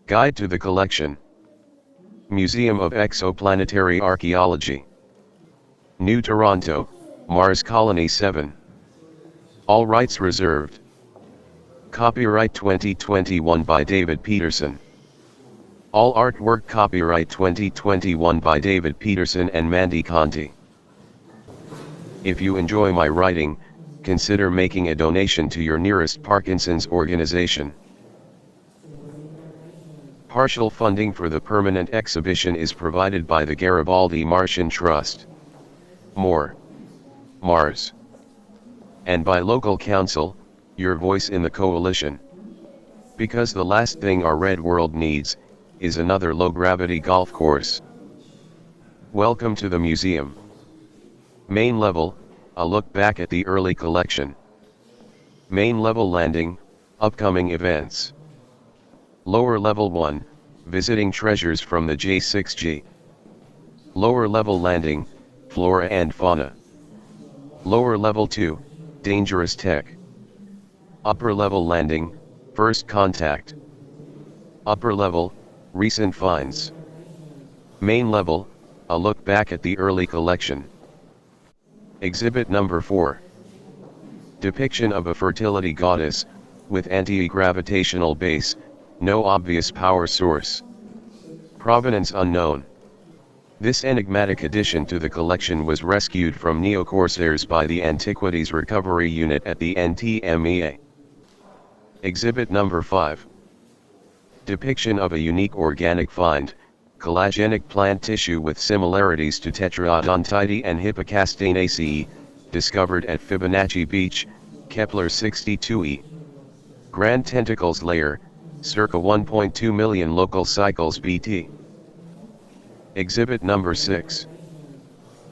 Guide to the Collection. Museum of Exoplanetary Archaeology. New Toronto, Mars Colony 7. All rights reserved. Copyright 2021 by David Peterson. All artwork copyright 2021 by David Peterson and Mandy Conti. If you enjoy my writing, consider making a donation to your nearest Parkinson's organization. Partial funding for the permanent exhibition is provided by the Garibaldi Martian Trust. More. Mars. And by local council, your voice in the coalition. Because the last thing our red world needs, is another low-gravity golf course. Welcome to the museum. Main level, a look back at the early collection. Main level landing, upcoming events. Lower level 1, visiting treasures from the J6G. Lower level landing, flora and fauna. Lower level 2, dangerous tech. Upper level landing, first contact. Upper level, recent finds. Main level, a look back at the early collection. Exhibit number 4. Depiction of a fertility goddess, with anti-gravitational base, no obvious power source. Provenance unknown. This enigmatic addition to the collection was rescued from neo-corsairs by the Antiquities Recovery Unit at the NTMEA. Exhibit number 5. Depiction of a unique organic find, collagenic plant tissue with similarities to Tetraodontidae and Hippocastaceae, discovered at Fibonacci Beach, Kepler 62e. Grand tentacles layer, circa 1.2 million local cycles BT. Exhibit number 6.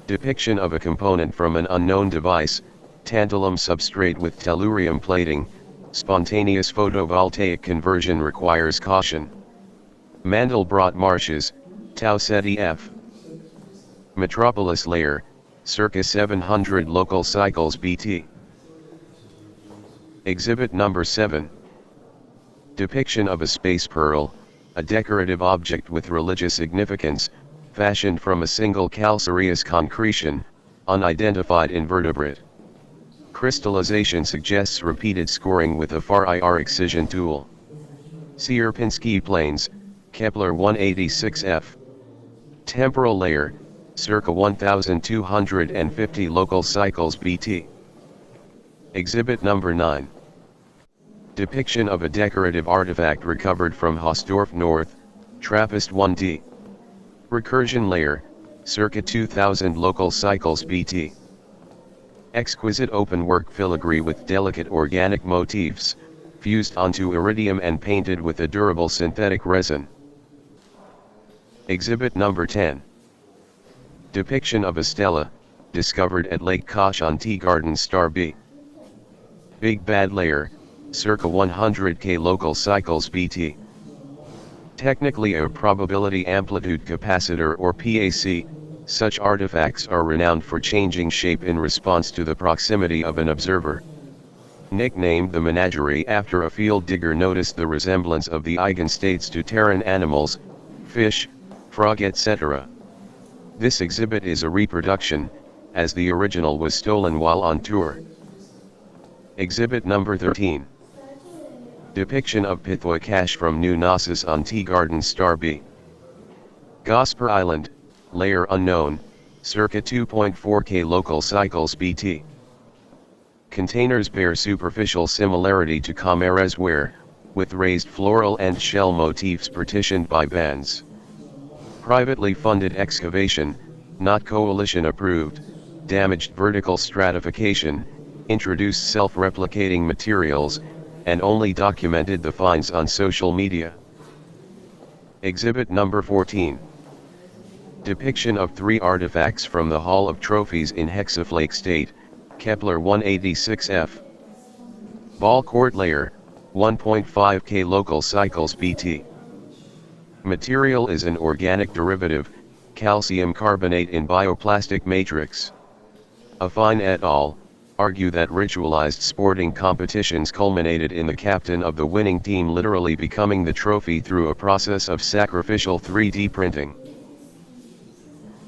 Depiction of a component from an unknown device, tantalum substrate with tellurium plating, spontaneous photovoltaic conversion requires caution. Mandelbrot marshes, Tau Ceti F. Metropolis layer, circa 700 local cycles BT. Exhibit number 7. Depiction of a space pearl, a decorative object with religious significance, fashioned from a single calcareous concretion, unidentified invertebrate. Crystallization suggests repeated scoring with a far-IR excision tool. Sierpinski planes, Kepler 186f. Temporal layer, circa 1250 local cycles BT. Exhibit number 9. Depiction of a decorative artifact recovered from Hausdorff North, Trappist 1D. Recursion layer, circa 2000 local cycles BT. Exquisite openwork filigree with delicate organic motifs, fused onto iridium and painted with a durable synthetic resin. Exhibit number 10. Depiction of a stela, discovered at Lake Koch on Teegarden Star B. Big Bad layer, circa 100k local cycles BT. Technically a probability amplitude capacitor or PAC, such artifacts are renowned for changing shape in response to the proximity of an observer. Nicknamed the menagerie after a field digger noticed the resemblance of the eigenstates to terran animals, fish, frog etc. This exhibit is a reproduction, as the original was stolen while on tour. Exhibit number 13. Depiction of Pithoi cache from New Gnosis on Teegarden Star B. Gosper Island, layer unknown, circa 2.4k local cycles BT. Containers bear superficial similarity to Comares ware, with raised floral and shell motifs partitioned by bands. Privately funded excavation, not coalition approved, damaged vertical stratification, introduced self-replicating materials, and only documented the finds on social media. Exhibit number 14. Depiction of 3 artifacts from the Hall of Trophies in hexaflake state, Kepler 186f. Ball court layer, 1.5k local cycles BT. Material is an organic derivative, calcium carbonate in bioplastic matrix. Affine et al., argue that ritualized sporting competitions culminated in the captain of the winning team literally becoming the trophy through a process of sacrificial 3D printing.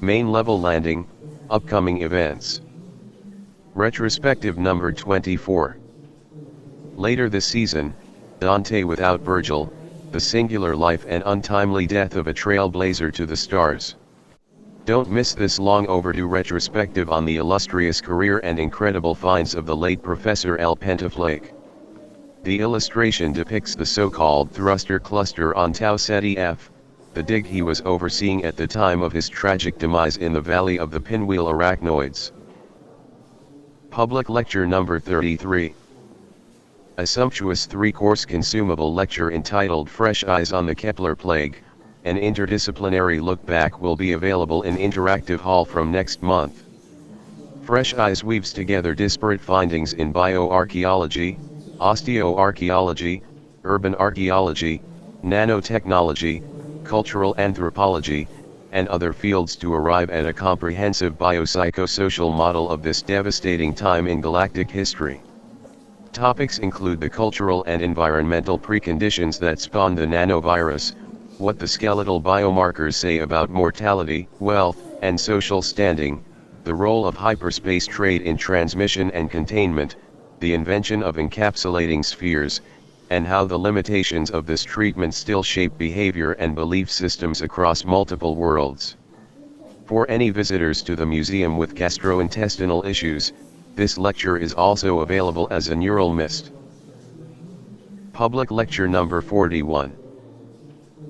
Main level landing, upcoming events. Retrospective number 24. Later this season, Dante without Virgil, the singular life and untimely death of a trailblazer to the stars. Don't miss this long overdue retrospective on the illustrious career and incredible finds of the late Professor L. Pentaflake. The illustration depicts the so-called thruster cluster on Tau Ceti F, the dig he was overseeing at the time of his tragic demise in the Valley of the Pinwheel Arachnoids. Public lecture number 33. A sumptuous three-course consumable lecture entitled Fresh Eyes on the Kepler Plague, an interdisciplinary look back will be available in Interactive Hall from next month. Fresh Eyes weaves together disparate findings in bioarchaeology, osteoarchaeology, urban archaeology, nanotechnology, cultural anthropology, and other fields to arrive at a comprehensive biopsychosocial model of this devastating time in galactic history. Topics include the cultural and environmental preconditions that spawned the nanovirus, what the skeletal biomarkers say about mortality, wealth, and social standing, the role of hyperspace trade in transmission and containment, the invention of encapsulating spheres, and how the limitations of this treatment still shape behavior and belief systems across multiple worlds. For any visitors to the museum with gastrointestinal issues, this lecture is also available as a neural mist. Public lecture number 41.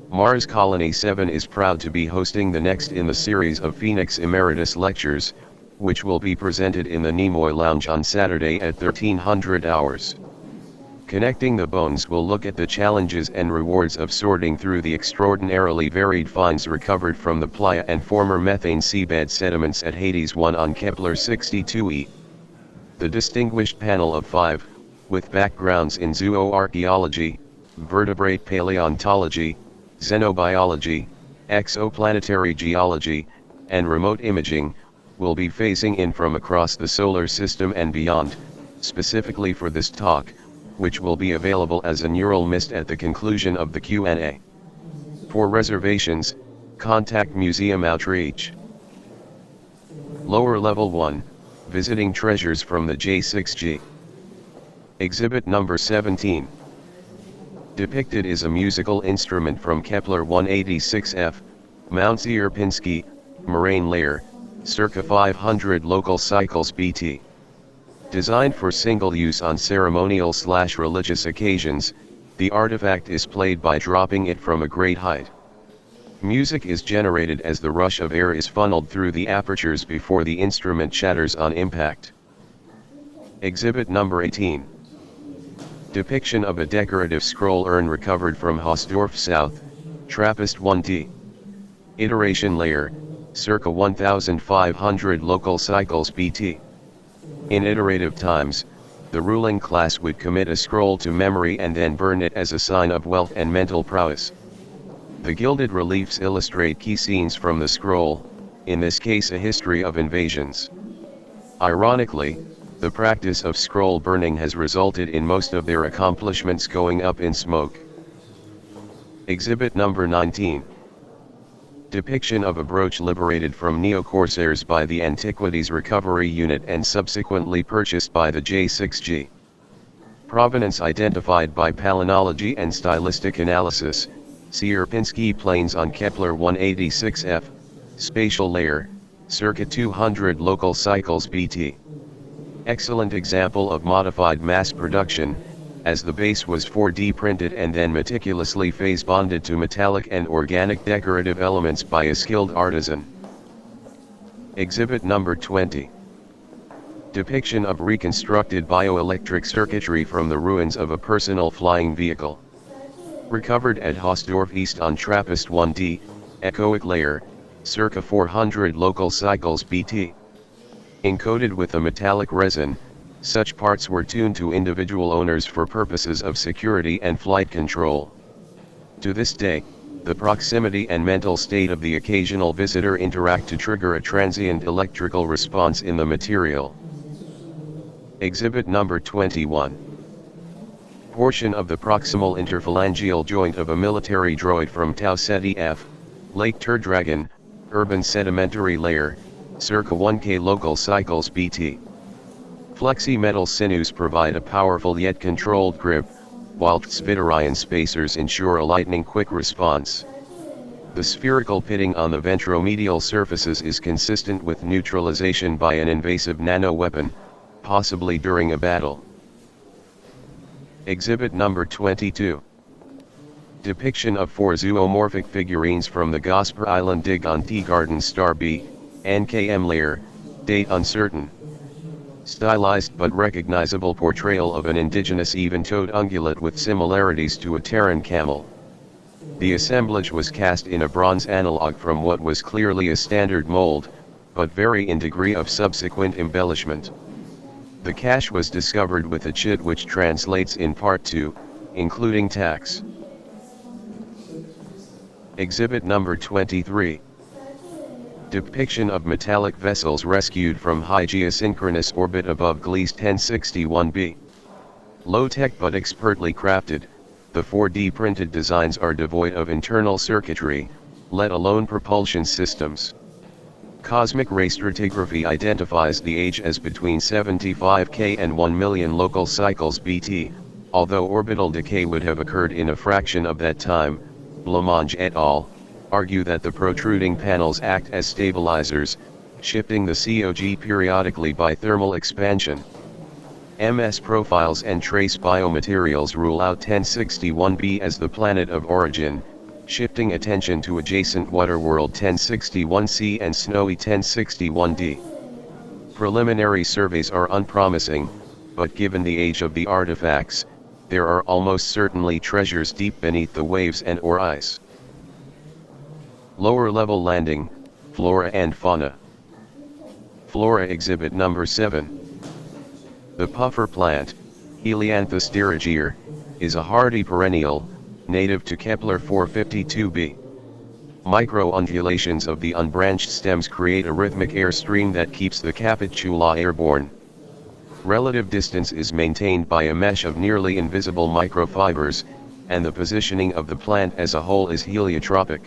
Mars Colony 7 is proud to be hosting the next in the series of Phoenix Emeritus Lectures, which will be presented in the Nimoy Lounge on Saturday at 1300 hours. Connecting the Bones will look at the challenges and rewards of sorting through the extraordinarily varied finds recovered from the playa and former methane seabed sediments at Hades 1 on Kepler 62e. The distinguished panel of 5, with backgrounds in zooarchaeology, vertebrate paleontology, xenobiology, exoplanetary geology, and remote imaging, will be phasing in from across the solar system and beyond, specifically for this talk, which will be available as a neural mist at the conclusion of the Q&A. For reservations, contact Museum Outreach. Lower Level 1, Visiting Treasures from the J6G. Exhibit number 17. Depicted is a musical instrument from Kepler 186f, Mount Sierpinski, moraine layer, circa 500 local cycles BT. Designed for single use on ceremonial/religious occasions, the artifact is played by dropping it from a great height. Music is generated as the rush of air is funneled through the apertures before the instrument shatters on impact. Exhibit number 18. Depiction of a decorative scroll urn recovered from Hausdorff South, Trappist 1D. Iteration layer, circa 1500 local cycles BT. In iterative times, the ruling class would commit a scroll to memory and then burn it as a sign of wealth and mental prowess. The gilded reliefs illustrate key scenes from the scroll, in this case a history of invasions. Ironically, the practice of scroll burning has resulted in most of their accomplishments going up in smoke. Exhibit number 19. Depiction of a brooch liberated from neo-corsairs by the Antiquities Recovery Unit and subsequently purchased by the J6G. Provenance identified by palynology and stylistic analysis, Sierpinski plains on Kepler 186f, spatial layer, circa 200 local cycles BT. Excellent example of modified mass production, as the base was 4D printed and then meticulously phase bonded to metallic and organic decorative elements by a skilled artisan. Exhibit number 20. Depiction of reconstructed bioelectric circuitry from the ruins of a personal flying vehicle. Recovered at Hausdorff East on Trappist 1D, echoic layer, circa 400 local cycles BT. Encoded with a metallic resin, such parts were tuned to individual owners for purposes of security and flight control. To this day, the proximity and mental state of the occasional visitor interact to trigger a transient electrical response in the material. Exhibit number 21. Portion of the proximal interphalangeal joint of a military droid from Tau Ceti F, Lake Turdragon, urban sedimentary layer, circa 1K local cycles BT. Flexi metal sinews provide a powerful yet controlled grip, while Spitarian spacers ensure a lightning-quick response. The spherical pitting on the ventromedial surfaces is consistent with neutralization by an invasive nano-weapon, possibly during a battle. Exhibit number 22. Depiction of 4 zoomorphic figurines from the Gosper Island dig on Teegarden Star B, NKM layer, date uncertain. Stylized but recognizable portrayal of an indigenous even-toed ungulate with similarities to a Terran camel. The assemblage was cast in a bronze analog from what was clearly a standard mold, but vary in degree of subsequent embellishment. The cache was discovered with a chit which translates in part to, including tax. Exhibit number 23. Depiction of metallic vessels rescued from high geosynchronous orbit above Gliese 1061b. Low-tech but expertly crafted, the 4D printed designs are devoid of internal circuitry, let alone propulsion systems. Cosmic ray stratigraphy identifies the age as between 75K and 1 million local cycles BT, although orbital decay would have occurred in a fraction of that time. Blancmange et al. Argue that the protruding panels act as stabilizers, shifting the COG periodically by thermal expansion. MS profiles and trace biomaterials rule out 1061b as the planet of origin, shifting attention to adjacent waterworld 1061c and snowy 1061d. Preliminary surveys are unpromising, but given the age of the artifacts, there are almost certainly treasures deep beneath the waves and/or ice. Lower level landing, flora and fauna. Flora exhibit number 7. The puffer plant, Heliantha styragear, is a hardy perennial, native to Kepler 452b. Micro-undulations of the unbranched stems create a rhythmic airstream that keeps the capitula airborne. Relative distance is maintained by a mesh of nearly invisible microfibers, and the positioning of the plant as a whole is heliotropic.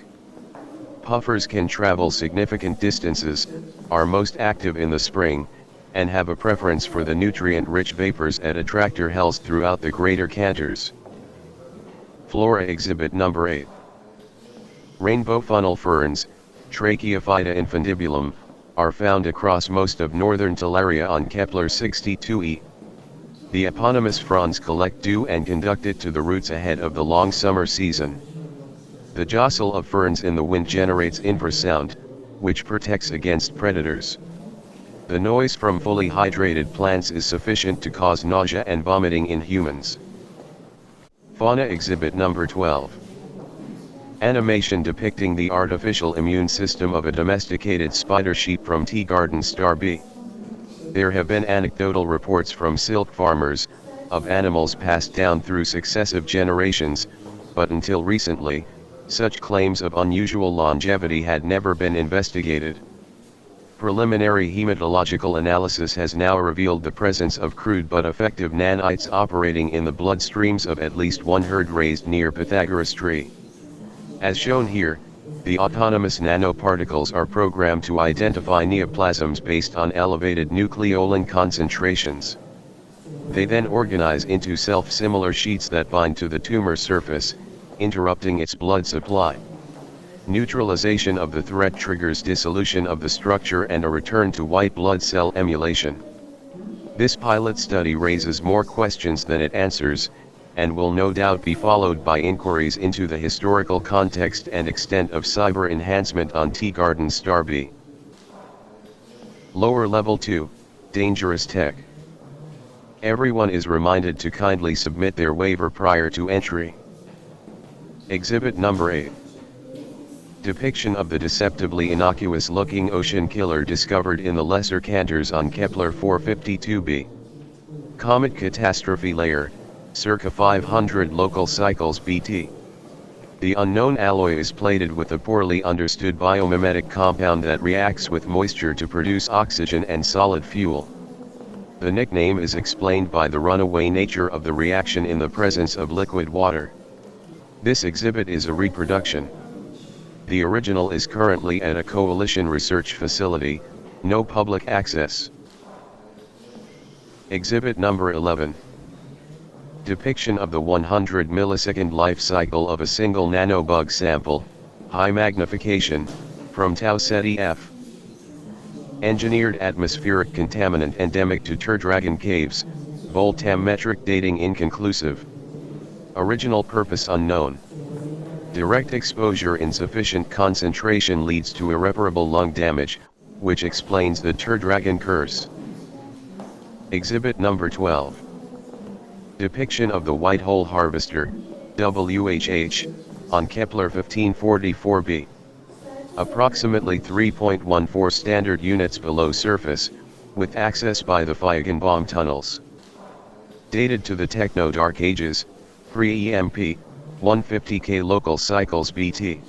Puffers can travel significant distances, are most active in the spring, and have a preference for the nutrient-rich vapors at attractor hells throughout the greater cantors. Flora exhibit number 8. Rainbow funnel ferns, Tracheophyta infundibulum, are found across most of northern Talaria on Kepler 62e. The eponymous fronds collect dew and conduct it to the roots ahead of the long summer season. The jostle of ferns in the wind generates infrasound, which protects against predators. The noise from fully hydrated plants is sufficient to cause nausea and vomiting in humans. Fauna exhibit number 12. Animation depicting the artificial immune system of a domesticated spider sheep from Teegarden Star B. There have been anecdotal reports from silk farmers, of animals passed down through successive generations, but until recently, such claims of unusual longevity had never been investigated. Preliminary hematological analysis has now revealed the presence of crude but effective nanites operating in the bloodstreams of at least one herd raised near Pythagoras tree. As shown here, the autonomous nanoparticles are programmed to identify neoplasms based on elevated nucleolin concentrations. They then organize into self-similar sheets that bind to the tumor surface, interrupting its blood supply. Neutralization of the threat triggers dissolution of the structure and a return to white blood cell emulation. This pilot study raises more questions than it answers, and will no doubt be followed by inquiries into the historical context and extent of cyber enhancement on Teegarden Star B. Lower Level 2, Dangerous Tech. Everyone is reminded to kindly submit their waiver prior to entry. Exhibit number 8. Depiction of the deceptively innocuous-looking ocean killer discovered in the lesser cantors on Kepler 452b. Comet catastrophe layer, circa 500 local cycles BT. The unknown alloy is plated with a poorly understood biomimetic compound that reacts with moisture to produce oxygen and solid fuel. The nickname is explained by the runaway nature of the reaction in the presence of liquid water. This exhibit is a reproduction. The original is currently at a coalition research facility, no public access. Exhibit number 11. Depiction of the 100 millisecond life cycle of a single nanobug sample, high magnification, from Tau Ceti F. Engineered atmospheric contaminant endemic to Turdragon Caves, voltammetric dating inconclusive. Original purpose unknown. Direct exposure in sufficient concentration leads to irreparable lung damage, which explains the Turdragon curse. Exhibit number 12. Depiction of the white hole harvester, WHH, on Kepler 1544b. Approximately 3.14 standard units below surface, with access by the Feigenbaum tunnels. Dated to the Techno-Dark Ages, pre-EMP, 150K local cycles BT.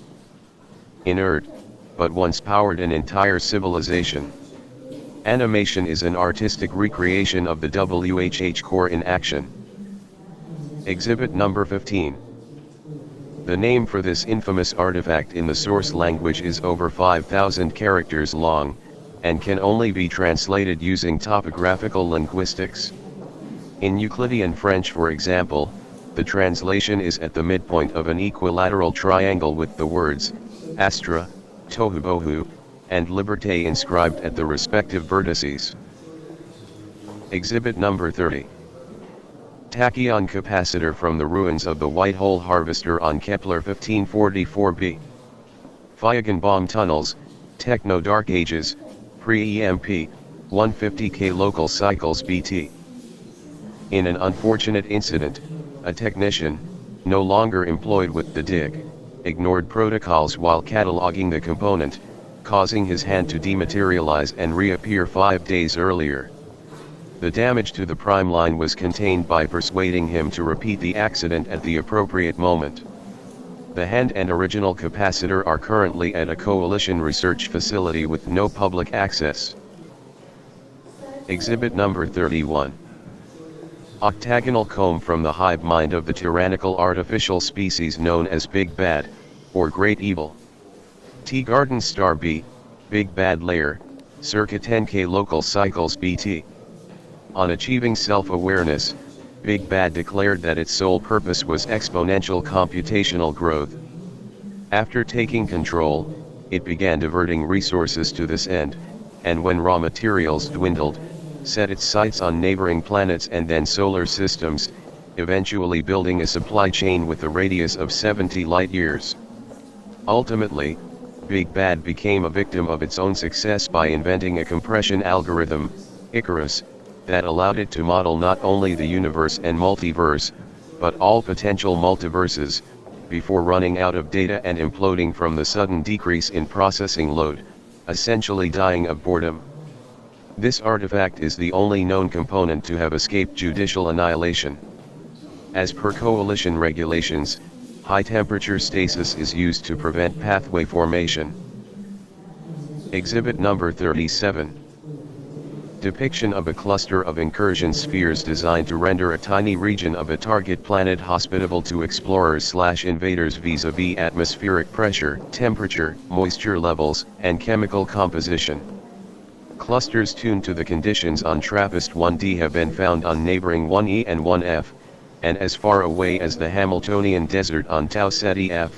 Inert, but once powered an entire civilization. Animation is an artistic recreation of the WHH core in action. Exhibit number 15. The name for this infamous artifact in the source language is over 5,000 characters long, and can only be translated using topographical linguistics. In Euclidean French, for example, the translation is at the midpoint of an equilateral triangle with the words Astra, Tohubohu, and Liberté inscribed at the respective vertices. Exhibit number 30. Tachyon capacitor from the ruins of the white hole harvester on Kepler 1544b. Feigenbaum tunnels, Techno-Dark Ages, pre-EMP, 150K local cycles BT. In an unfortunate incident, a technician, no longer employed with the dig, ignored protocols while cataloging the component, causing his hand to dematerialize and reappear 5 days earlier. The damage to the prime line was contained by persuading him to repeat the accident at the appropriate moment. The hand and original capacitor are currently at a coalition research facility with no public access. Exhibit number 31. Octagonal comb from the hive mind of the tyrannical artificial species known as Big Bad, or Great Evil. T-Garden Star B, Big Bad layer, circa 10K local cycles BT. On achieving self-awareness, Big Bad declared that its sole purpose was exponential computational growth. After taking control, it began diverting resources to this end, and when raw materials dwindled, set its sights on neighboring planets and then solar systems, eventually building a supply chain with a radius of 70 light-years. Ultimately, Big Bad became a victim of its own success by inventing a compression algorithm, Icarus, that allowed it to model not only the universe and multiverse, but all potential multiverses, before running out of data and imploding from the sudden decrease in processing load, essentially dying of boredom. This artifact is the only known component to have escaped judicial annihilation. As per coalition regulations, high-temperature stasis is used to prevent pathway formation. Exhibit number 37. Depiction of a cluster of incursion spheres designed to render a tiny region of a target planet hospitable to explorers/invaders vis-a-vis atmospheric pressure, temperature, moisture levels, and chemical composition. Clusters tuned to the conditions on TRAPPIST-1D have been found on neighboring 1E and 1F, and as far away as the Hamiltonian Desert on Tau Ceti F,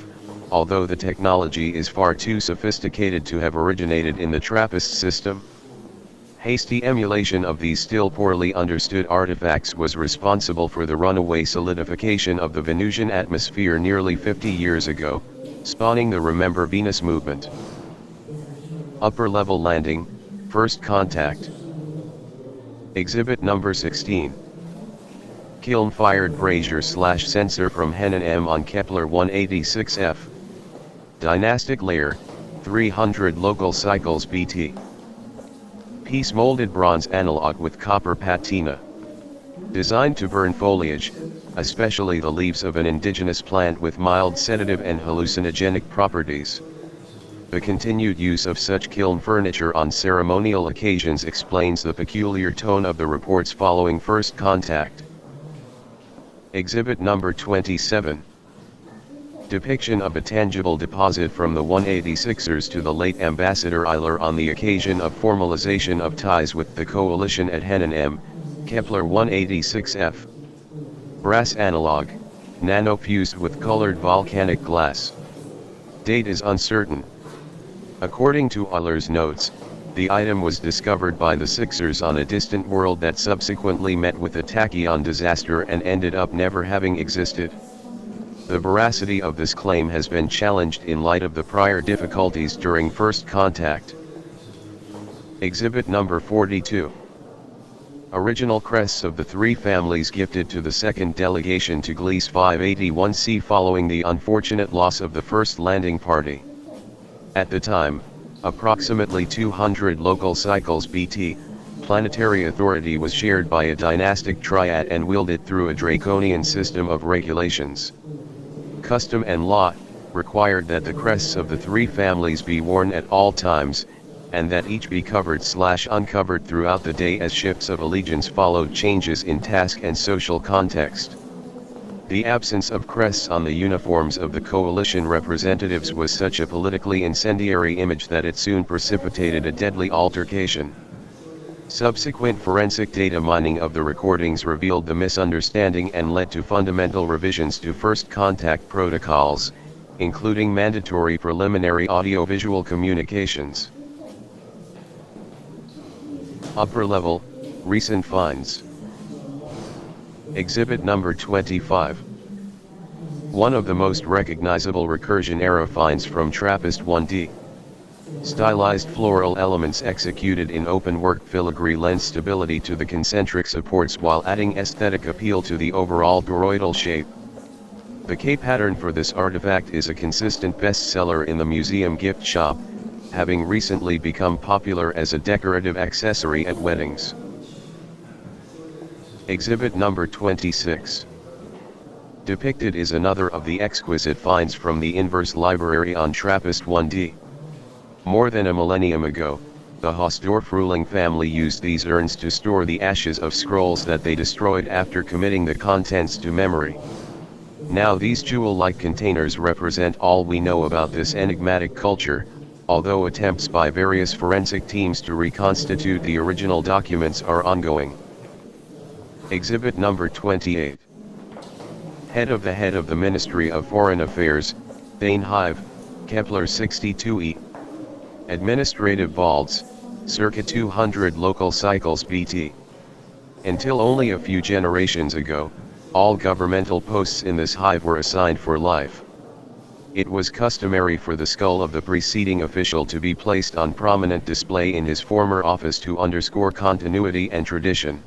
although the technology is far too sophisticated to have originated in the TRAPPIST system. Hasty emulation of these still poorly understood artifacts was responsible for the runaway solidification of the Venusian atmosphere nearly 50 years ago, spawning the Remember Venus movement. Upper level landing, first contact. Exhibit number 16. Kiln-fired brazier/sensor from Henan M on Kepler 186f. Dynastic layer, 300 local cycles BT. Piece molded bronze analog with copper patina. Designed to burn foliage, especially the leaves of an indigenous plant with mild sedative and hallucinogenic properties. The continued use of such kiln furniture on ceremonial occasions explains the peculiar tone of the reports following first contact. Exhibit number 27. Depiction of a tangible deposit from the 186ers to the late Ambassador Euler on the occasion of formalization of ties with the coalition at Henan M, Kepler 186f. Brass analog, nano-fused with colored volcanic glass. Date is uncertain. According to Euler's notes, the item was discovered by the Sixers on a distant world that subsequently met with a tachyon disaster and ended up never having existed. The veracity of this claim has been challenged in light of the prior difficulties during first contact. Exhibit number 42. Original crests of the three families gifted to the second delegation to Gliese 581c following the unfortunate loss of the first landing party. At the time, approximately 200 local cycles BT, planetary authority was shared by a dynastic triad and wielded through a draconian system of regulations. Custom and law required that the crests of the three families be worn at all times, and that each be covered/uncovered throughout the day as shifts of allegiance followed changes in task and social context. The absence of crests on the uniforms of the coalition representatives was such a politically incendiary image that it soon precipitated a deadly altercation. Subsequent forensic data mining of the recordings revealed the misunderstanding and led to fundamental revisions to first contact protocols, including mandatory preliminary audiovisual communications. Upper level, recent finds. Exhibit number 25. One of the most recognizable recursion-era finds from TRAPPIST-1D. Stylized floral elements executed in open-work filigree lend stability to the concentric supports while adding aesthetic appeal to the overall toroidal shape. The K pattern for this artifact is a consistent bestseller in the museum gift shop, having recently become popular as a decorative accessory at weddings. Exhibit number 26. Depicted is another of the exquisite finds from the Inverse Library on TRAPPIST-1D. More than a millennium ago, the Hausdorff ruling family used these urns to store the ashes of scrolls that they destroyed after committing the contents to memory. Now these jewel-like containers represent all we know about this enigmatic culture, although attempts by various forensic teams to reconstitute the original documents are ongoing. Exhibit number 28. Head of the Ministry of Foreign Affairs, Thane Hive, Kepler 62e. Administrative vaults, circa 200 local cycles BT. Until only a few generations ago, all governmental posts in this hive were assigned for life. It was customary for the skull of the preceding official to be placed on prominent display in his former office to underscore continuity and tradition.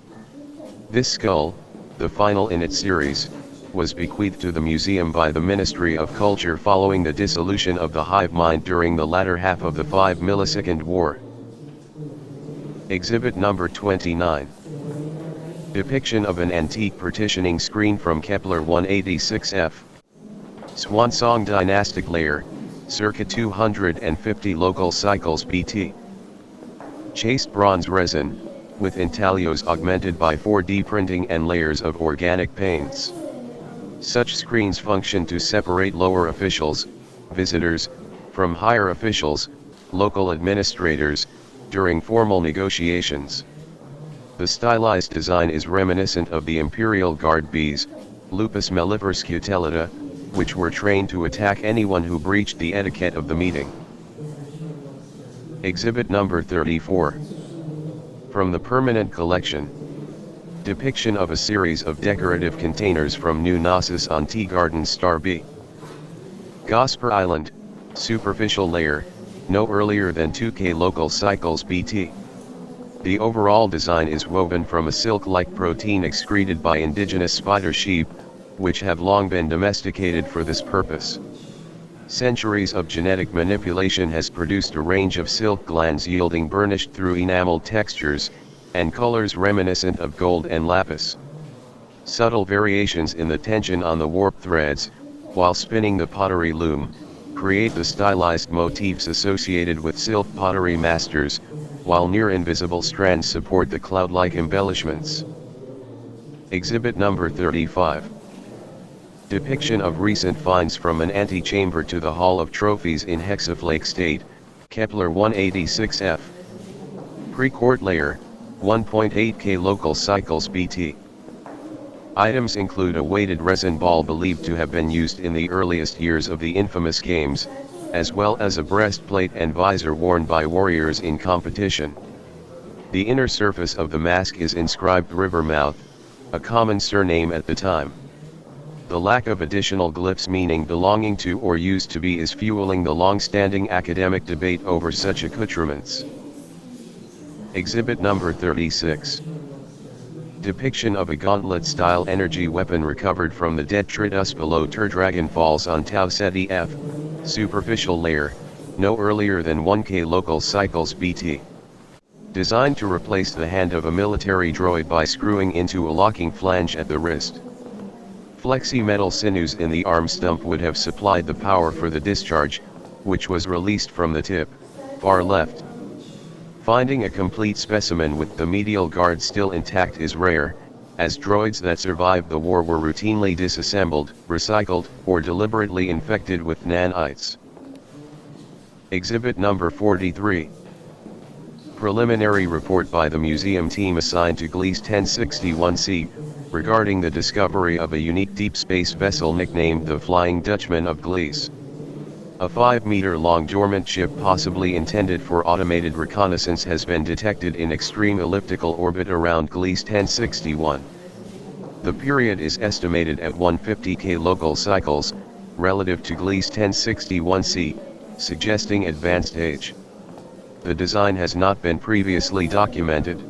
This skull, the final in its series, was bequeathed to the museum by the Ministry of Culture following the dissolution of the hive mind during the latter half of the 5-millisecond war. Exhibit number 29. Depiction of an antique partitioning screen from Kepler 186f. Swansong dynastic layer, circa 250 local cycles BT. Chased bronze resin, with intaglios augmented by 4D printing and layers of organic paints. Such screens function to separate lower officials, visitors, from higher officials, local administrators, during formal negotiations. The stylized design is reminiscent of the Imperial Guard bees, Lupus mellifera scutellata, which were trained to attack anyone who breached the etiquette of the meeting. Exhibit number 34. From the permanent collection. Depiction of a series of decorative containers from New Gnosis on Tea Garden Star B. Gosper Island, superficial layer, no earlier than 2K local cycles BT. The overall design is woven from a silk-like protein excreted by indigenous spider sheep, which have long been domesticated for this purpose. Centuries of genetic manipulation has produced a range of silk glands yielding burnished through enameled textures, and colors reminiscent of gold and lapis. Subtle variations in the tension on the warp threads, while spinning the pottery loom, create the stylized motifs associated with silk pottery masters, while near-invisible strands support the cloud-like embellishments. Exhibit number 35. Depiction of recent finds from an antechamber to the Hall of Trophies in hexaflake state, Kepler 186f. Precourt layer, 1.8 K local cycles BT. Items include a weighted resin ball believed to have been used in the earliest years of the infamous games, as well as a breastplate and visor worn by warriors in competition. The inner surface of the mask is inscribed Rivermouth, a common surname at the time. The lack of additional glyphs meaning belonging to or used to be is fueling the long-standing academic debate over such accoutrements. Exhibit number 36. Depiction of a gauntlet-style energy weapon recovered from the detritus below Dragon Falls on Tau Ceti F, superficial layer, no earlier than 1K local cycles BT. Designed to replace the hand of a military droid by screwing into a locking flange at the wrist. Flexi metal sinews in the arm stump would have supplied the power for the discharge, which was released from the tip, far left. Finding a complete specimen with the medial guard still intact is rare, as droids that survived the war were routinely disassembled, recycled, or deliberately infected with nanites. Exhibit number 43. Preliminary report by the museum team assigned to Gliese 1061C, regarding the discovery of a unique deep space vessel nicknamed the Flying Dutchman of Gliese. A 5-meter-long dormant ship possibly intended for automated reconnaissance has been detected in extreme elliptical orbit around Gliese 1061. The period is estimated at 150 K local cycles, relative to Gliese 1061C, suggesting advanced age. The design has not been previously documented.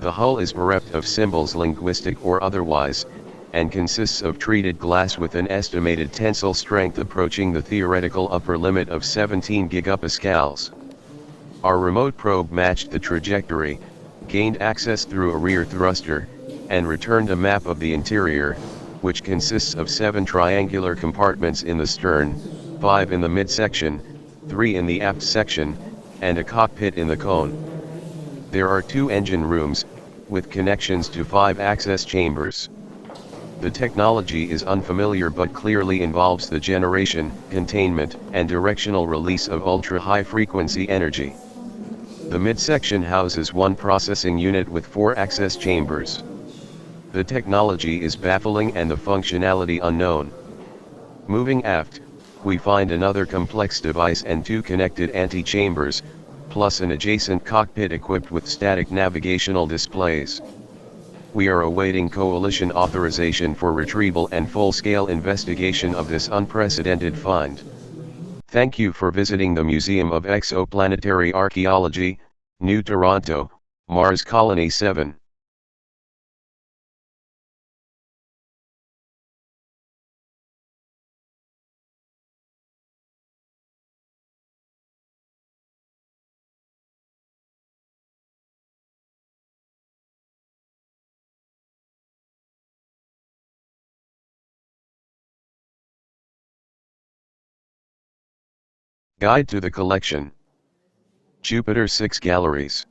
The hull is bereft of symbols linguistic or otherwise, and consists of treated glass with an estimated tensile strength approaching the theoretical upper limit of 17 gigapascals. Our remote probe matched the trajectory, gained access through a rear thruster, and returned a map of the interior, which consists of 7 triangular compartments in the stern, 5 in the midsection, 3 in the aft section, and a cockpit in the cone. There are 2 engine rooms, with connections to 5 access chambers. The technology is unfamiliar but clearly involves the generation, containment, and directional release of ultra-high frequency energy. The midsection houses 1 processing unit with 4 access chambers. The technology is baffling and the functionality unknown. Moving aft, we find another complex device and 2 connected antechambers, plus an adjacent cockpit equipped with static navigational displays. We are awaiting coalition authorization for retrieval and full-scale investigation of this unprecedented find. Thank you for visiting the Museum of Exoplanetary Archaeology, New Toronto, Mars Colony 7. Guide to the collection. Jupiter 6 Galleries.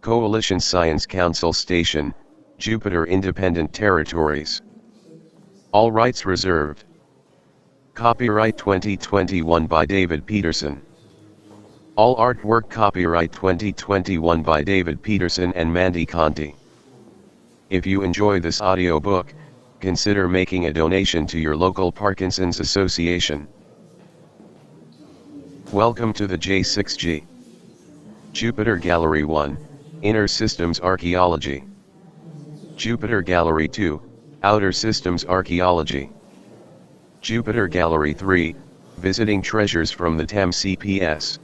Coalition Science Council Station, Jupiter Independent Territories. All rights reserved. Copyright 2021 by David Peterson. All artwork copyright 2021 by David Peterson and Mandy Conti. If you enjoy this audiobook, consider making a donation to your local Parkinson's Association. Welcome to the J6G. Jupiter Gallery 1, Inner Systems Archaeology. Jupiter Gallery 2, Outer Systems Archaeology. Jupiter Gallery 3, Visiting Treasures from the TEM CPS.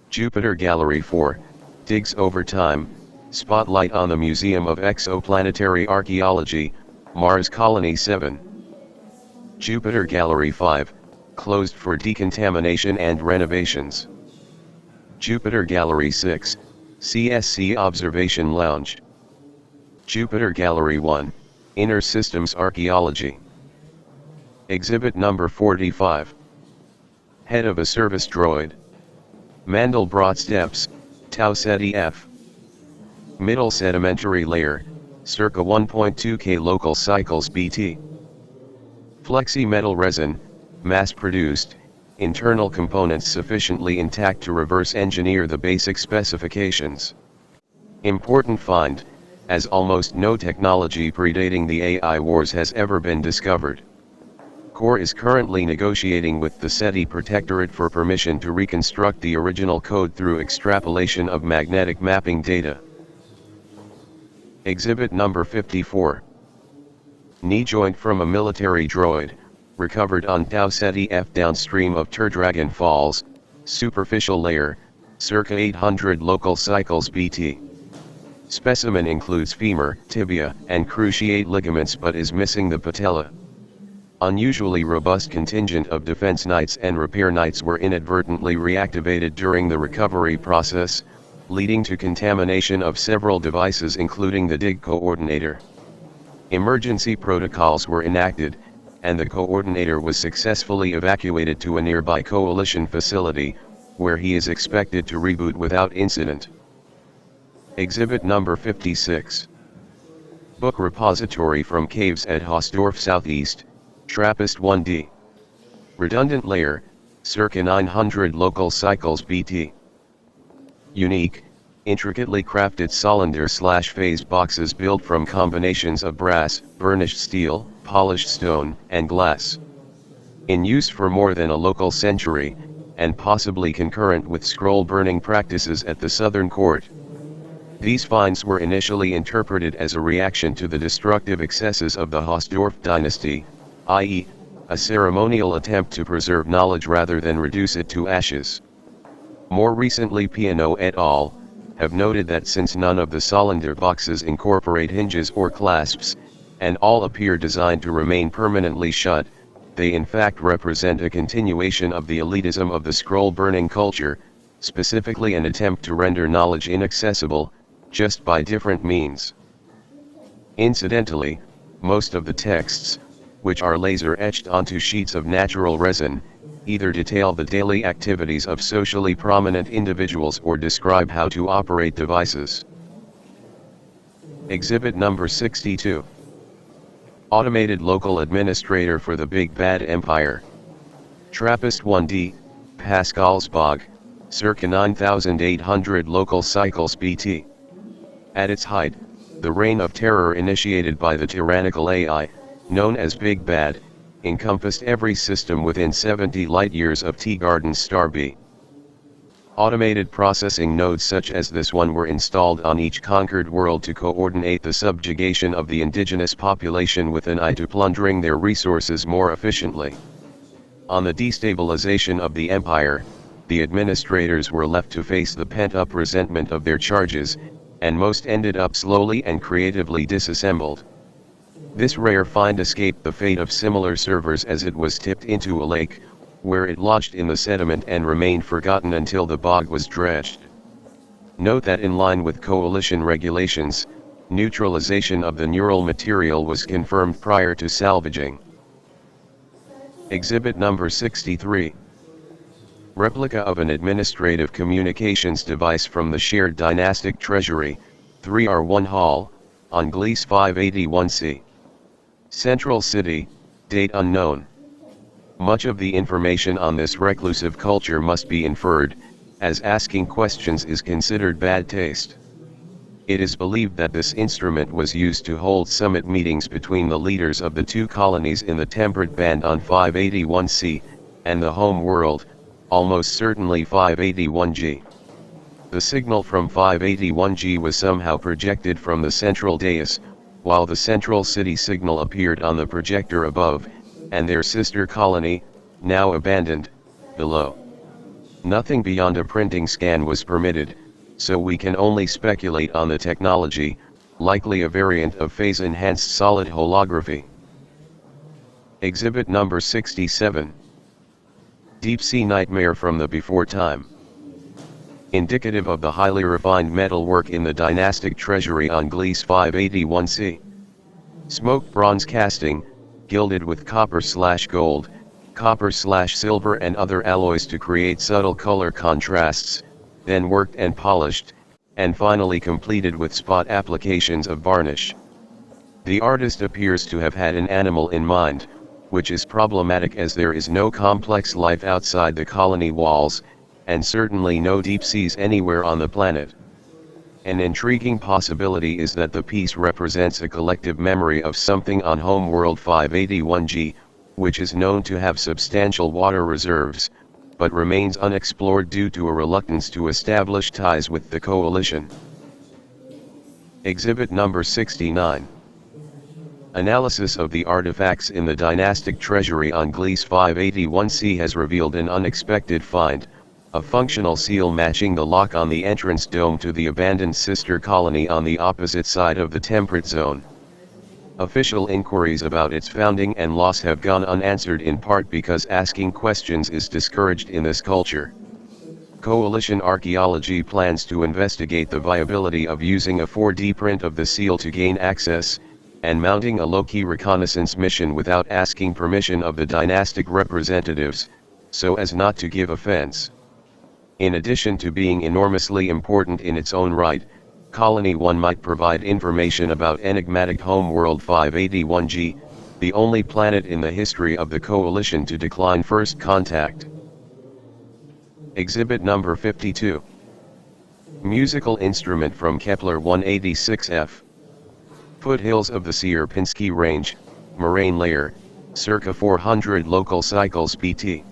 Jupiter Gallery 4, Digs Over Time, Spotlight on the Museum of Exoplanetary Archaeology, Mars Colony 7. Jupiter Gallery 5, Closed for decontamination and renovations. Jupiter Gallery 6, CSC Observation Lounge. Jupiter Gallery 1, Inner Systems Archaeology. Exhibit number 45. head of a service droid. Mandelbrot steps, Tau Ceti F. Middle sedimentary layer, circa 1.2 K local cycles BT. Flexi metal resin, mass-produced, internal components sufficiently intact to reverse engineer the basic specifications. Important find, as almost no technology predating the AI wars has ever been discovered. Core is currently negotiating with the SETI Protectorate for permission to reconstruct the original code through extrapolation of magnetic mapping data. Exhibit number 54. Knee joint from a military droid, recovered on Tau Ceti F downstream of Turdragon Falls, superficial layer, circa 800 local cycles BT. Specimen includes femur, tibia, and cruciate ligaments but is missing the patella. Unusually robust contingent of defense knights and repair knights were inadvertently reactivated during the recovery process, leading to contamination of several devices including the dig coordinator. Emergency protocols were enacted, and the coordinator was successfully evacuated to a nearby coalition facility, where he is expected to reboot without incident. Exhibit number 56. Book repository from caves at Hausdorff Southeast, Trappist 1D. Redundant layer, circa 900 local cycles BT. Unique, intricately crafted cylinder/phase boxes built from combinations of brass, burnished steel, polished stone, and glass. In use for more than a local century, and possibly concurrent with scroll burning practices at the Southern Court. These finds were initially interpreted as a reaction to the destructive excesses of the Hausdorff dynasty, i.e., a ceremonial attempt to preserve knowledge rather than reduce it to ashes. More recently Piano et al. Have noted that since none of the cylinder boxes incorporate hinges or clasps, and all appear designed to remain permanently shut, they in fact represent a continuation of the elitism of the scroll-burning culture, specifically an attempt to render knowledge inaccessible, just by different means. Incidentally, most of the texts, which are laser-etched onto sheets of natural resin, either detail the daily activities of socially prominent individuals or describe how to operate devices. Exhibit number 62. Automated Local Administrator for the Big Bad Empire. Trappist 1D, Pascalsbog, circa 9,800 local cycles BT. At its height, the reign of terror initiated by the tyrannical AI, known as Big Bad, encompassed every system within 70 light-years of T-Garden's star B. Automated processing nodes such as this one were installed on each conquered world to coordinate the subjugation of the indigenous population with an eye to plundering their resources more efficiently. On the destabilization of the empire, the administrators were left to face the pent-up resentment of their charges, and most ended up slowly and creatively disassembled. This rare find escaped the fate of similar servers as it was tipped into a lake, where it lodged in the sediment and remained forgotten until the bog was dredged. Note that in line with coalition regulations, neutralization of the neural material was confirmed prior to salvaging. Exhibit number 63. Replica of an administrative communications device from the shared dynastic treasury, 3R1 Hall, on Gliese 581C. Central City, date unknown. Much of the information on this reclusive culture must be inferred, as asking questions is considered bad taste. It is believed that this instrument was used to hold summit meetings between the leaders of the two colonies in the temperate band on 581C, and the home world, almost certainly 581G. The signal from 581G was somehow projected from the central dais, while the central city signal appeared on the projector above, and their sister colony, now abandoned, below. Nothing beyond a printing scan was permitted, so we can only speculate on the technology, likely a variant of phase-enhanced solid holography. Exhibit number 67. Deep Sea Nightmare from the Before Time. Indicative of the highly refined metalwork in the dynastic treasury on Gliese 581C. Smoked bronze casting, gilded with copper/gold, copper/silver and other alloys to create subtle color contrasts, then worked and polished, and finally completed with spot applications of varnish. The artist appears to have had an animal in mind, which is problematic as there is no complex life outside the colony walls, and certainly no deep seas anywhere on the planet. An intriguing possibility is that the piece represents a collective memory of something on homeworld 581G, which is known to have substantial water reserves, but remains unexplored due to a reluctance to establish ties with the coalition. Exhibit number 69. Analysis of the artifacts in the dynastic treasury on Gliese 581C has revealed an unexpected find, a functional seal matching the lock on the entrance dome to the abandoned sister colony on the opposite side of the temperate zone. Official inquiries about its founding and loss have gone unanswered in part because asking questions is discouraged in this culture. Coalition Archaeology plans to investigate the viability of using a 4D print of the seal to gain access, and mounting a low-key reconnaissance mission without asking permission of the dynastic representatives, so as not to give offense. In addition to being enormously important in its own right, Colony 1 might provide information about enigmatic homeworld 581G, the only planet in the history of the coalition to decline first contact. Exhibit number 52. Musical instrument from Kepler 186f. Foothills of the Sierpinski Range, moraine layer, circa 400 local cycles bt.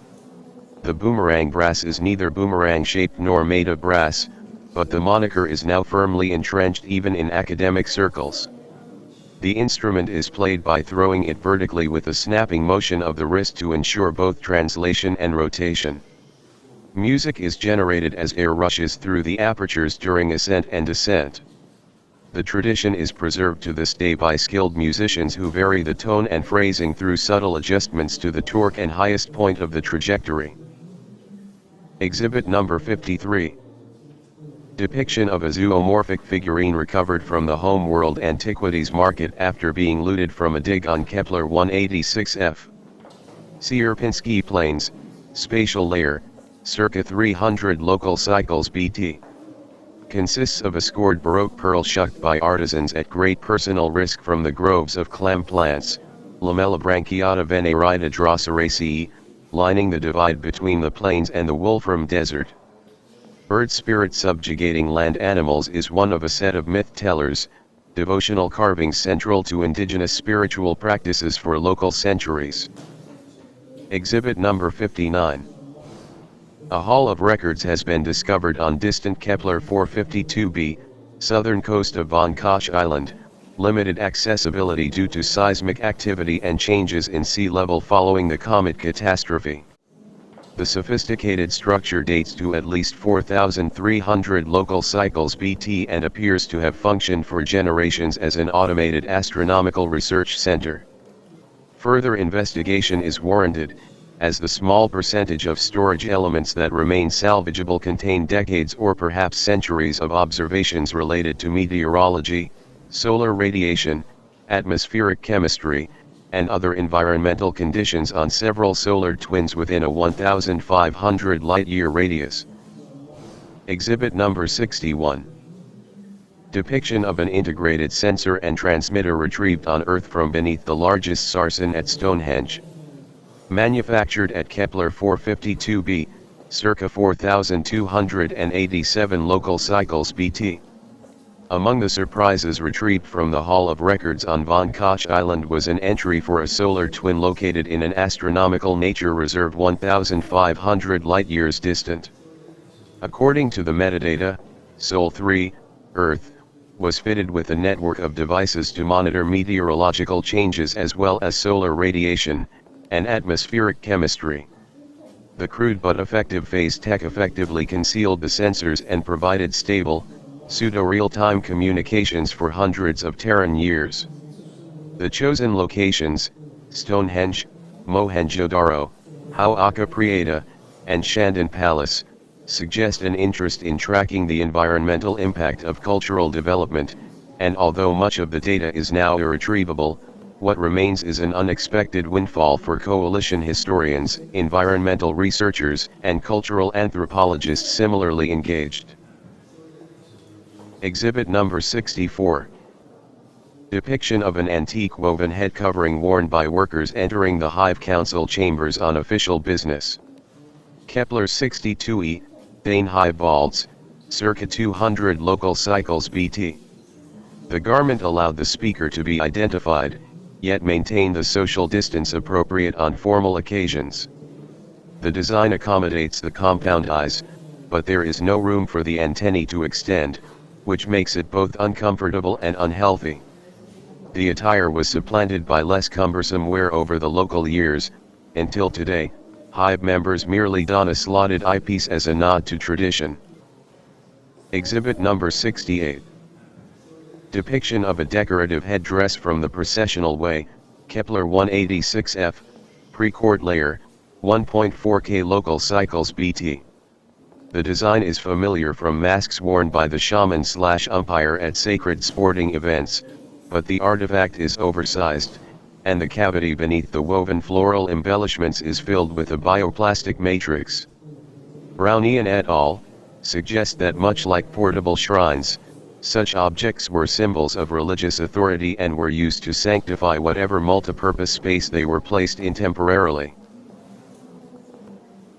The boomerang brass is neither boomerang-shaped nor made of brass, but the moniker is now firmly entrenched even in academic circles. The instrument is played by throwing it vertically with a snapping motion of the wrist to ensure both translation and rotation. Music is generated as air rushes through the apertures during ascent and descent. The tradition is preserved to this day by skilled musicians who vary the tone and phrasing through subtle adjustments to the torque and highest point of the trajectory. Exhibit number 53. Depiction of a zoomorphic figurine recovered from the homeworld antiquities market after being looted from a dig on Kepler 186f. Sierpinski Plains, spatial layer, circa 300 local cycles bt. Consists of a scored Baroque pearl shucked by artisans at great personal risk from the groves of clam plants, Lamella branchiata venerita droseraceae, lining the divide between the plains and the Wolfram Desert. Bird spirit subjugating land animals is one of a set of myth-tellers, devotional carvings central to indigenous spiritual practices for local centuries. Exhibit number 59. A Hall of Records has been discovered on distant Kepler 452b, southern coast of Von Koch Island, limited accessibility due to seismic activity and changes in sea level following the comet catastrophe. The sophisticated structure dates to at least 4,300 local cycles bt and appears to have functioned for generations as an automated astronomical research center. Further investigation is warranted, as the small percentage of storage elements that remain salvageable contain decades or perhaps centuries of observations related to meteorology, solar radiation, atmospheric chemistry, and other environmental conditions on several solar twins within a 1,500 light-year radius. Exhibit number 61. Depiction of an integrated sensor and transmitter retrieved on Earth from beneath the largest sarsen at Stonehenge. Manufactured at Kepler 452b, circa 4,287 local cycles bt. Among the surprises retrieved from the Hall of Records on Von Koch Island was an entry for a solar twin located in an astronomical nature reserve 1,500 light-years distant. According to the metadata, Sol 3, Earth, was fitted with a network of devices to monitor meteorological changes as well as solar radiation and atmospheric chemistry. The crude but effective phase tech effectively concealed the sensors and provided stable, pseudo-real-time communications for hundreds of Terran years. The chosen locations, Stonehenge, Mohenjo-Daro, Hau'aka Prieta, and Shandon Palace, suggest an interest in tracking the environmental impact of cultural development, and although much of the data is now irretrievable, what remains is an unexpected windfall for coalition historians, environmental researchers, and cultural anthropologists similarly engaged. Exhibit number 64. Depiction of an antique woven head covering worn by workers entering the Hive Council chambers on official business. Kepler 62e, Dane Hive Balds, circa 200 local cycles BT. The garment allowed the speaker to be identified, yet maintained the social distance appropriate on formal occasions. The design accommodates the compound eyes, but there is no room for the antennae to extend, which makes it both uncomfortable and unhealthy. The attire was supplanted by less cumbersome wear over the local years, until today, Hive members merely don a slotted eyepiece as a nod to tradition. Exhibit number 68. Depiction of a decorative headdress from the processional way, Kepler 186f, pre-court layer, 1.4K local cycles BT. The design is familiar from masks worn by the shaman/umpire at sacred sporting events, but the artifact is oversized, and the cavity beneath the woven floral embellishments is filled with a bioplastic matrix. Brownian et al. Suggest that much like portable shrines, such objects were symbols of religious authority and were used to sanctify whatever multipurpose space they were placed in temporarily.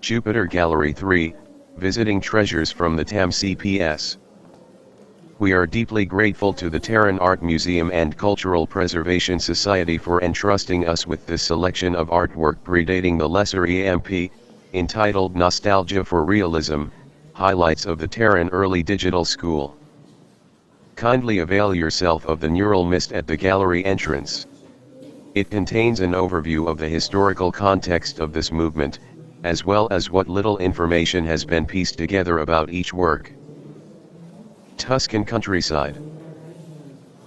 Jupiter Gallery 3, Visiting Treasures from the TAM CPS. We are deeply grateful to the Terran Art Museum and Cultural Preservation Society for entrusting us with this selection of artwork predating the Lesser EMP, entitled Nostalgia for Realism, Highlights of the Terran Early Digital School. Kindly avail yourself of the neural mist at the gallery entrance. It contains an overview of the historical context of this movement, as well as what little information has been pieced together about each work. Tuscan Countryside.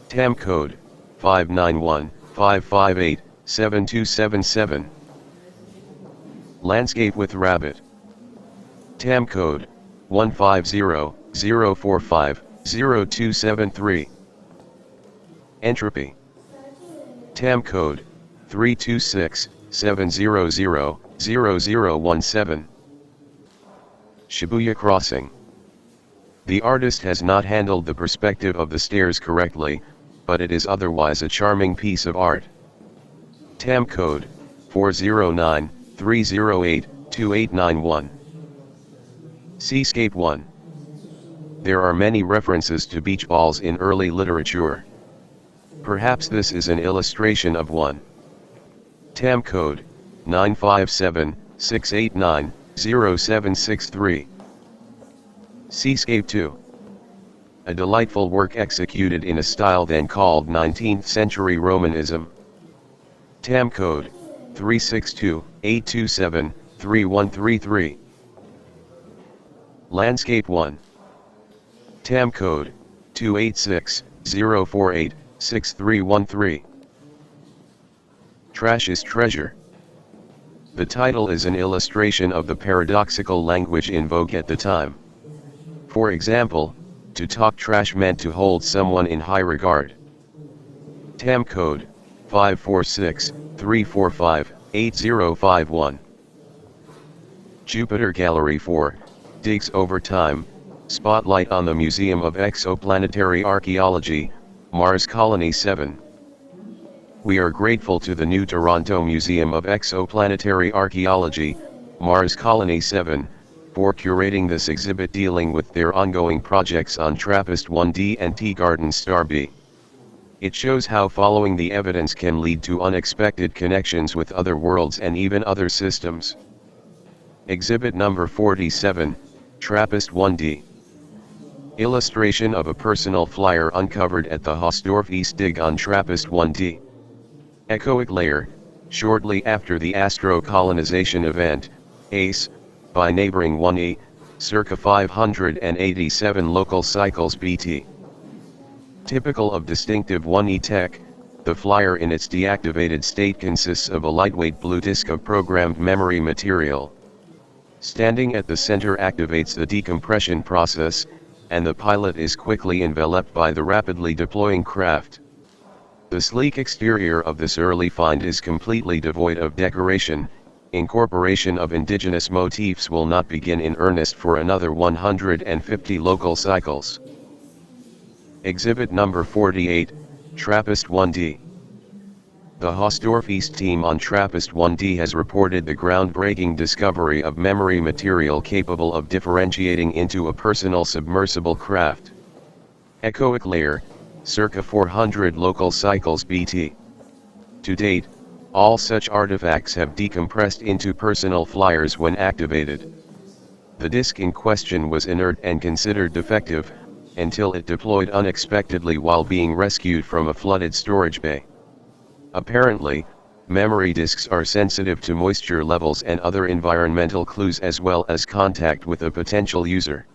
TAM code 591-558-7277. Landscape with Rabbit. TAM code 150-045-0273. Entropy. TAM code 326-700-0017. Shibuya Crossing. The artist has not handled the perspective of the stairs correctly, but it is otherwise a charming piece of art. TAM code 409-308-2891. Seascape 1. There are many references to beach balls in early literature. Perhaps this is an illustration of one. TAM code 957-689-0763. Seascape 2. A delightful work executed in a style then called 19th century Romanism. TAM code 362-827-3133. Landscape 1. TAM code 286-048-6313. Trash is Treasure. The title is an illustration of the paradoxical language in vogue at the time. For example, to talk trash meant to hold someone in high regard. TAM code 546-345-8051. Jupiter Gallery 4, Digs Over Time, Spotlight on the Museum of Exoplanetary Archaeology, Mars Colony 7. We are grateful to the New Toronto Museum of Exoplanetary Archaeology, Mars Colony 7, for curating this exhibit dealing with their ongoing projects on TRAPPIST-1D and Teegarden Star B. It shows how following the evidence can lead to unexpected connections with other worlds and even other systems. Exhibit number 47, TRAPPIST-1D. Illustration of a personal flyer uncovered at the Hausdorff East Dig on TRAPPIST-1D. Echoic layer, shortly after the astro-colonization event, ACE, by neighboring 1E, circa 587 local cycles BT. Typical of distinctive 1E tech, the flyer in its deactivated state consists of a lightweight blue disk of programmed memory material. Standing at the center activates the decompression process, and the pilot is quickly enveloped by the rapidly deploying craft. The sleek exterior of this early find is completely devoid of decoration. Incorporation of indigenous motifs will not begin in earnest for another 150 local cycles. Exhibit number 48, TRAPPIST 1D. The Hausdorff East team on TRAPPIST 1D has reported the groundbreaking discovery of memory material capable of differentiating into a personal submersible craft. Echoic layer, circa 400 local cycles BT. To date, all such artifacts have decompressed into personal flyers when activated. The disk in question was inert and considered defective, until it deployed unexpectedly while being rescued from a flooded storage bay. Apparently, memory disks are sensitive to moisture levels and other environmental clues as well as contact with a potential user.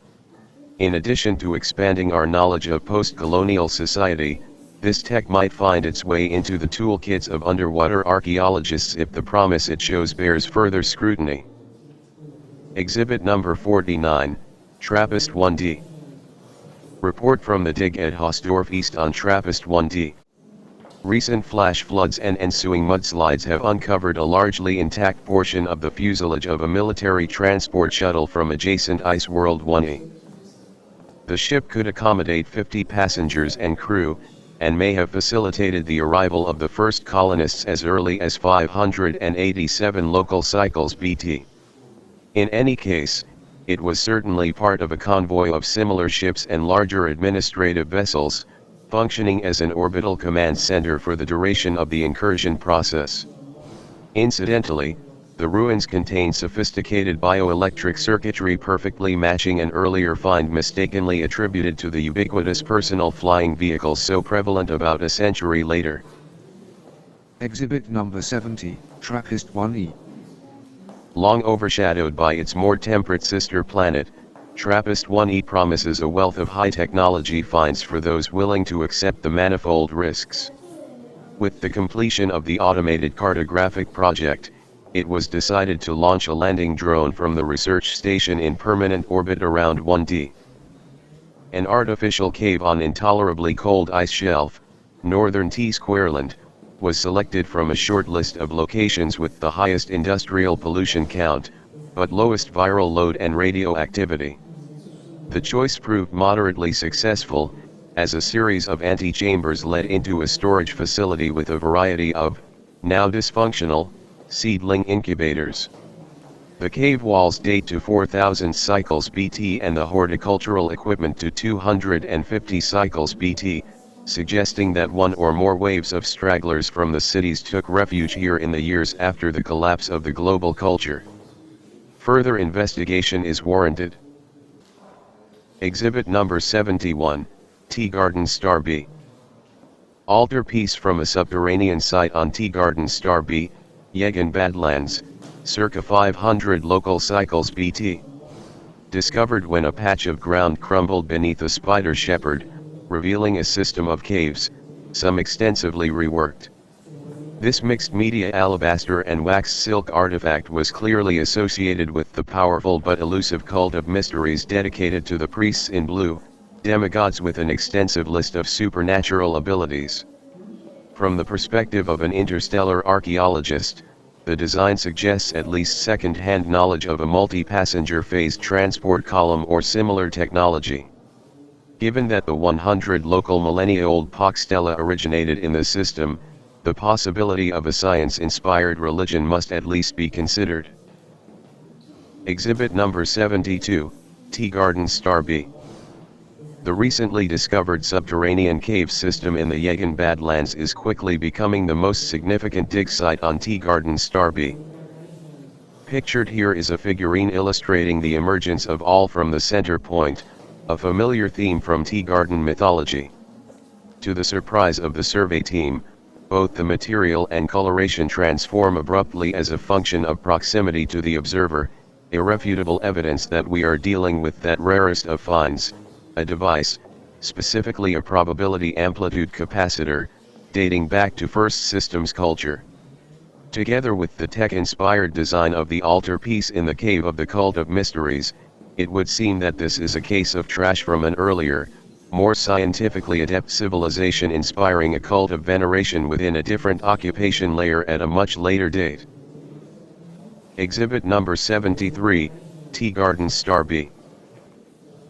In addition to expanding our knowledge of post-colonial society, this tech might find its way into the toolkits of underwater archaeologists if the promise it shows bears further scrutiny. Exhibit number 49, TRAPPIST 1D. Report from the dig at Hausdorff East on TRAPPIST 1D. Recent flash floods and ensuing mudslides have uncovered a largely intact portion of the fuselage of a military transport shuttle from adjacent Ice World 1E. The ship could accommodate 50 passengers and crew, and may have facilitated the arrival of the first colonists as early as 587 local cycles BT. In any case, it was certainly part of a convoy of similar ships and larger administrative vessels, functioning as an orbital command center for the duration of the incursion process. Incidentally, the ruins contain sophisticated bioelectric circuitry perfectly matching an earlier find mistakenly attributed to the ubiquitous personal flying vehicles so prevalent about a century later. Exhibit number 70, TRAPPIST 1E. Long overshadowed by its more temperate sister planet, TRAPPIST 1E promises a wealth of high-technology finds for those willing to accept the manifold risks. With the completion of the automated cartographic project, it was decided to launch a landing drone from the research station in permanent orbit around 1D. An artificial cave on intolerably cold ice shelf, northern T-Squareland, was selected from a short list of locations with the highest industrial pollution count, but lowest viral load and radioactivity. The choice proved moderately successful, as a series of antechambers led into a storage facility with a variety of, now dysfunctional, seedling incubators. The cave walls date to 4,000 cycles BT and the horticultural equipment to 250 cycles BT, suggesting that one or more waves of stragglers from the cities took refuge here in the years after the collapse of the global culture. Further investigation is warranted. Exhibit number 71, Teegarden Star B. Altarpiece from a subterranean site on Teegarden Star B, Yegan Badlands, circa 500 local cycles BT. Discovered when a patch of ground crumbled beneath a spider shepherd, revealing a system of caves, some extensively reworked. This mixed media alabaster and wax silk artifact was clearly associated with the powerful but elusive cult of mysteries dedicated to the priests in blue, demigods with an extensive list of supernatural abilities. From the perspective of an interstellar archaeologist, the design suggests at least second-hand knowledge of a multi-passenger phased transport column or similar technology. Given that the 100 local millennia-old Pox Stela originated in the system, the possibility of a science-inspired religion must at least be considered. Exhibit number 72, Teegarden Star B. The recently discovered subterranean cave system in the Yegan Badlands is quickly becoming the most significant dig site on Teegarden Star B. Pictured here is a figurine illustrating the emergence of all from the center point, a familiar theme from Teegarden mythology. To the surprise of the survey team, both the material and coloration transform abruptly as a function of proximity to the observer, irrefutable evidence that we are dealing with that rarest of finds, a device, specifically a probability amplitude capacitor, dating back to first systems culture. Together with the tech-inspired design of the altarpiece in the Cave of the Cult of Mysteries, it would seem that this is a case of trash from an earlier, more scientifically adept civilization inspiring a cult of veneration within a different occupation layer at a much later date. Exhibit number 73, Tea Garden Star B.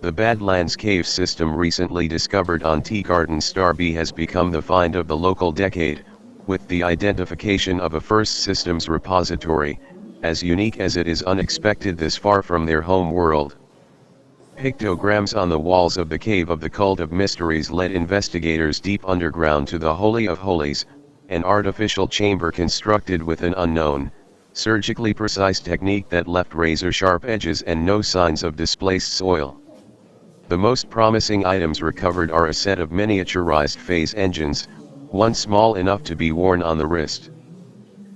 The Badlands Cave system recently discovered on Tea Garden Star B has become the find of the local decade, with the identification of a first systems repository, as unique as it is unexpected this far from their home world. Pictograms on the walls of the Cave of the Cult of Mysteries led investigators deep underground to the Holy of Holies, an artificial chamber constructed with an unknown, surgically precise technique that left razor-sharp edges and no signs of displaced soil. The most promising items recovered are a set of miniaturized phase engines, one small enough to be worn on the wrist.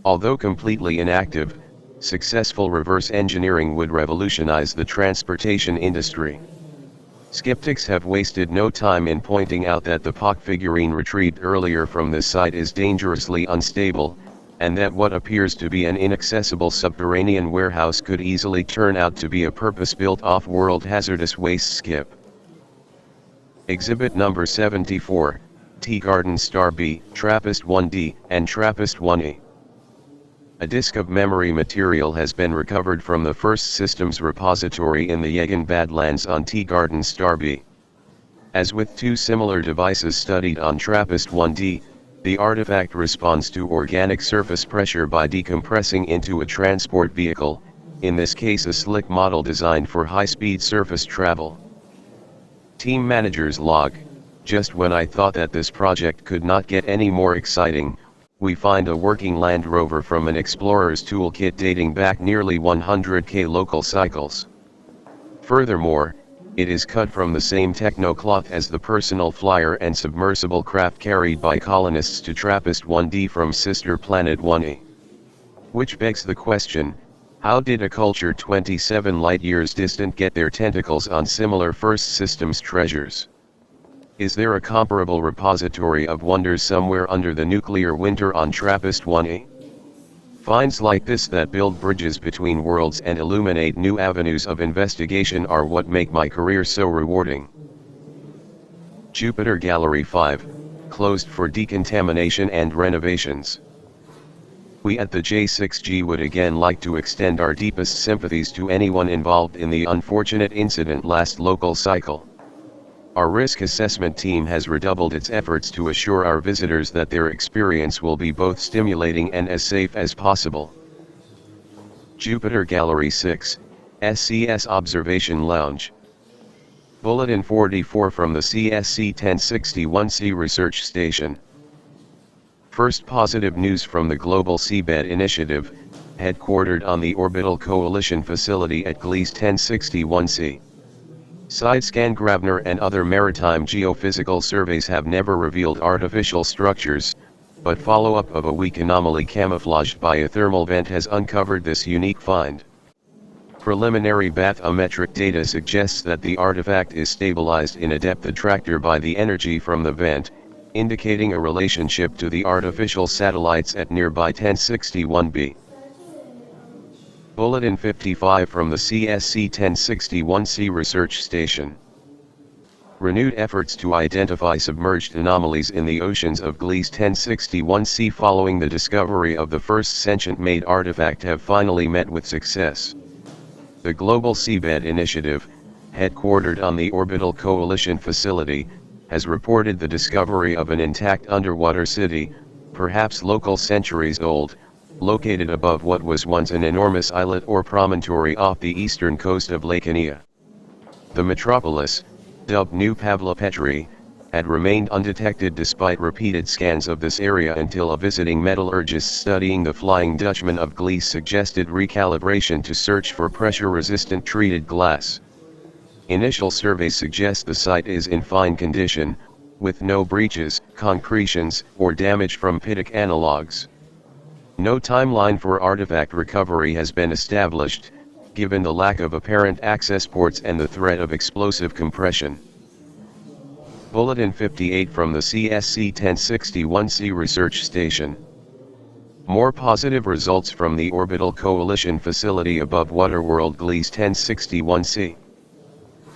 Although completely inactive, successful reverse engineering would revolutionize the transportation industry. Skeptics have wasted no time in pointing out that the POC figurine retrieved earlier from this site is dangerously unstable, and that what appears to be an inaccessible subterranean warehouse could easily turn out to be a purpose-built off-world hazardous waste skip. Exhibit number 74, Tea Garden Star B, TRAPPIST-1D, and TRAPPIST-1E. A disk of memory material has been recovered from the first systems repository in the Yegan Badlands on Tea Garden Star B. As with two similar devices studied on TRAPPIST-1D, the artifact responds to organic surface pressure by decompressing into a transport vehicle, in this case a slick model designed for high-speed surface travel. Team Manager's log: just when I thought that this project could not get any more exciting, we find a working Land Rover from an explorer's toolkit dating back nearly 100k local cycles. Furthermore, it is cut from the same technocloth as the personal flyer and submersible craft carried by colonists to TRAPPIST-1D from sister planet 1E. Which begs the question, how did a culture 27 light-years distant get their tentacles on similar first systems treasures? Is there a comparable repository of wonders somewhere under the nuclear winter on TRAPPIST-1E? Finds like this that build bridges between worlds and illuminate new avenues of investigation are what make my career so rewarding. Jupiter Gallery 5, closed for decontamination and renovations. We at the J6G would again like to extend our deepest sympathies to anyone involved in the unfortunate incident last local cycle. Our risk assessment team has redoubled its efforts to assure our visitors that their experience will be both stimulating and as safe as possible. Jupiter Gallery 6, SCS Observation Lounge. Bulletin 44 from the CSC 1061C Research Station. First positive news from the Global Seabed Initiative, headquartered on the Orbital Coalition facility at Gliese 1061C. Sidescan Grabner and other maritime geophysical surveys have never revealed artificial structures, but follow-up of a weak anomaly camouflaged by a thermal vent has uncovered this unique find. Preliminary bathymetric data suggests that the artifact is stabilized in a depth attractor by the energy from the vent, indicating a relationship to the artificial satellites at nearby 1061b. Bulletin 55 from the CSC 1061C Research Station. Renewed efforts to identify submerged anomalies in the oceans of Gliese 1061C following the discovery of the first sentient-made artifact have finally met with success. The Global Seabed Initiative, headquartered on the Orbital Coalition facility, has reported the discovery of an intact underwater city, perhaps local centuries old, located above what was once an enormous islet or promontory off the eastern coast of Lake Inia. The metropolis, dubbed New Pavlopetri, had remained undetected despite repeated scans of this area until a visiting metallurgist studying the Flying Dutchman of Gliese suggested recalibration to search for pressure-resistant treated glass. Initial surveys suggest the site is in fine condition, with no breaches, concretions, or damage from pitic analogs. No timeline for artifact recovery has been established, given the lack of apparent access ports and the threat of explosive compression. Bulletin 58 from the CSC 1061C Research Station. More positive results from the Orbital Coalition facility above Waterworld Gliese 1061C.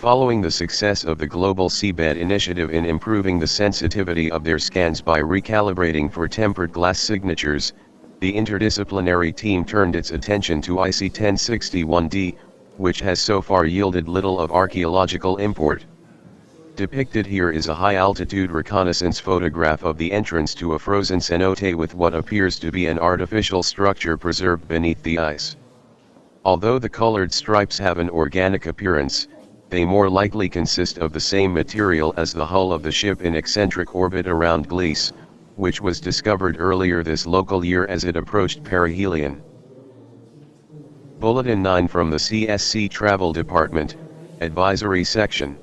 Following the success of the Global Seabed Initiative in improving the sensitivity of their scans by recalibrating for tempered glass signatures, the interdisciplinary team turned its attention to IC1061D, which has so far yielded little of archaeological import. Depicted here is a high-altitude reconnaissance photograph of the entrance to a frozen cenote with what appears to be an artificial structure preserved beneath the ice. Although the colored stripes have an organic appearance, they more likely consist of the same material as the hull of the ship in eccentric orbit around Gliese, which was discovered earlier this local year as it approached perihelion. Bulletin 9 from the CSC Travel Department, Advisory Section.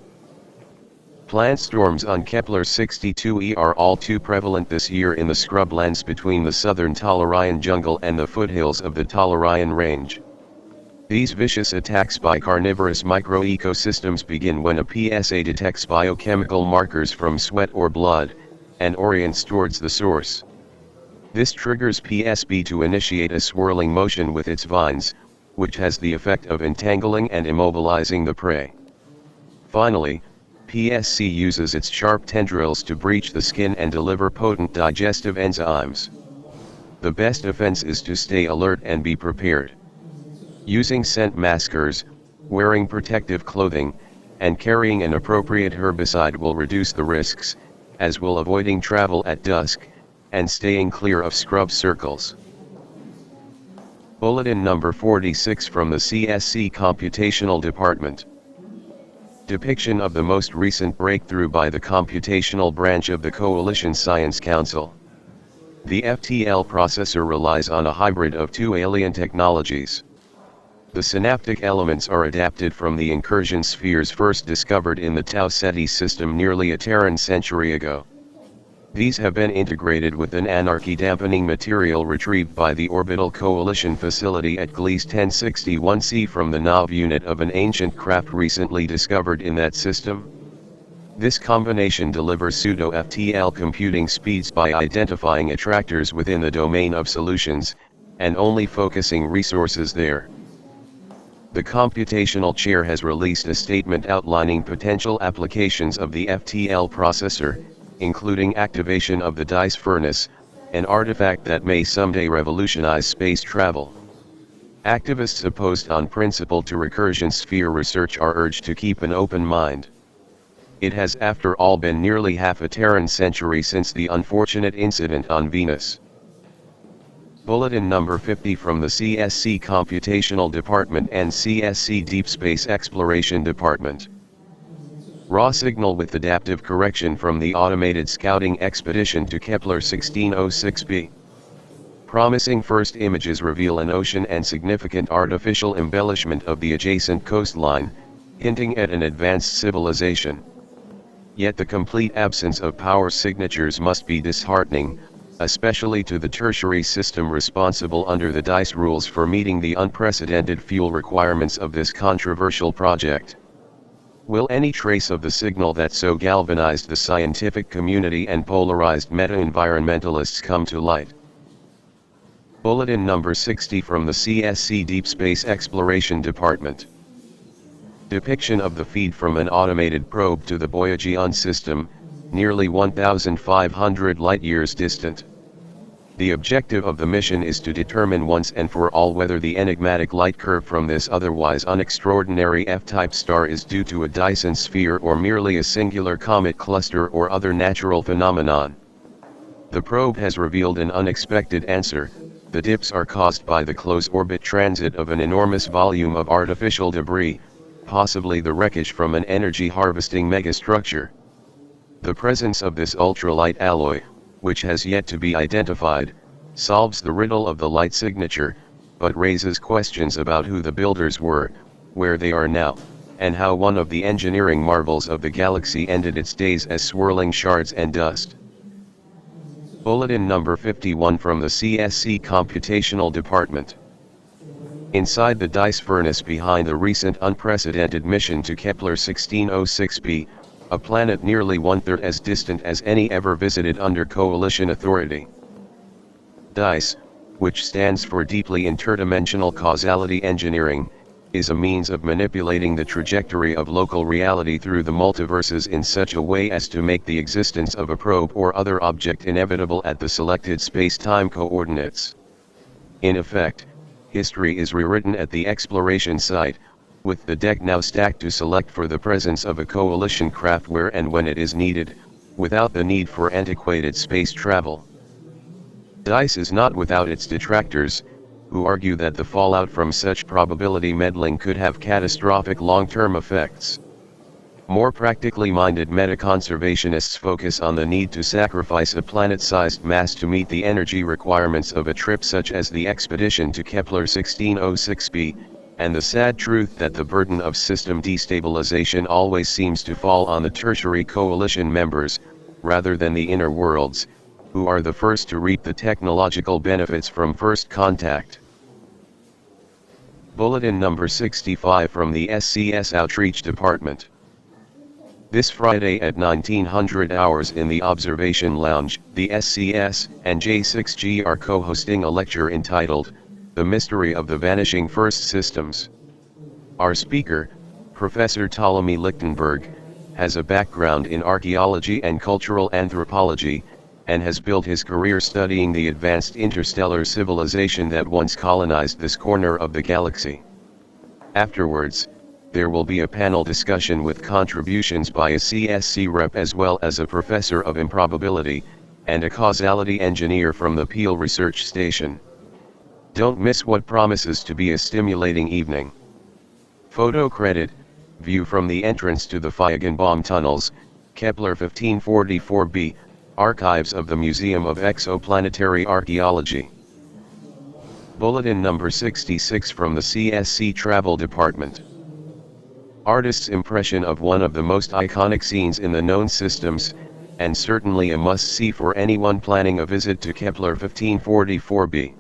Plant storms on Kepler-62e are all too prevalent this year in the scrublands between the southern Tellurian jungle and the foothills of the Tellurian Range. These vicious attacks by carnivorous microecosystems begin when a PSA detects biochemical markers from sweat or blood, and orients towards the source. This triggers PSB to initiate a swirling motion with its vines, which has the effect of entangling and immobilizing the prey. Finally, PSC uses its sharp tendrils to breach the skin and deliver potent digestive enzymes. The best defense is to stay alert and be prepared. Using scent maskers, wearing protective clothing, and carrying an appropriate herbicide will reduce the risks, as will avoiding travel at dusk, and staying clear of scrub circles. Bulletin number 46 from the CSC Computational Department. Depiction of the most recent breakthrough by the computational branch of the Coalition Science Council. The FTL processor relies on a hybrid of two alien technologies. The synaptic elements are adapted from the incursion spheres first discovered in the Tau Ceti system nearly a Terran century ago. These have been integrated with an anarchy-dampening material retrieved by the Orbital Coalition facility at Gliese 1061C from the NAV unit of an ancient craft recently discovered in that system. This combination delivers pseudo-FTL computing speeds by identifying attractors within the domain of solutions, and only focusing resources there. The computational chair has released a statement outlining potential applications of the FTL processor, including activation of the dice furnace, an artifact that may someday revolutionize space travel. Activists opposed on principle to recursion sphere research are urged to keep an open mind. It has after all been nearly half a Terran century since the unfortunate incident on Venus. Bulletin number 50 from the CSC Computational Department and CSC Deep Space Exploration Department. Raw signal with adaptive correction from the automated scouting expedition to Kepler-1606b. Promising first images reveal an ocean and significant artificial embellishment of the adjacent coastline, hinting at an advanced civilization. Yet the complete absence of power signatures must be disheartening, especially to the tertiary system responsible under the DICE rules for meeting the unprecedented fuel requirements of this controversial project. Will any trace of the signal that so galvanized the scientific community and polarized meta-environmentalists come to light? Bulletin number 60 from the CSC Deep Space Exploration Department. Depiction of the feed from an automated probe to the Boyajian system, nearly 1,500 light-years distant. The objective of the mission is to determine once and for all whether the enigmatic light curve from this otherwise unextraordinary F-type star is due to a Dyson sphere or merely a singular comet cluster or other natural phenomenon. The probe has revealed an unexpected answer. The dips are caused by the close orbit transit of an enormous volume of artificial debris, possibly the wreckage from an energy-harvesting megastructure. The presence of this ultralight alloy, which has yet to be identified, solves the riddle of the light signature, but raises questions about who the builders were, where they are now, and how one of the engineering marvels of the galaxy ended its days as swirling shards and dust. Bulletin number 51 from the CSC Computational Department. Inside the DICE furnace behind the recent unprecedented mission to Kepler-1606b, a planet nearly one-third as distant as any ever visited under Coalition authority. DICE, which stands for Deeply Interdimensional Causality Engineering, is a means of manipulating the trajectory of local reality through the multiverses in such a way as to make the existence of a probe or other object inevitable at the selected space-time coordinates. In effect, history is rewritten at the exploration site, with the deck now stacked to select for the presence of a coalition craft where and when it is needed, without the need for antiquated space travel. DICE is not without its detractors, who argue that the fallout from such probability meddling could have catastrophic long-term effects. More practically minded meta-conservationists focus on the need to sacrifice a planet-sized mass to meet the energy requirements of a trip such as the expedition to Kepler 1606b, and the sad truth that the burden of system destabilization always seems to fall on the tertiary coalition members, rather than the inner worlds, who are the first to reap the technological benefits from first contact. Bulletin number 65 from the SCS Outreach Department. This Friday at 1900 hours in the Observation Lounge, the SCS and J6G are co-hosting a lecture entitled, The Mystery of the Vanishing First Systems. Our speaker, Professor Ptolemy Lichtenberg, has a background in archaeology and cultural anthropology, and has built his career studying the advanced interstellar civilization that once colonized this corner of the galaxy. Afterwards, there will be a panel discussion with contributions by a CSC rep as well as a professor of improbability, and a causality engineer from the Peel Research Station. Don't miss what promises to be a stimulating evening. Photo credit, view from the entrance to the Feigenbaum tunnels, Kepler 1544b, archives of the Museum of Exoplanetary Archaeology. Bulletin number 66 from the CSC Travel Department. Artist's impression of one of the most iconic scenes in the known systems, and certainly a must-see for anyone planning a visit to Kepler 1544b.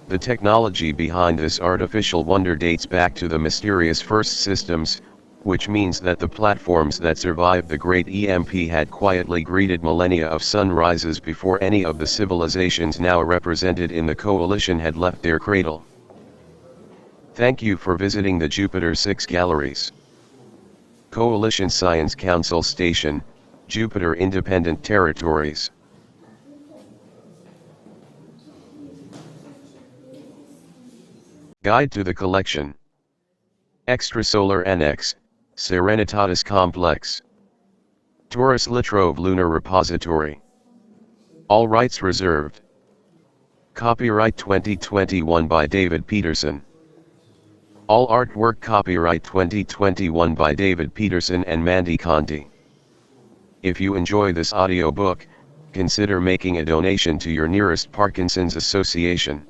The technology behind this artificial wonder dates back to the mysterious first systems, which means that the platforms that survived the great EMP had quietly greeted millennia of sunrises before any of the civilizations now represented in the coalition had left their cradle. Thank you for visiting the Jupiter 6 galleries. Coalition Science Council Station, Jupiter Independent Territories. Guide to the collection. Extrasolar Annex, Serenitatis Complex. Taurus Latrobe Lunar Repository. All rights reserved. Copyright 2021 by David Peterson. All artwork copyright 2021 by David Peterson and Mandy Conti. If you enjoy this audiobook, consider making a donation to your nearest Parkinson's Association.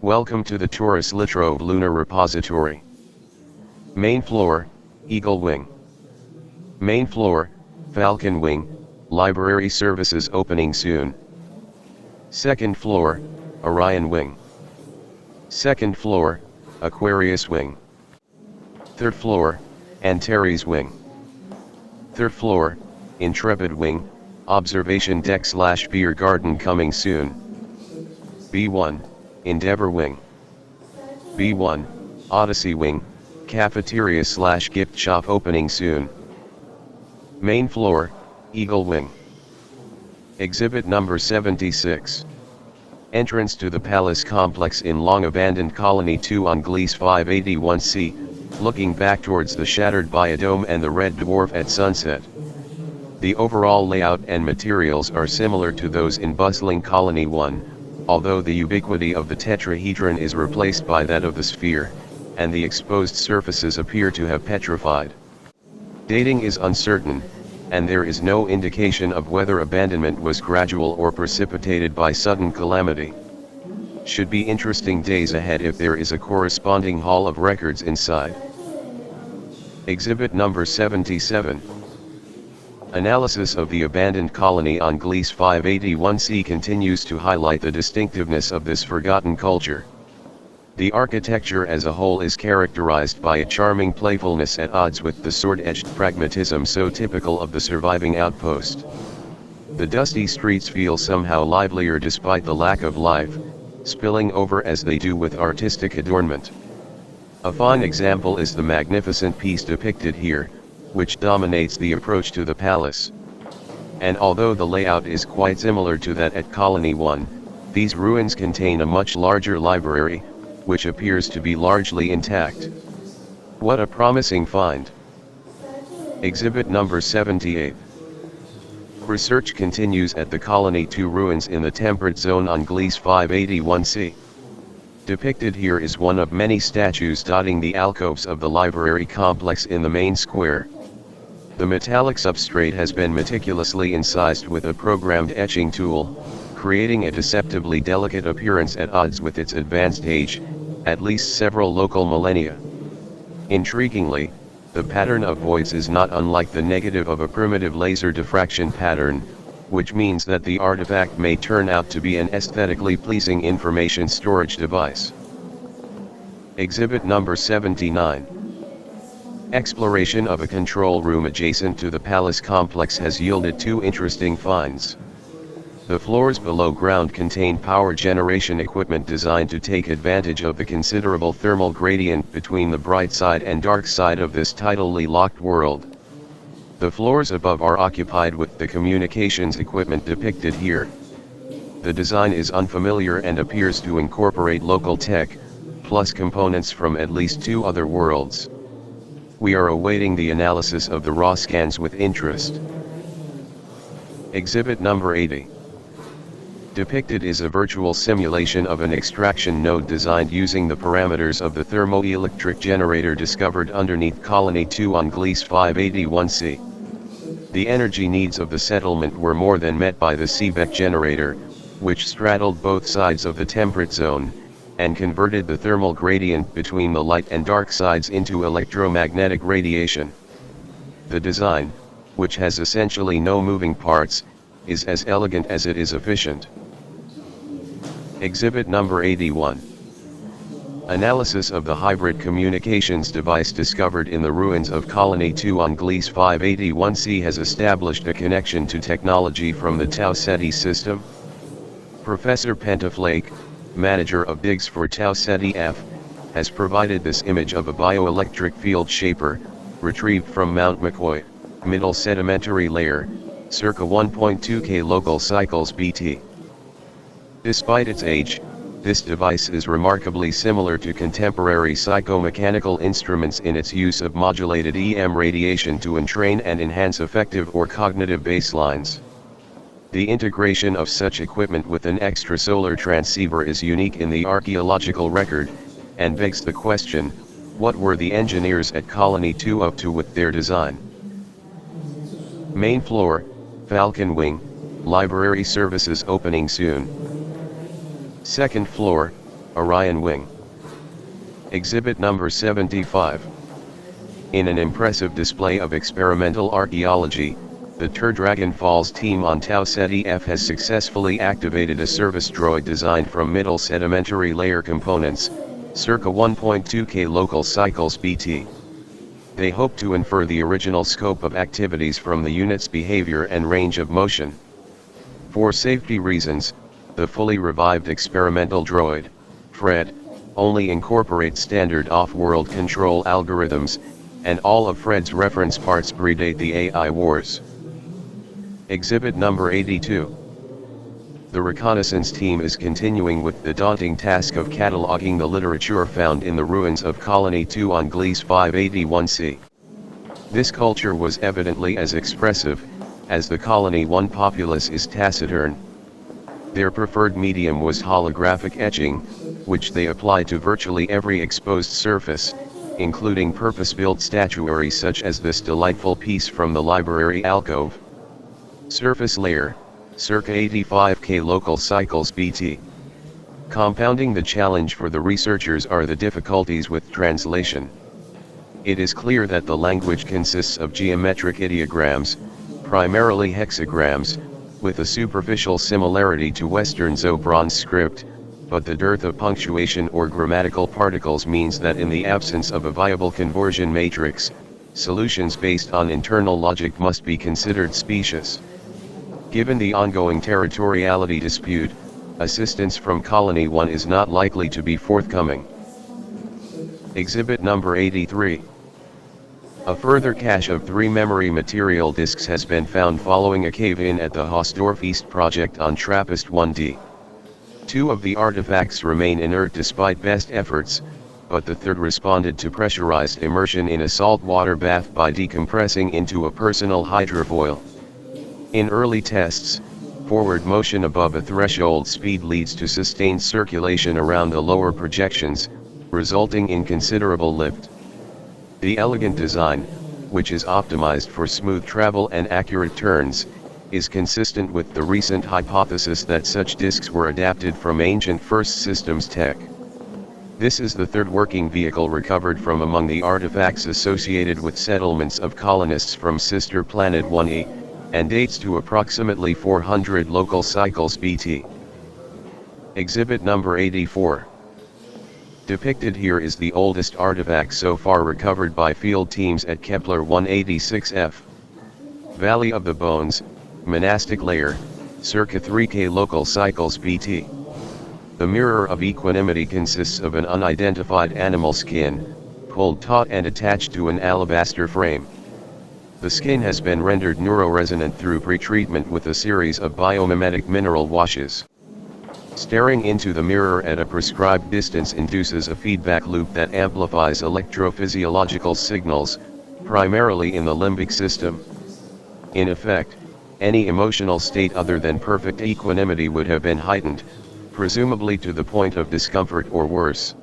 Welcome to the Taurus Latrobe Lunar Repository. Main floor, Eagle Wing. Main floor, Falcon Wing, Library services opening soon. Second floor, Orion Wing. Second floor, Aquarius Wing. Third floor, Antares Wing. Third floor, Intrepid Wing, Observation Deck/Beer Garden coming soon. B1, Endeavour Wing. B1, Odyssey Wing, Cafeteria/Gift Shop opening soon. Main floor, Eagle Wing. Exhibit number 76. Entrance to the Palace Complex in long-abandoned Colony 2 on Gliese 581c, looking back towards the shattered Biodome and the Red Dwarf at sunset. The overall layout and materials are similar to those in bustling Colony 1, although the ubiquity of the tetrahedron is replaced by that of the sphere, and the exposed surfaces appear to have petrified. Dating is uncertain, and there is no indication of whether abandonment was gradual or precipitated by sudden calamity. Should be interesting days ahead if there is a corresponding hall of records inside. Exhibit number 77. Analysis of the abandoned colony on Gliese 581c continues to highlight the distinctiveness of this forgotten culture. The architecture as a whole is characterized by a charming playfulness at odds with the sword-edged pragmatism so typical of the surviving outpost. The dusty streets feel somehow livelier despite the lack of life, spilling over as they do with artistic adornment. A fine example is the magnificent piece depicted here, which dominates the approach to the palace. And although the layout is quite similar to that at Colony 1, these ruins contain a much larger library, which appears to be largely intact. What a promising find! Exhibit number 78. Research continues at the Colony 2 ruins in the temperate zone on Gliese 581c. Depicted here is one of many statues dotting the alcoves of the library complex in the main square. The metallic substrate has been meticulously incised with a programmed etching tool, creating a deceptively delicate appearance at odds with its advanced age, at least several local millennia. Intriguingly, the pattern of voids is not unlike the negative of a primitive laser diffraction pattern, which means that the artifact may turn out to be an aesthetically pleasing information storage device. Exhibit number 79. Exploration of a control room adjacent to the palace complex has yielded two interesting finds. The floors below ground contain power generation equipment designed to take advantage of the considerable thermal gradient between the bright side and dark side of this tidally locked world. The floors above are occupied with the communications equipment depicted here. The design is unfamiliar and appears to incorporate local tech, plus components from at least two other worlds. We are awaiting the analysis of the raw scans with interest. Exhibit number 80. Depicted is a virtual simulation of an extraction node designed using the parameters of the thermoelectric generator discovered underneath Colony 2 on Gliese 581c. The energy needs of the settlement were more than met by the Seebeck generator, which straddled both sides of the temperate zone, and converted the thermal gradient between the light and dark sides into electromagnetic radiation. The design, which has essentially no moving parts, is as elegant as it is efficient. Exhibit number 81. Analysis of the hybrid communications device discovered in the ruins of Colony 2 on Gliese 581c has established a connection to technology from the Tau Ceti system. Professor Pentaflake, manager of digs for Tau Ceti F, has provided this image of a bioelectric field shaper, retrieved from Mount McCoy, middle sedimentary layer, circa 1.2 K local cycles BT. Despite its age, this device is remarkably similar to contemporary psychomechanical instruments in its use of modulated EM radiation to entrain and enhance affective or cognitive baselines. The integration of such equipment with an extrasolar transceiver is unique in the archaeological record, and begs the question, what were the engineers at Colony 2 up to with their design? Main floor, Falcon Wing, library services opening soon. Second floor, Orion Wing. Exhibit number 75. In an impressive display of experimental archaeology, the Dragon Falls team on Tau Ceti F has successfully activated a service droid designed from middle sedimentary layer components, circa 1.2 K local cycles BT. They hope to infer the original scope of activities from the unit's behavior and range of motion. For safety reasons, the fully revived experimental droid, Fred, only incorporates standard off-world control algorithms, and all of Fred's reference parts predate the AI wars. Exhibit number 82. The reconnaissance team is continuing with the daunting task of cataloging the literature found in the ruins of Colony 2 on Gliese 581c. This culture was evidently as expressive, as the Colony 1 populace is taciturn. Their preferred medium was holographic etching, which they applied to virtually every exposed surface, including purpose-built statuary such as this delightful piece from the library alcove. Surface layer, circa 85 K local cycles BT. Compounding the challenge for the researchers are the difficulties with translation. It is clear that the language consists of geometric ideograms, primarily hexagrams, with a superficial similarity to Western Zobronze script, but the dearth of punctuation or grammatical particles means that in the absence of a viable conversion matrix, solutions based on internal logic must be considered specious. Given the ongoing territoriality dispute, assistance from Colony 1 is not likely to be forthcoming. Exhibit number 83. A further cache of 3 memory material disks has been found following a cave-in at the Hausdorff East project on TRAPPIST-1D. 2 of the artifacts remain inert despite best efforts, but the third responded to pressurized immersion in a saltwater bath by decompressing into a personal hydrofoil. In early tests, forward motion above a threshold speed leads to sustained circulation around the lower projections, resulting in considerable lift. The elegant design, which is optimized for smooth travel and accurate turns, is consistent with the recent hypothesis that such disks were adapted from ancient First Systems tech. This is the third working vehicle recovered from among the artifacts associated with settlements of colonists from sister planet 1E, and dates to approximately 400 local cycles BT. Exhibit number 84. Depicted here is the oldest artifact so far recovered by field teams at Kepler 186f. Valley of the Bones, monastic layer, circa 3K local cycles BT. The mirror of equanimity consists of an unidentified animal skin, pulled taut and attached to an alabaster frame. The skin has been rendered neuroresonant through pretreatment with a series of biomimetic mineral washes. Staring into the mirror at a prescribed distance induces a feedback loop that amplifies electrophysiological signals, primarily in the limbic system. In effect, any emotional state other than perfect equanimity would have been heightened, presumably to the point of discomfort or worse.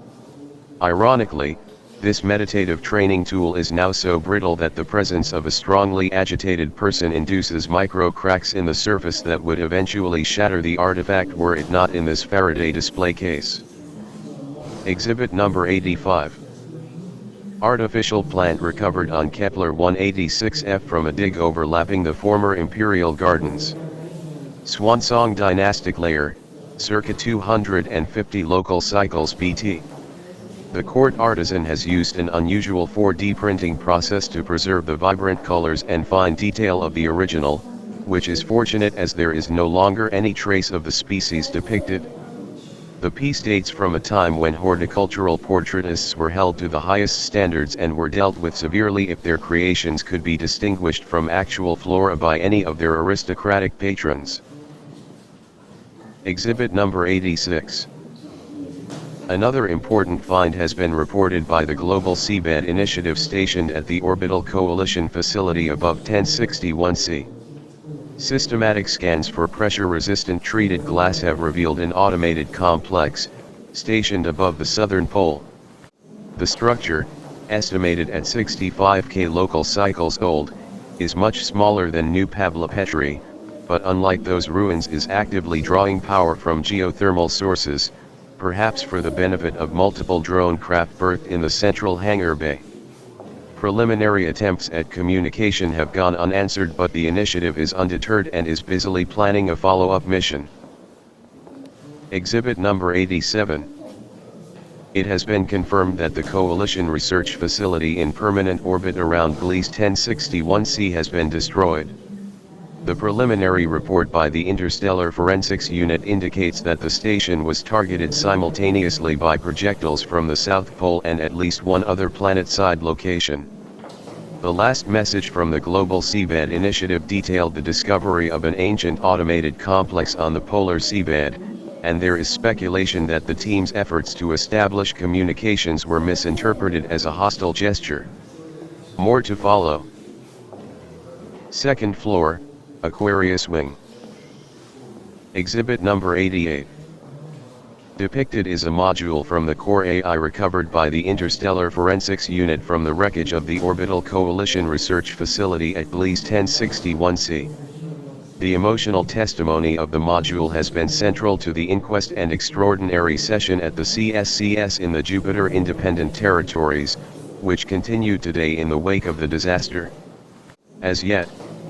Ironically, this meditative training tool is now so brittle that the presence of a strongly agitated person induces micro cracks in the surface that would eventually shatter the artifact were it not in this Faraday display case. Exhibit number 85. Artificial plant recovered on Kepler 186f from a dig overlapping the former Imperial Gardens. Swansong dynastic layer, circa 250 local cycles BT. The court artisan has used an unusual 4D printing process to preserve the vibrant colors and fine detail of the original, which is fortunate as there is no longer any trace of the species depicted. The piece dates from a time when horticultural portraitists were held to the highest standards and were dealt with severely if their creations could be distinguished from actual flora by any of their aristocratic patrons. Exhibit number 86. Another important find has been reported by the Global Seabed Initiative stationed at the Orbital Coalition facility above 1061C. Systematic scans for pressure-resistant treated glass have revealed an automated complex, stationed above the southern pole. The structure, estimated at 65K local cycles old, is much smaller than New Pavlopetri, but unlike those ruins is actively drawing power from geothermal sources, perhaps for the benefit of multiple drone craft berthed in the central hangar bay. Preliminary attempts at communication have gone unanswered, but the initiative is undeterred and is busily planning a follow-up mission. Exhibit number 87. It has been confirmed that the Coalition research facility in permanent orbit around Gliese 1061c has been destroyed. The preliminary report by the Interstellar Forensics Unit indicates that the station was targeted simultaneously by projectiles from the South Pole and at least one other planet-side location. The last message from the Global Seabed Initiative detailed the discovery of an ancient automated complex on the polar seabed, and there is speculation that the team's efforts to establish communications were misinterpreted as a hostile gesture. More to follow. Second floor, Aquarius Wing. Exhibit number 88. Depicted is a module from the core AI recovered by the Interstellar Forensics Unit from the wreckage of the Orbital Coalition Research Facility at Gliese 1061c. The emotional testimony of the module has been central to the inquest and extraordinary session at the CSCS in the Jupiter Independent Territories, which continued today in the wake of the disaster. As yet,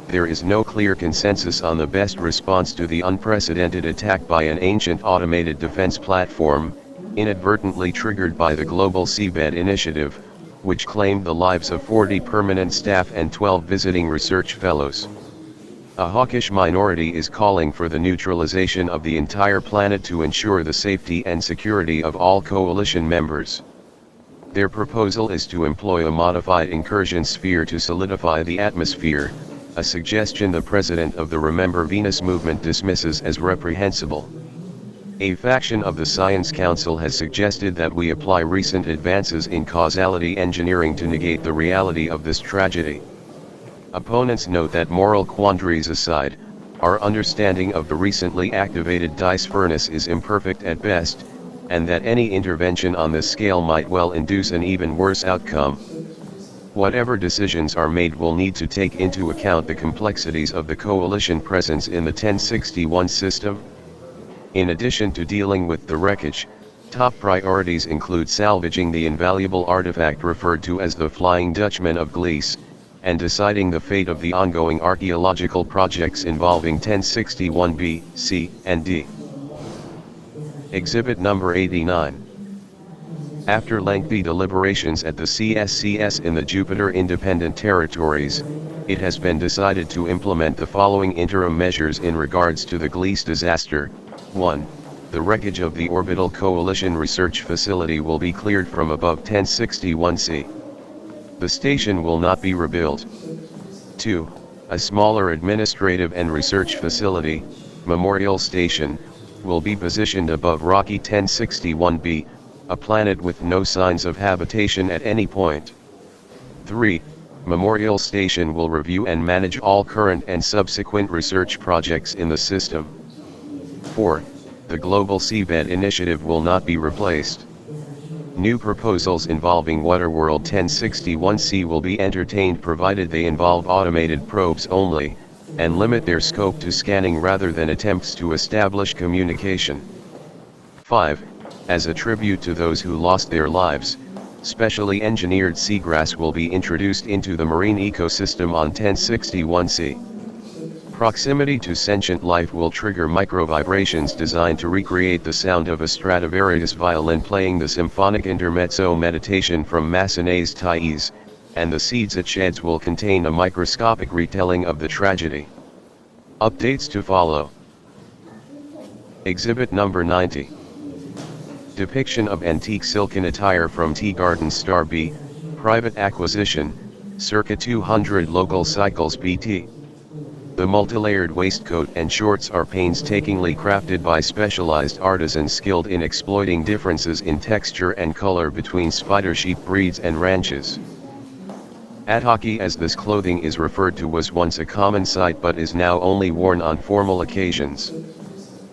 there is no clear consensus on the best response to the unprecedented attack by an ancient automated defense platform, inadvertently triggered by the Global Seabed Initiative, which claimed the lives of 40 permanent staff and 12 visiting research fellows. A hawkish minority is calling for the neutralization of the entire planet to ensure the safety and security of all coalition members. Their proposal is to employ a modified incursion sphere to solidify the atmosphere, a suggestion the president of the Remember Venus movement dismisses as reprehensible. A faction of the Science Council has suggested that we apply recent advances in causality engineering to negate the reality of this tragedy. Opponents note that moral quandaries aside, our understanding of the recently activated dice furnace is imperfect at best, and that any intervention on this scale might well induce an even worse outcome. Whatever decisions are made will need to take into account the complexities of the coalition presence in the 1061 system. In addition to dealing with the wreckage, top priorities include salvaging the invaluable artifact referred to as the Flying Dutchman of Gliese, and deciding the fate of the ongoing archaeological projects involving 1061B, C, and D. Exhibit number 89. After lengthy deliberations at the CSCS in the Jupiter Independent Territories, it has been decided to implement the following interim measures in regards to the Gliese disaster. 1. The wreckage of the Orbital Coalition Research Facility will be cleared from above 1061C. The station will not be rebuilt. 2. A smaller administrative and research facility, Memorial Station, will be positioned above rocky 1061B, a planet with no signs of habitation at any point. 3. Memorial Station will review and manage all current and subsequent research projects in the system. 4. The Global Seabed Initiative will not be replaced. New proposals involving Waterworld 1061C will be entertained provided they involve automated probes only, and limit their scope to scanning rather than attempts to establish communication. 5. As a tribute to those who lost their lives, specially engineered seagrass will be introduced into the marine ecosystem on 1061C. Proximity to sentient life will trigger microvibrations designed to recreate the sound of a Stradivarius violin playing the symphonic intermezzo meditation from Massenet's Thais, and the seeds it sheds will contain a microscopic retelling of the tragedy. Updates to follow. Exhibit number 90. Depiction of antique silken attire from Tea Garden Star B, private acquisition, circa 200 local cycles BT. The multilayered waistcoat and shorts are painstakingly crafted by specialized artisans skilled in exploiting differences in texture and color between spider sheep breeds and ranches. Ataki, as this clothing is referred to, was once a common sight but is now only worn on formal occasions.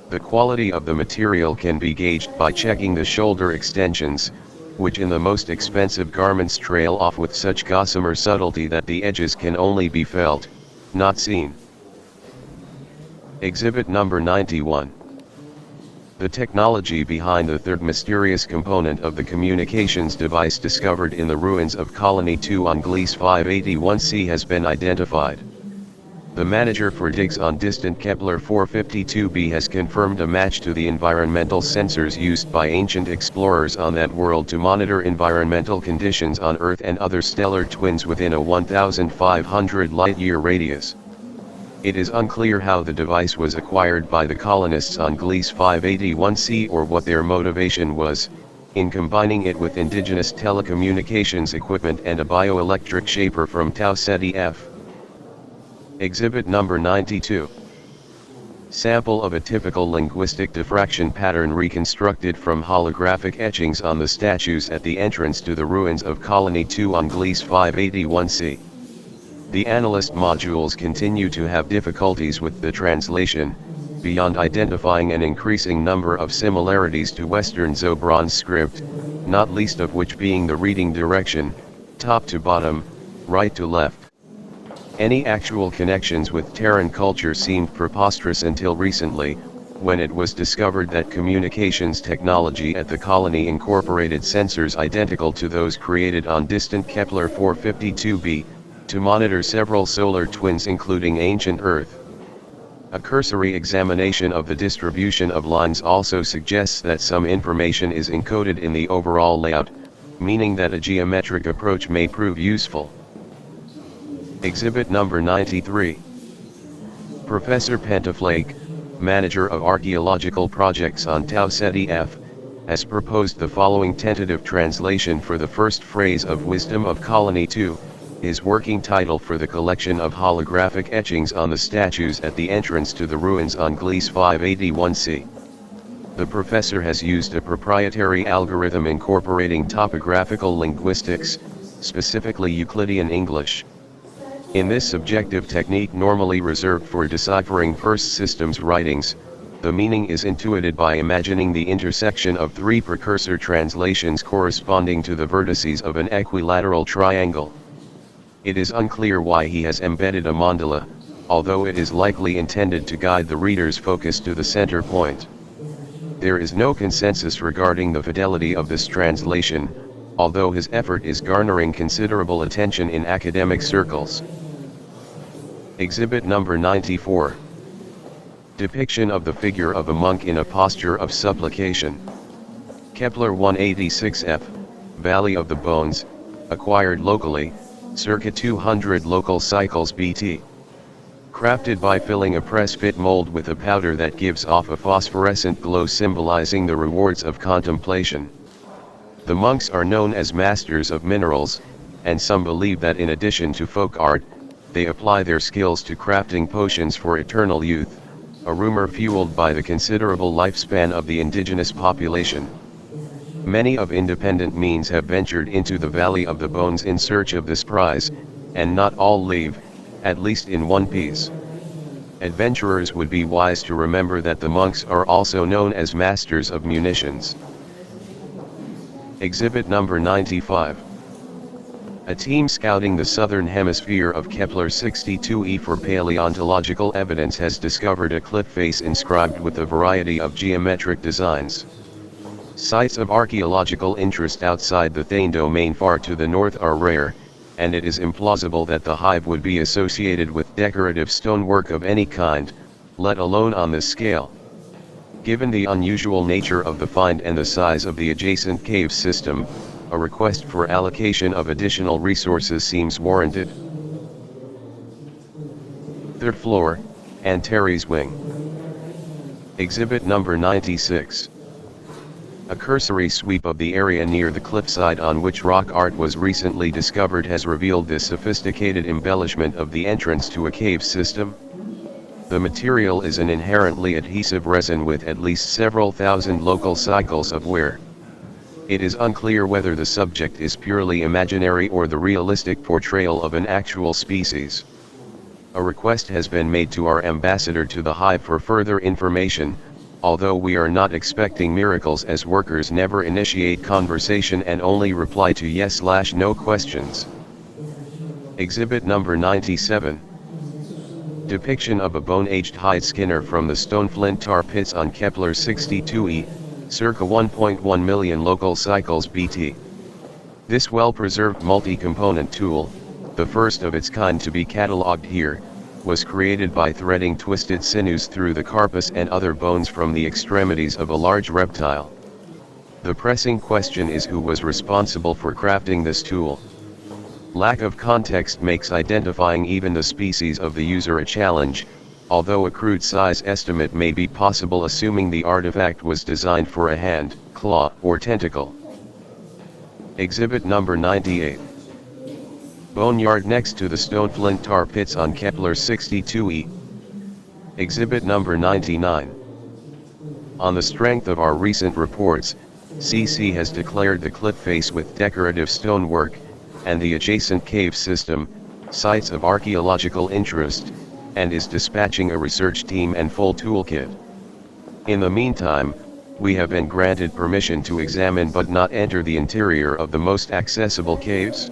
The quality of the material can be gauged by checking the shoulder extensions, which in the most expensive garments trail off with such gossamer subtlety that the edges can only be felt, not seen. Exhibit number 91. The technology behind the third mysterious component of the communications device discovered in the ruins of Colony 2 on Gliese 581c has been identified. The manager for digs on distant Kepler 452b has confirmed a match to the environmental sensors used by ancient explorers on that world to monitor environmental conditions on Earth and other stellar twins within a 1,500 light-year radius. It is unclear how the device was acquired by the colonists on Gliese 581c or what their motivation was, in combining it with indigenous telecommunications equipment and a bioelectric shaper from Tau Ceti F. Exhibit number 92. Sample of a typical linguistic diffraction pattern reconstructed from holographic etchings on the statues at the entrance to the ruins of Colony 2 on Gliese 581c. The analyst modules continue to have difficulties with the translation, beyond identifying an increasing number of similarities to Western Zobron's script, not least of which being the reading direction, top to bottom, right to left. Any actual connections with Terran culture seemed preposterous until recently, when it was discovered that communications technology at the colony incorporated sensors identical to those created on distant Kepler 452b, to monitor several solar twins including ancient Earth. A cursory examination of the distribution of lines also suggests that some information is encoded in the overall layout, meaning that a geometric approach may prove useful. Exhibit number 93. Professor Pentaflake, manager of archaeological projects on Tau Ceti F, as proposed. The following tentative translation for the first phrase of Wisdom of Colony 2, is working title for the collection of holographic etchings on the statues at the entrance to the ruins on Gliese 581C. The professor has used a proprietary algorithm incorporating topographical linguistics, specifically Euclidean English. In this subjective technique normally reserved for deciphering first systems writings, the meaning is intuited by imagining the intersection of three precursor translations corresponding to the vertices of an equilateral triangle. It is unclear why he has embedded a mandala, although it is likely intended to guide the reader's focus to the center point. There is no consensus regarding the fidelity of this translation, although his effort is garnering considerable attention in academic circles. Exhibit number 94. Depiction of the figure of a monk in a posture of supplication. Kepler 186f, Valley of the Bones, acquired locally, circa 200 local cycles BT. Crafted by filling a press-fit mold with a powder that gives off a phosphorescent glow symbolizing the rewards of contemplation. The monks are known as masters of minerals, and some believe that in addition to folk art, they apply their skills to crafting potions for eternal youth, a rumor fueled by the considerable lifespan of the indigenous population. Many of independent means have ventured into the Valley of the Bones in search of this prize, and not all leave, at least in one piece. Adventurers would be wise to remember that the monks are also known as masters of munitions. Exhibit number 95. A team scouting the southern hemisphere of Kepler 62e for paleontological evidence has discovered a cliff face inscribed with a variety of geometric designs. Sites of archaeological interest outside the Thane domain far to the north are rare, and it is implausible that the hive would be associated with decorative stonework of any kind, let alone on this scale. Given the unusual nature of the find and the size of the adjacent cave system, a request for allocation of additional resources seems warranted. Third floor, Antares Wing. Exhibit number 96. A cursory sweep of the area near the cliffside on which rock art was recently discovered has revealed this sophisticated embellishment of the entrance to a cave system. The material is an inherently adhesive resin with at least several thousand local cycles of wear. It is unclear whether the subject is purely imaginary or the realistic portrayal of an actual species. A request has been made to our ambassador to the hive for further information, although we are not expecting miracles as workers never initiate conversation and only reply to yes/no questions. Exhibit number 97. Depiction of a bone-aged hide skinner from the Stoneflint tar pits on Kepler 62e, circa 1.1 million local cycles BT. This well-preserved multi-component tool, the first of its kind to be catalogued here, was created by threading twisted sinews through the carpus and other bones from the extremities of a large reptile. The pressing question is who was responsible for crafting this tool. Lack of context makes identifying even the species of the user a challenge, although a crude size estimate may be possible assuming the artifact was designed for a hand, claw, or tentacle. Exhibit number 98. Boneyard next to the Stoneflint tar pits on Kepler 62e. Exhibit number 99. On the strength of our recent reports, CC has declared the cliff face with decorative stonework, and the adjacent cave system, sites of archaeological interest, and is dispatching a research team and full toolkit. In the meantime, we have been granted permission to examine but not enter the interior of the most accessible caves.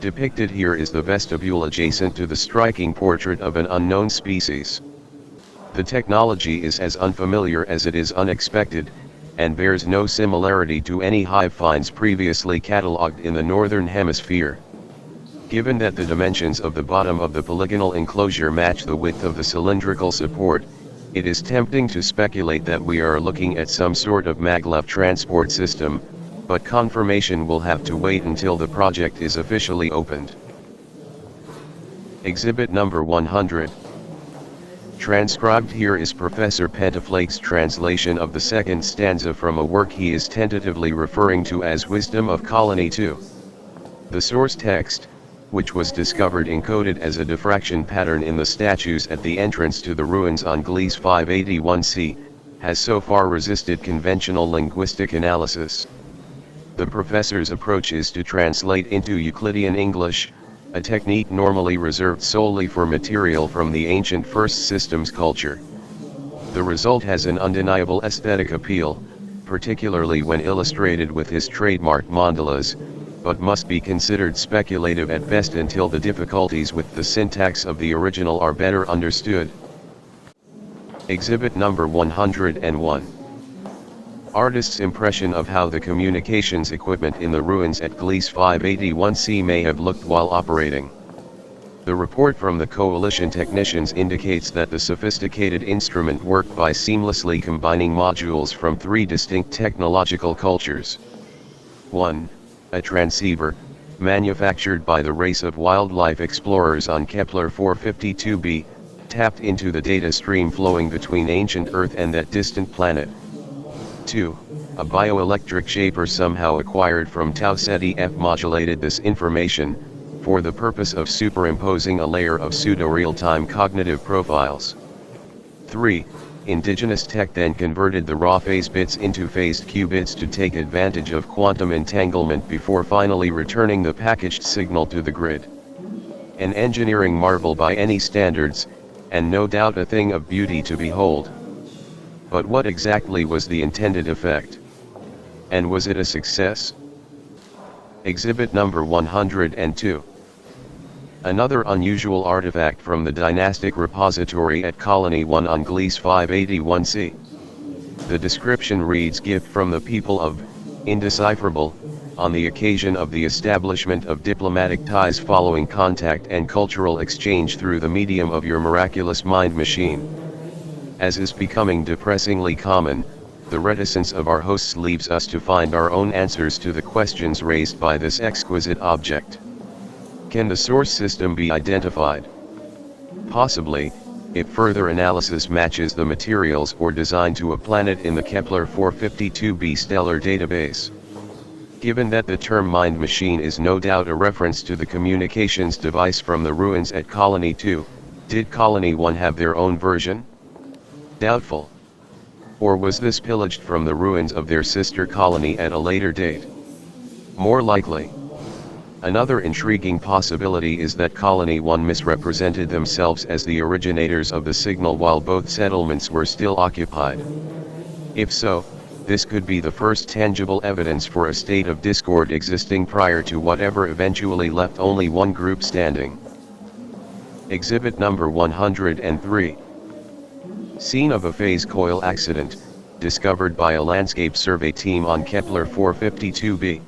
Depicted here is the vestibule adjacent to the striking portrait of an unknown species. The technology is as unfamiliar as it is unexpected, and bears no similarity to any hive finds previously catalogued in the northern hemisphere. Given that the dimensions of the bottom of the polygonal enclosure match the width of the cylindrical support, it is tempting to speculate that we are looking at some sort of maglev transport system, but confirmation will have to wait until the project is officially opened. Exhibit number 100. Transcribed here is Professor Pentaflake's translation of the second stanza from a work he is tentatively referring to as Wisdom of Colony 2. The source text, which was discovered encoded as a diffraction pattern in the statues at the entrance to the ruins on Gliese 581c, has so far resisted conventional linguistic analysis. The professor's approach is to translate into Euclidean English, a technique normally reserved solely for material from the ancient First Systems culture. The result has an undeniable aesthetic appeal, particularly when illustrated with his trademark mandalas, but must be considered speculative at best until the difficulties with the syntax of the original are better understood. Exhibit number 101. Artist's impression of how the communications equipment in the ruins at Gliese 581c may have looked while operating. The report from the coalition technicians indicates that the sophisticated instrument worked by seamlessly combining modules from three distinct technological cultures. 1. A transceiver, manufactured by the race of wildlife explorers on Kepler 452b, tapped into the data stream flowing between ancient Earth and that distant planet. 2. A bioelectric shaper somehow acquired from Tau Ceti F modulated this information, for the purpose of superimposing a layer of pseudo-real-time cognitive profiles. 3. Indigenous tech then converted the raw phase bits into phased qubits to take advantage of quantum entanglement before finally returning the packaged signal to the grid. An engineering marvel by any standards, and no doubt a thing of beauty to behold. But what exactly was the intended effect? And was it a success? Exhibit number 102. Another unusual artifact from the dynastic repository at Colony 1 on Gliese 581c. The description reads: gift from the people of, indecipherable, on the occasion of the establishment of diplomatic ties following contact and cultural exchange through the medium of your miraculous mind machine. As is becoming depressingly common, the reticence of our hosts leaves us to find our own answers to the questions raised by this exquisite object. Can the source system be identified? Possibly, if further analysis matches the materials or design to a planet in the Kepler 452b stellar database. Given that the term mind machine is no doubt a reference to the communications device from the ruins at Colony 2, did Colony 1 have their own version? Doubtful. Or was this pillaged from the ruins of their sister colony at a later date? More likely. Another intriguing possibility is that Colony 1 misrepresented themselves as the originators of the signal while both settlements were still occupied. If so, this could be the first tangible evidence for a state of discord existing prior to whatever eventually left only one group standing. Exhibit number 103. Scene of a phase coil accident, discovered by a landscape survey team on Kepler 452b.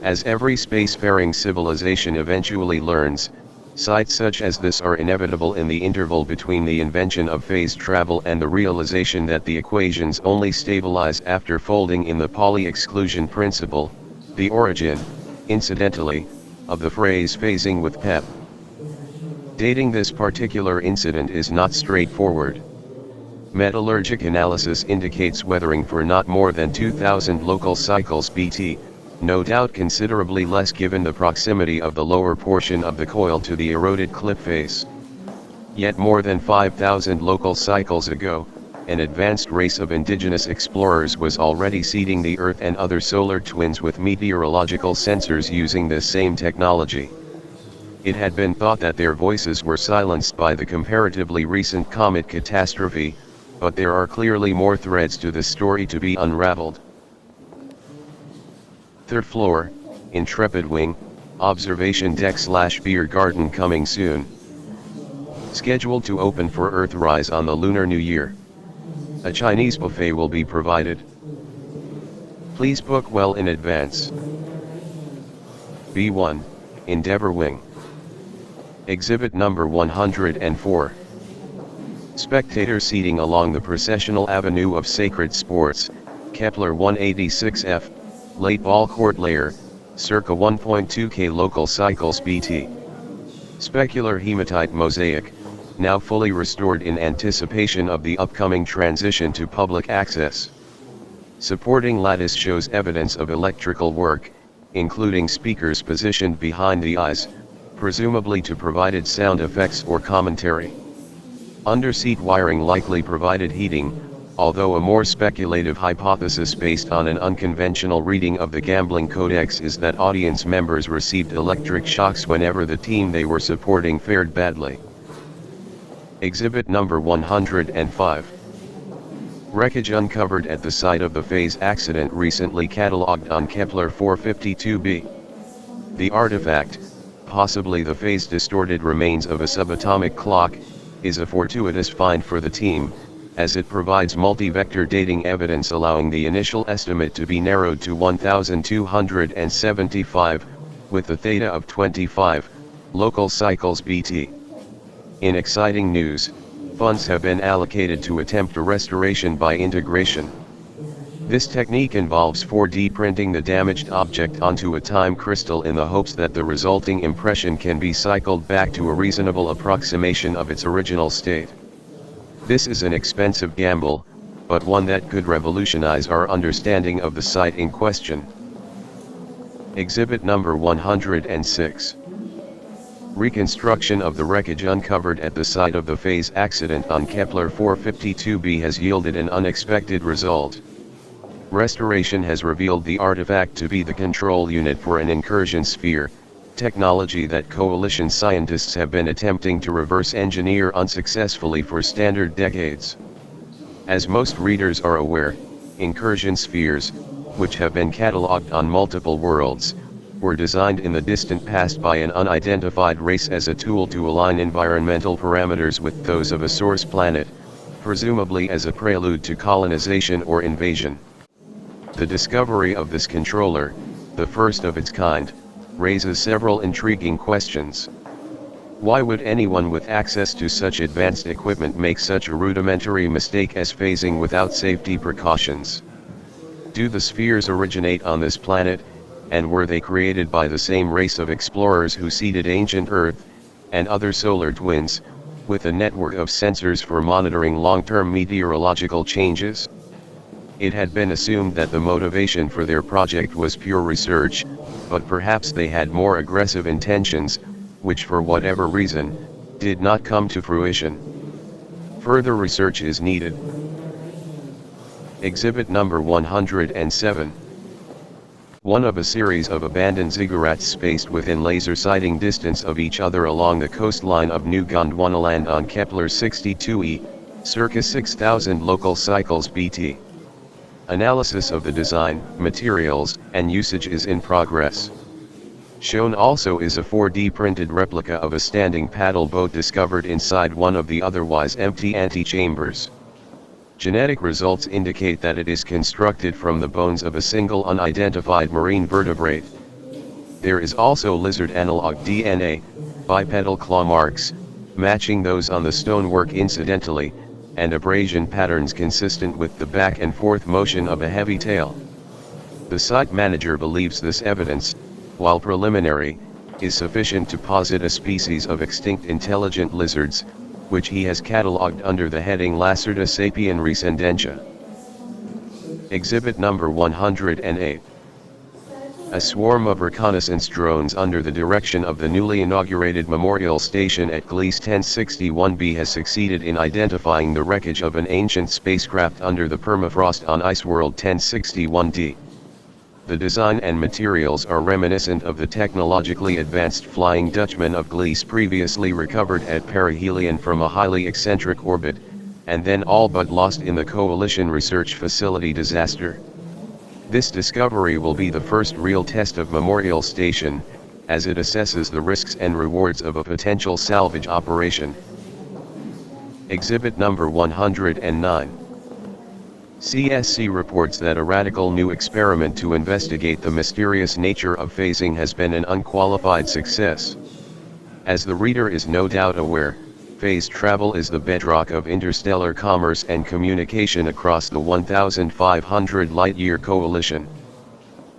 As every spacefaring civilization eventually learns, sights such as this are inevitable in the interval between the invention of phase travel and the realization that the equations only stabilize after folding in the Pauli exclusion principle, the origin, incidentally, of the phrase phasing with pep. Dating this particular incident is not straightforward. Metallurgic analysis indicates weathering for not more than 2,000 local cycles BT, no doubt considerably less given the proximity of the lower portion of the coil to the eroded cliff face. Yet more than 5,000 local cycles ago, an advanced race of indigenous explorers was already seeding the Earth and other solar twins with meteorological sensors using this same technology. It had been thought that their voices were silenced by the comparatively recent comet catastrophe, but there are clearly more threads to the story to be unraveled. Third floor, Intrepid Wing, observation deck/beer garden coming soon. Scheduled to open for Earthrise on the Lunar New Year. A Chinese buffet will be provided. Please book well in advance. B1, Endeavour Wing. Exhibit number 104. Spectator seating along the processional avenue of sacred sports, Kepler 186f, late ball court layer, circa 1.2 K local cycles BT. Specular hematite mosaic, now fully restored in anticipation of the upcoming transition to public access. Supporting lattice shows evidence of electrical work, including speakers positioned behind the eyes, presumably to provide sound effects or commentary. Underseat wiring likely provided heating, although a more speculative hypothesis based on an unconventional reading of the gambling codex is that audience members received electric shocks whenever the team they were supporting fared badly. Exhibit number 105. Wreckage uncovered at the site of the phase accident recently catalogued on Kepler 452b. The artifact, possibly the phase-distorted remains of a subatomic clock, is a fortuitous find for the team, as it provides multi-vector dating evidence allowing the initial estimate to be narrowed to 1275, with the theta of 25, local cycles BT. In exciting news, funds have been allocated to attempt a restoration by integration. This technique involves 4D printing the damaged object onto a time crystal in the hopes that the resulting impression can be cycled back to a reasonable approximation of its original state. This is an expensive gamble, but one that could revolutionize our understanding of the site in question. Exhibit number 106. Reconstruction of the wreckage uncovered at the site of the phase accident on Kepler 452b has yielded an unexpected result. Restoration has revealed the artifact to be the control unit for an incursion sphere, technology that coalition scientists have been attempting to reverse engineer unsuccessfully for standard decades. As most readers are aware, incursion spheres, which have been catalogued on multiple worlds, were designed in the distant past by an unidentified race as a tool to align environmental parameters with those of a source planet, presumably as a prelude to colonization or invasion. The discovery of this controller, the first of its kind, raises several intriguing questions. Why would anyone with access to such advanced equipment make such a rudimentary mistake as phasing without safety precautions? Do the spheres originate on this planet, and were they created by the same race of explorers who seeded ancient Earth, and other solar twins, with a network of sensors for monitoring long-term meteorological changes? It had been assumed that the motivation for their project was pure research, but perhaps they had more aggressive intentions, which for whatever reason, did not come to fruition. Further research is needed. Exhibit number 107. One of a series of abandoned ziggurats spaced within laser sighting distance of each other along the coastline of New Gondwanaland on Kepler 62e, circa 6000 local cycles BT. Analysis of the design, materials, and usage is in progress. Shown also is a 4D printed replica of a standing paddle boat discovered inside one of the otherwise empty antechambers. Genetic results indicate that it is constructed from the bones of a single unidentified marine vertebrate. There is also lizard analog DNA, bipedal claw marks, matching those on the stonework incidentally, and abrasion patterns consistent with the back and forth motion of a heavy tail. The site manager believes this evidence, while preliminary, is sufficient to posit a species of extinct intelligent lizards, which he has catalogued under the heading Lacerta sapien rescendentia. Exhibit number 108. A swarm of reconnaissance drones under the direction of the newly inaugurated memorial station at Gliese 1061b has succeeded in identifying the wreckage of an ancient spacecraft under the permafrost on Iceworld 1061d. The design and materials are reminiscent of the technologically advanced Flying Dutchman of Gliese previously recovered at perihelion from a highly eccentric orbit, and then all but lost in the Coalition Research Facility disaster. This discovery will be the first real test of Memorial Station, as it assesses the risks and rewards of a potential salvage operation. Exhibit number 109. CSC reports that a radical new experiment to investigate the mysterious nature of phasing has been an unqualified success. As the reader is no doubt aware, phase travel is the bedrock of interstellar commerce and communication across the 1,500 light-year coalition.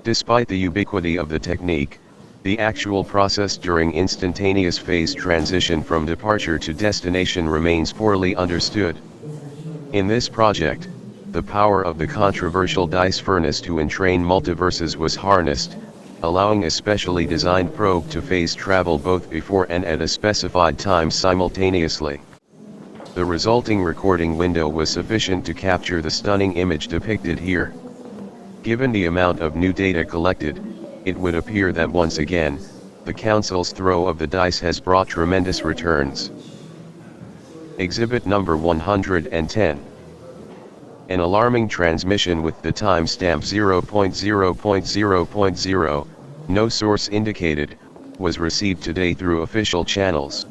Despite the ubiquity of the technique, The actual process during instantaneous phase transition from departure to destination remains poorly understood. In this project, the power of the controversial dice furnace to entrain multiverses was harnessed, allowing a specially designed probe to phase travel both before and at a specified time simultaneously. The resulting recording window was sufficient to capture the stunning image depicted here. Given the amount of new data collected, it would appear that once again, the Council's throw of the dice has brought tremendous returns. Exhibit number 110. An alarming transmission with the timestamp 0.0.0.0, no source indicated, was received today through official channels.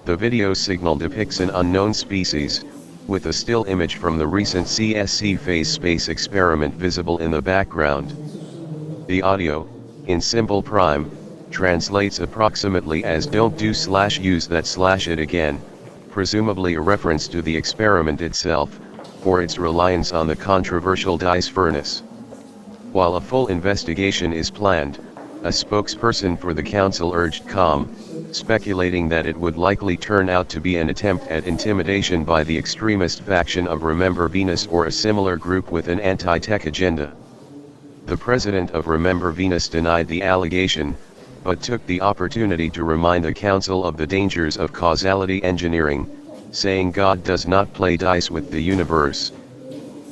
The video signal depicts an unknown species, with a still image from the recent CSC phase space experiment visible in the background. The audio, in simple prime, translates approximately as "don't do / use that / it again," presumably a reference to the experiment itself, or its reliance on the controversial dice furnace. While a full investigation is planned, a spokesperson for the council urged calm, speculating that it would likely turn out to be an attempt at intimidation by the extremist faction of Remember Venus or a similar group with an anti-tech agenda. The president of Remember Venus denied the allegation, but took the opportunity to remind the council of the dangers of causality engineering, saying God does not play dice with the universe.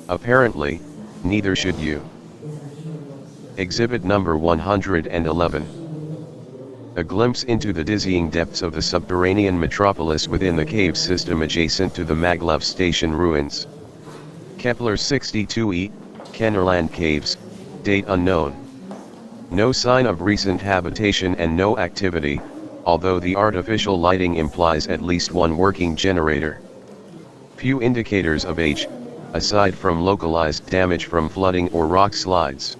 Apparently, neither should you. Exhibit number 111. A glimpse into the dizzying depths of the subterranean metropolis within the cave system adjacent to the Maglev station ruins. Kepler 62e, Kennerland Caves, date unknown. No sign of recent habitation and no activity, although the artificial lighting implies at least one working generator. Few indicators of age, aside from localized damage from flooding or rock slides.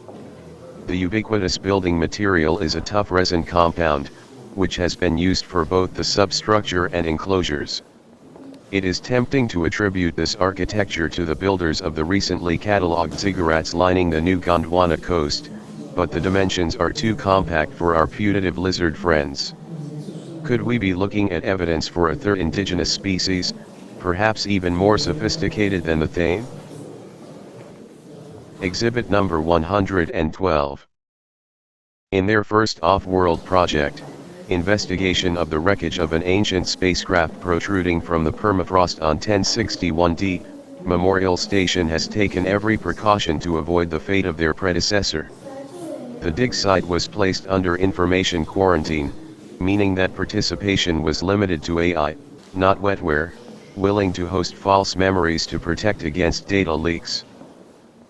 The ubiquitous building material is a tough resin compound, which has been used for both the substructure and enclosures. It is tempting to attribute this architecture to the builders of the recently catalogued ziggurats lining the new Gondwana coast, but the dimensions are too compact for our putative lizard friends. Could we be looking at evidence for a third indigenous species, perhaps even more sophisticated than the Thane? Exhibit number 112. In their first off-world project, investigation of the wreckage of an ancient spacecraft protruding from the permafrost on 1061D, Memorial Station has taken every precaution to avoid the fate of their predecessor. The dig site was placed under information quarantine, meaning that participation was limited to AI, not wetware, willing to host false memories to protect against data leaks.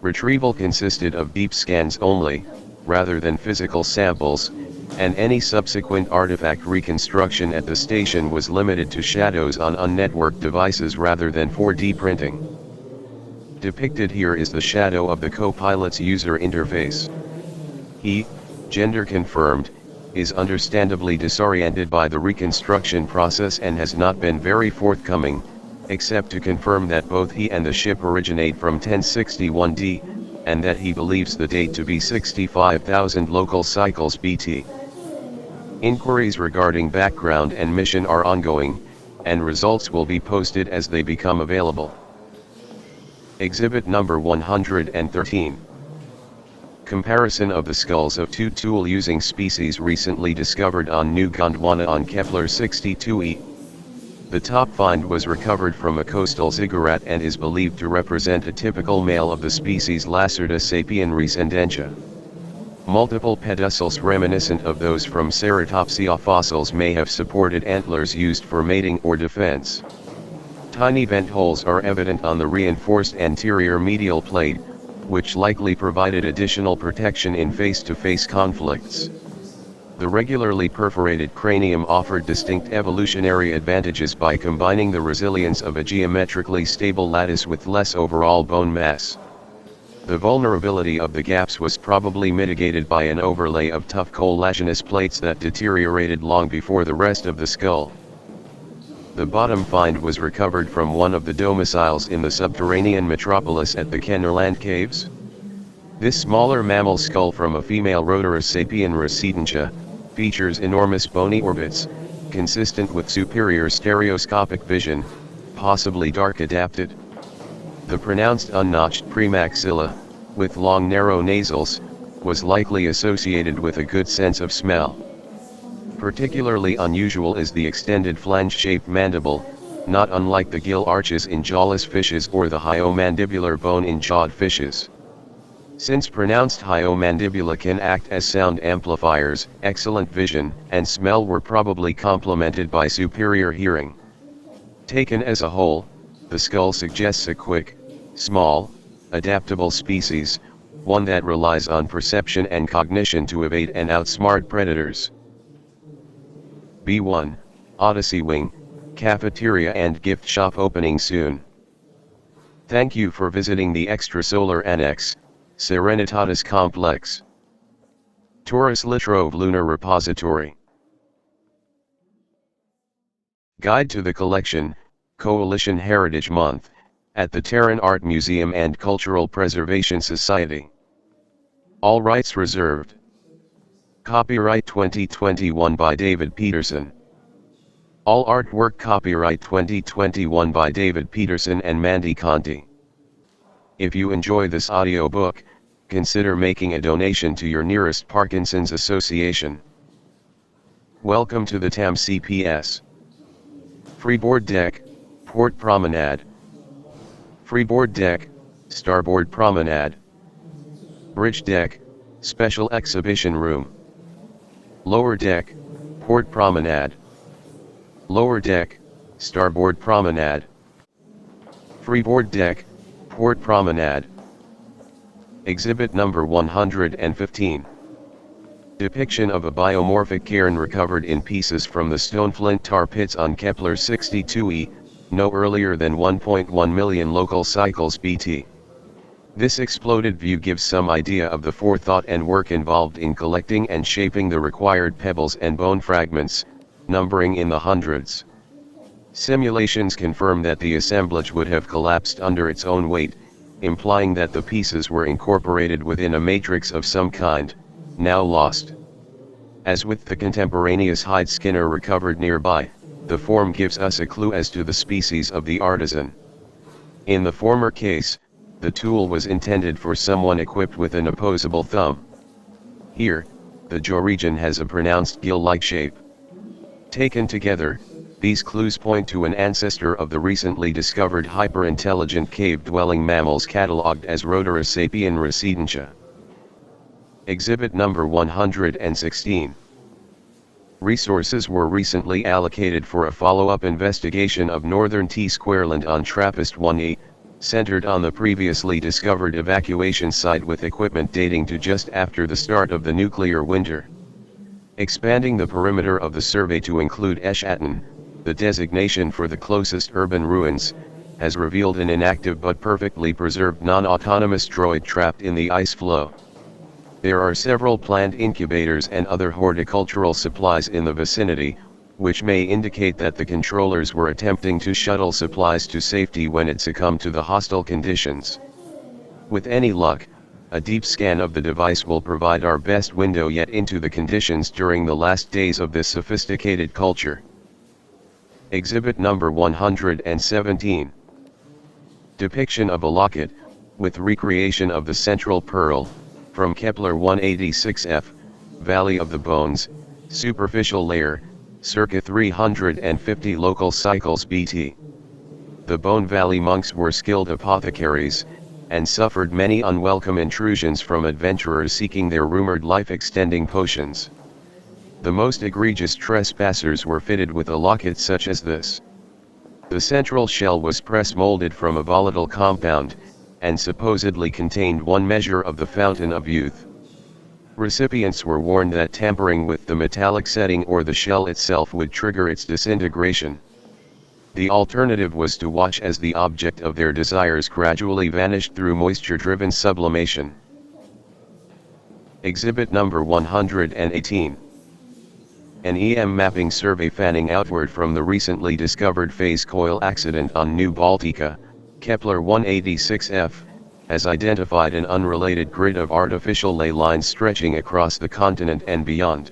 Retrieval consisted of deep scans only, rather than physical samples, and any subsequent artifact reconstruction at the station was limited to shadows on unnetworked devices rather than 4D printing. Depicted here is the shadow of the co-pilot's user interface. He, gender confirmed, is understandably disoriented by the reconstruction process and has not been very forthcoming, except to confirm that both he and the ship originate from 1061D, and that he believes the date to be 65,000 local cycles BT. Inquiries regarding background and mission are ongoing, and results will be posted as they become available. Exhibit number 113. Comparison of the skulls of two tool-using species recently discovered on New Gondwana on Kepler 62e. The top find was recovered from a coastal ziggurat and is believed to represent a typical male of the species Lacerta sapien rescendentia. Multiple pedicels reminiscent of those from Ceratopsia fossils may have supported antlers used for mating or defense. Tiny vent holes are evident on the reinforced anterior medial plate, which likely provided additional protection in face-to-face conflicts. The regularly perforated cranium offered distinct evolutionary advantages by combining the resilience of a geometrically stable lattice with less overall bone mass. The vulnerability of the gaps was probably mitigated by an overlay of tough collagenous plates that deteriorated long before the rest of the skull. The bottom find was recovered from one of the domiciles in the subterranean metropolis at the Kennerland Caves. This smaller mammal skull from a female Rotorus sapien rescendentia, features enormous bony orbits, consistent with superior stereoscopic vision, possibly dark adapted. The pronounced unnotched premaxilla, with long narrow nasals, was likely associated with a good sense of smell. Particularly unusual is the extended flange-shaped mandible, not unlike the gill arches in jawless fishes or the hyomandibular bone in jawed fishes. Since pronounced hyomandibula can act as sound amplifiers, excellent vision and smell were probably complemented by superior hearing. Taken as a whole, the skull suggests a quick, small, adaptable species, one that relies on perception and cognition to evade and outsmart predators. B1, Odyssey Wing, Cafeteria and Gift Shop opening soon. Thank you for visiting the Extrasolar Annex, Serenitatis Complex. Taurus Litrove Lunar Repository. Guide to the Collection, Coalition Heritage Month, at the Terran Art Museum and Cultural Preservation Society. All rights reserved. Copyright 2021 by David Peterson. All artwork copyright 2021 by David Peterson and Mandy Conti. If you enjoy this audiobook, consider making a donation to your nearest Parkinson's Association. Welcome to the TAM CPS. Freeboard Deck, Port Promenade. Freeboard Deck, Starboard Promenade. Bridge Deck, Special Exhibition Room. Lower Deck, Port Promenade. Lower Deck, Starboard Promenade. Freeboard Deck, Port Promenade. Exhibit number 115. Depiction of a biomorphic cairn recovered in pieces from the Stoneflint tar pits on Kepler 62e, no earlier than 1.1 million local cycles BT. This exploded view gives some idea of the forethought and work involved in collecting and shaping the required pebbles and bone fragments, numbering in the hundreds. Simulations confirm that the assemblage would have collapsed under its own weight, implying that the pieces were incorporated within a matrix of some kind, now lost. As with the contemporaneous hide skinner recovered nearby, the form gives us a clue as to the species of the artisan. In the former case, the tool was intended for someone equipped with an opposable thumb. Here, the jaw region has a pronounced gill-like shape. Taken together, these clues point to an ancestor of the recently discovered hyper-intelligent cave-dwelling mammals catalogued as Rhodorosapien residentia. Exhibit number 116. Resources were recently allocated for a follow-up investigation of northern T-Squareland on TRAPPIST-1e, centered on the previously discovered evacuation site with equipment dating to just after the start of the nuclear winter. Expanding the perimeter of the survey to include Eschaton, the designation for the closest urban ruins, has revealed an inactive but perfectly preserved non-autonomous droid trapped in the ice flow. There are several planned incubators and other horticultural supplies in the vicinity, which may indicate that the controllers were attempting to shuttle supplies to safety when it succumbed to the hostile conditions. With any luck, a deep scan of the device will provide our best window yet into the conditions during the last days of this sophisticated culture. Exhibit number 117. Depiction of a locket, with recreation of the central pearl, from Kepler 186f, Valley of the Bones, superficial layer, circa 350 local cycles BT. The Bone Valley monks were skilled apothecaries, and suffered many unwelcome intrusions from adventurers seeking their rumored life-extending potions. The most egregious trespassers were fitted with a locket such as this. The central shell was press-molded from a volatile compound, and supposedly contained 1 measure of the fountain of youth. Recipients were warned that tampering with the metallic setting or the shell itself would trigger its disintegration. The alternative was to watch as the object of their desires gradually vanished through moisture-driven sublimation. Exhibit number 118. An EM mapping survey fanning outward from the recently discovered phase coil accident on New Baltica, Kepler 186f, has identified an unrelated grid of artificial ley lines stretching across the continent and beyond.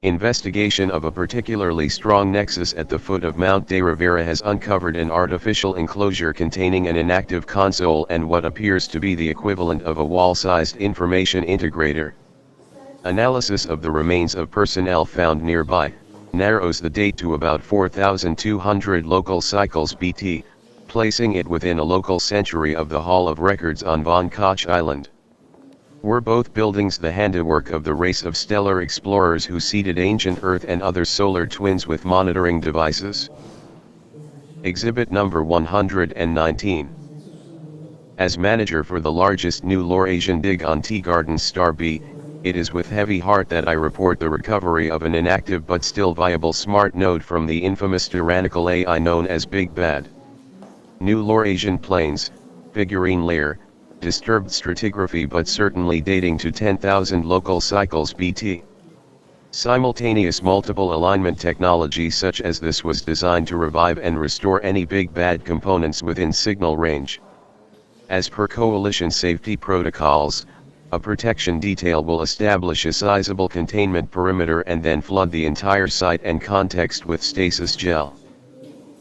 Investigation of a particularly strong nexus at the foot of Mount de Rivera has uncovered an artificial enclosure containing an inactive console and what appears to be the equivalent of a wall-sized information integrator. Analysis of the remains of personnel found nearby narrows the date to about 4,200 local cycles BT, placing it within a local century of the Hall of Records on Von Koch Island. Were both buildings the handiwork of the race of stellar explorers who seeded ancient Earth and other solar twins with monitoring devices? Exhibit number 119. As manager for the largest new Laurasian dig on Teegarden Star B, it is with heavy heart that I report the recovery of an inactive but still viable smart node from the infamous tyrannical AI known as Big Bad. New Laurasian plains, figurine layer, disturbed stratigraphy but certainly dating to 10,000 local cycles BT. Simultaneous multiple alignment technology such as this was designed to revive and restore any Big Bad components within signal range. As per coalition safety protocols, a protection detail will establish a sizable containment perimeter and then flood the entire site and context with stasis gel.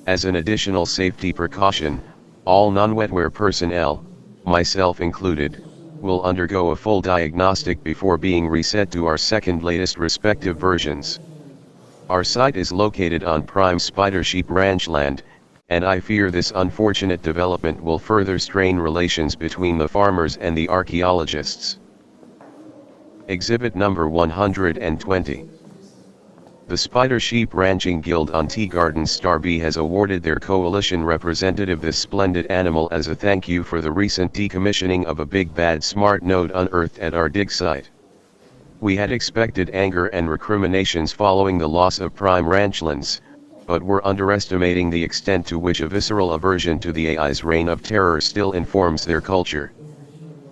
As an additional safety precaution, all non-wetware personnel, myself included, will undergo a full diagnostic before being reset to our second latest respective versions. Our site is located on prime spider sheep ranchland, and I fear this unfortunate development will further strain relations between the farmers and the archaeologists. Exhibit number 120. The Spider Sheep Ranching Guild on Teegarden Star B has awarded their coalition representative this splendid animal as a thank you for the recent decommissioning of a Big Bad smart node unearthed at our dig site. We had expected anger and recriminations following the loss of prime ranchlands, but were underestimating the extent to which a visceral aversion to the AI's reign of terror still informs their culture.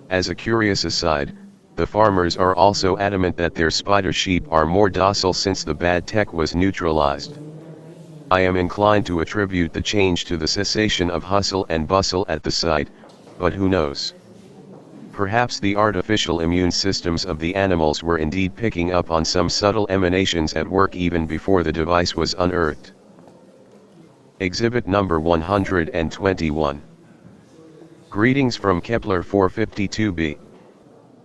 As a curious aside, the farmers are also adamant that their spider sheep are more docile since the bad tech was neutralized. I am inclined to attribute the change to the cessation of hustle and bustle at the site, but who knows? Perhaps the artificial immune systems of the animals were indeed picking up on some subtle emanations at work even before the device was unearthed. Exhibit number 121. Greetings from Kepler 452b.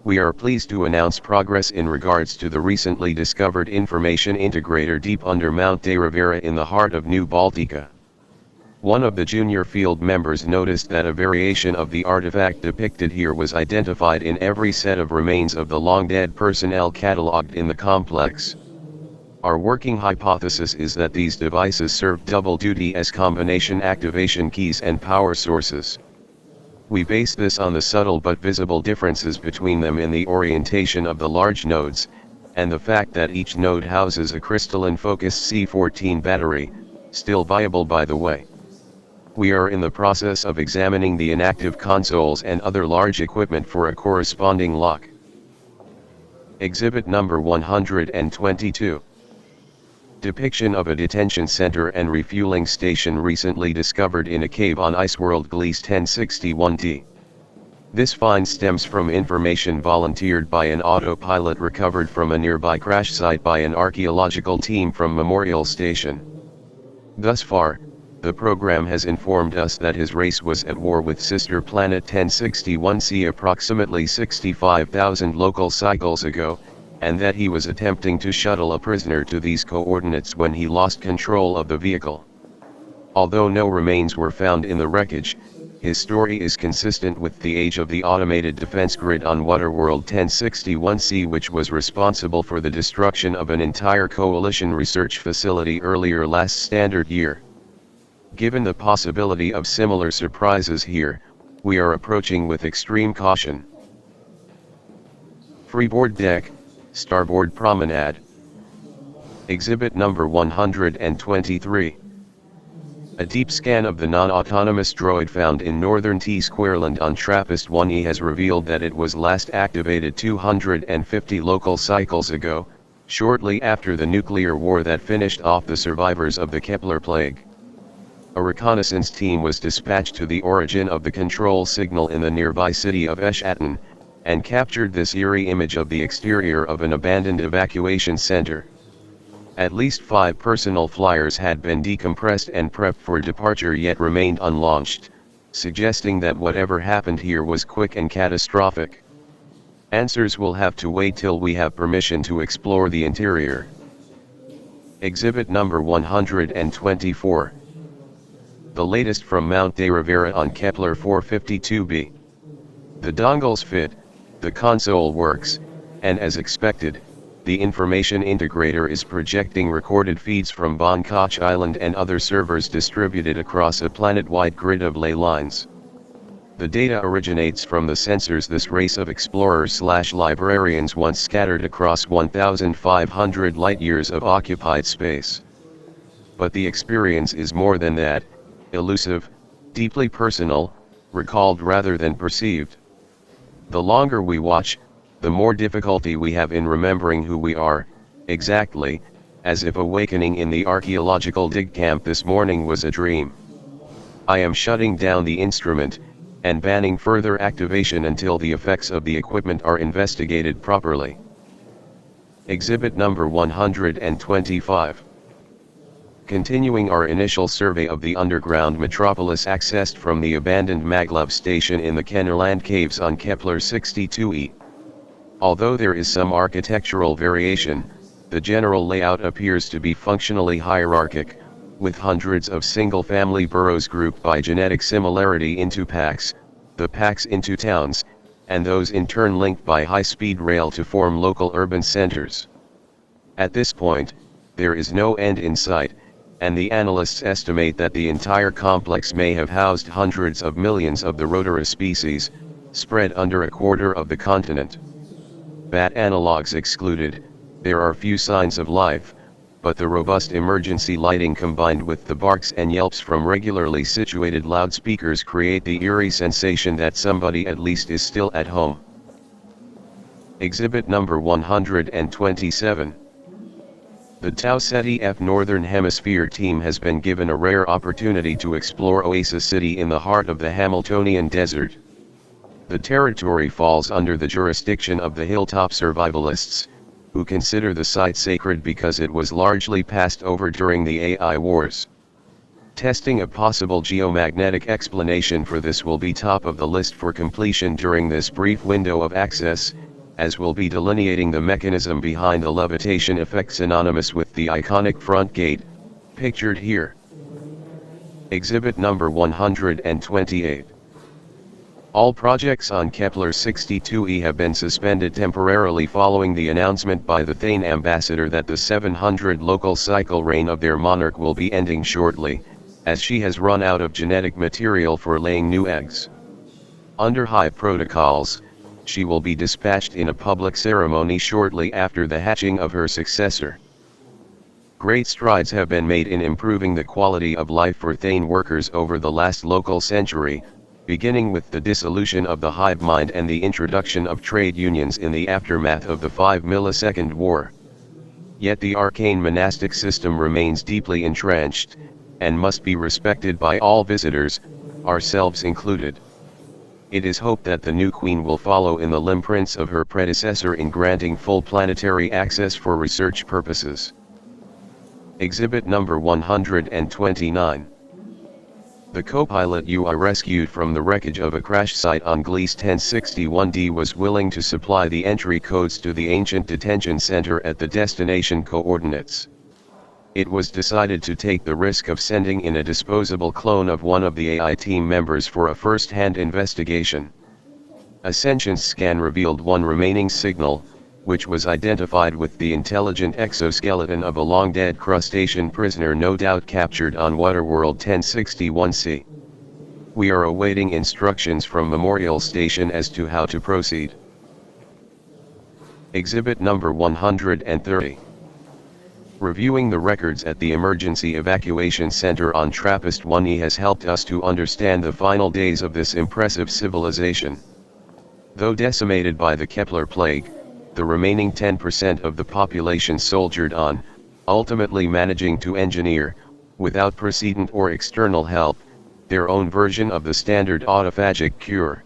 We are pleased to announce progress in regards to the recently discovered information integrator deep under Mount de Rivera in the heart of New Baltica. One of the junior field members noticed that a variation of the artifact depicted here was identified in every set of remains of the long-dead personnel catalogued in the complex. Our working hypothesis is that these devices serve double duty as combination activation keys and power sources. We base this on the subtle but visible differences between them in the orientation of the large nodes, and the fact that each node houses a crystalline-focused C14 battery, still viable by the way. We are in the process of examining the inactive consoles and other large equipment for a corresponding lock. Exhibit number 122. Depiction of a detention center and refueling station recently discovered in a cave on Iceworld Gliese 1061d. This find stems from information volunteered by an autopilot recovered from a nearby crash site by an archaeological team from Memorial Station. Thus far, the program has informed us that his race was at war with sister planet 1061c approximately 65,000 local cycles ago, and that he was attempting to shuttle a prisoner to these coordinates when he lost control of the vehicle. Although no remains were found in the wreckage, his story is consistent with the age of the automated defense grid on Waterworld 1061c, which was responsible for the destruction of an entire coalition research facility earlier last standard year. Given the possibility of similar surprises here, we are approaching with extreme caution. Freeboard deck, starboard promenade. Exhibit number 123. A deep scan of the non-autonomous droid found in northern T-Squareland on TRAPPIST-1E has revealed that it was last activated 250 local cycles ago, shortly after the nuclear war that finished off the survivors of the Kepler plague. A reconnaissance team was dispatched to the origin of the control signal in the nearby city of Eschaton, and captured this eerie image of the exterior of an abandoned evacuation center. At least 5 personal flyers had been decompressed and prepped for departure yet remained unlaunched, suggesting that whatever happened here was quick and catastrophic. Answers will have to wait till we have permission to explore the interior. Exhibit number 124. The latest from Mount de Rivera on Kepler 452b. The dongles fit, the console works, and as expected, the information integrator is projecting recorded feeds from Bonkoch Island and other servers distributed across a planet-wide grid of ley lines. The data originates from the sensors this race of explorers/librarians once scattered across 1,500 light-years of occupied space. But the experience is more than that, elusive, deeply personal, recalled rather than perceived. The longer we watch, the more difficulty we have in remembering who we are, exactly, as if awakening in the archaeological dig camp this morning was a dream. I am shutting down the instrument, and banning further activation until the effects of the equipment are investigated properly. Exhibit number 125. Continuing our initial survey of the underground metropolis accessed from the abandoned Maglev station in the Kennerland Caves on Kepler 62e. Although there is some architectural variation, the general layout appears to be functionally hierarchic, with hundreds of single-family boroughs grouped by genetic similarity into packs, the packs into towns, and those in turn linked by high-speed rail to form local urban centers. At this point, there is no end in sight, and the analysts estimate that the entire complex may have housed hundreds of millions of the Rhodora species, spread under a quarter of the continent. Bat analogs excluded, there are few signs of life, but the robust emergency lighting combined with the barks and yelps from regularly situated loudspeakers create the eerie sensation that somebody at least is still at home. Exhibit number 127. The Tau Ceti F Northern Hemisphere team has been given a rare opportunity to explore Oasis City in the heart of the Hamiltonian Desert. The territory falls under the jurisdiction of the hilltop survivalists, who consider the site sacred because it was largely passed over during the AI wars. Testing a possible geomagnetic explanation for this will be top of the list for completion during this brief window of access, as will be delineating the mechanism behind the levitation effect synonymous with the iconic front gate, pictured here. Exhibit number 128. All projects on Kepler 62e have been suspended temporarily following the announcement by the Thane ambassador that the 700 local cycle reign of their monarch will be ending shortly, as she has run out of genetic material for laying new eggs. Under high protocols, she will be dispatched in a public ceremony shortly after the hatching of her successor. Great strides have been made in improving the quality of life for Thane workers over the last local century, beginning with the dissolution of the hive mind and the introduction of trade unions in the aftermath of the 5-millisecond war. Yet the arcane monastic system remains deeply entrenched, and must be respected by all visitors, ourselves included. It is hoped that the new queen will follow in the limprints of her predecessor in granting full planetary access for research purposes. Exhibit number 129. The co-pilot I rescued from the wreckage of a crash site on Gliese 1061d was willing to supply the entry codes to the ancient detention center at the destination coordinates. It was decided to take the risk of sending in a disposable clone of one of the AI team members for a first-hand investigation. A sentience scan revealed one remaining signal, which was identified with the intelligent exoskeleton of a long-dead crustacean prisoner no doubt captured on Waterworld 1061c. We are awaiting instructions from Memorial Station as to how to proceed. Exhibit number 130. Reviewing the records at the Emergency Evacuation Center on TRAPPIST-1E has helped us to understand the final days of this impressive civilization. Though decimated by the Kepler plague, the remaining 10% of the population soldiered on, ultimately managing to engineer, without precedent or external help, their own version of the standard autophagic cure.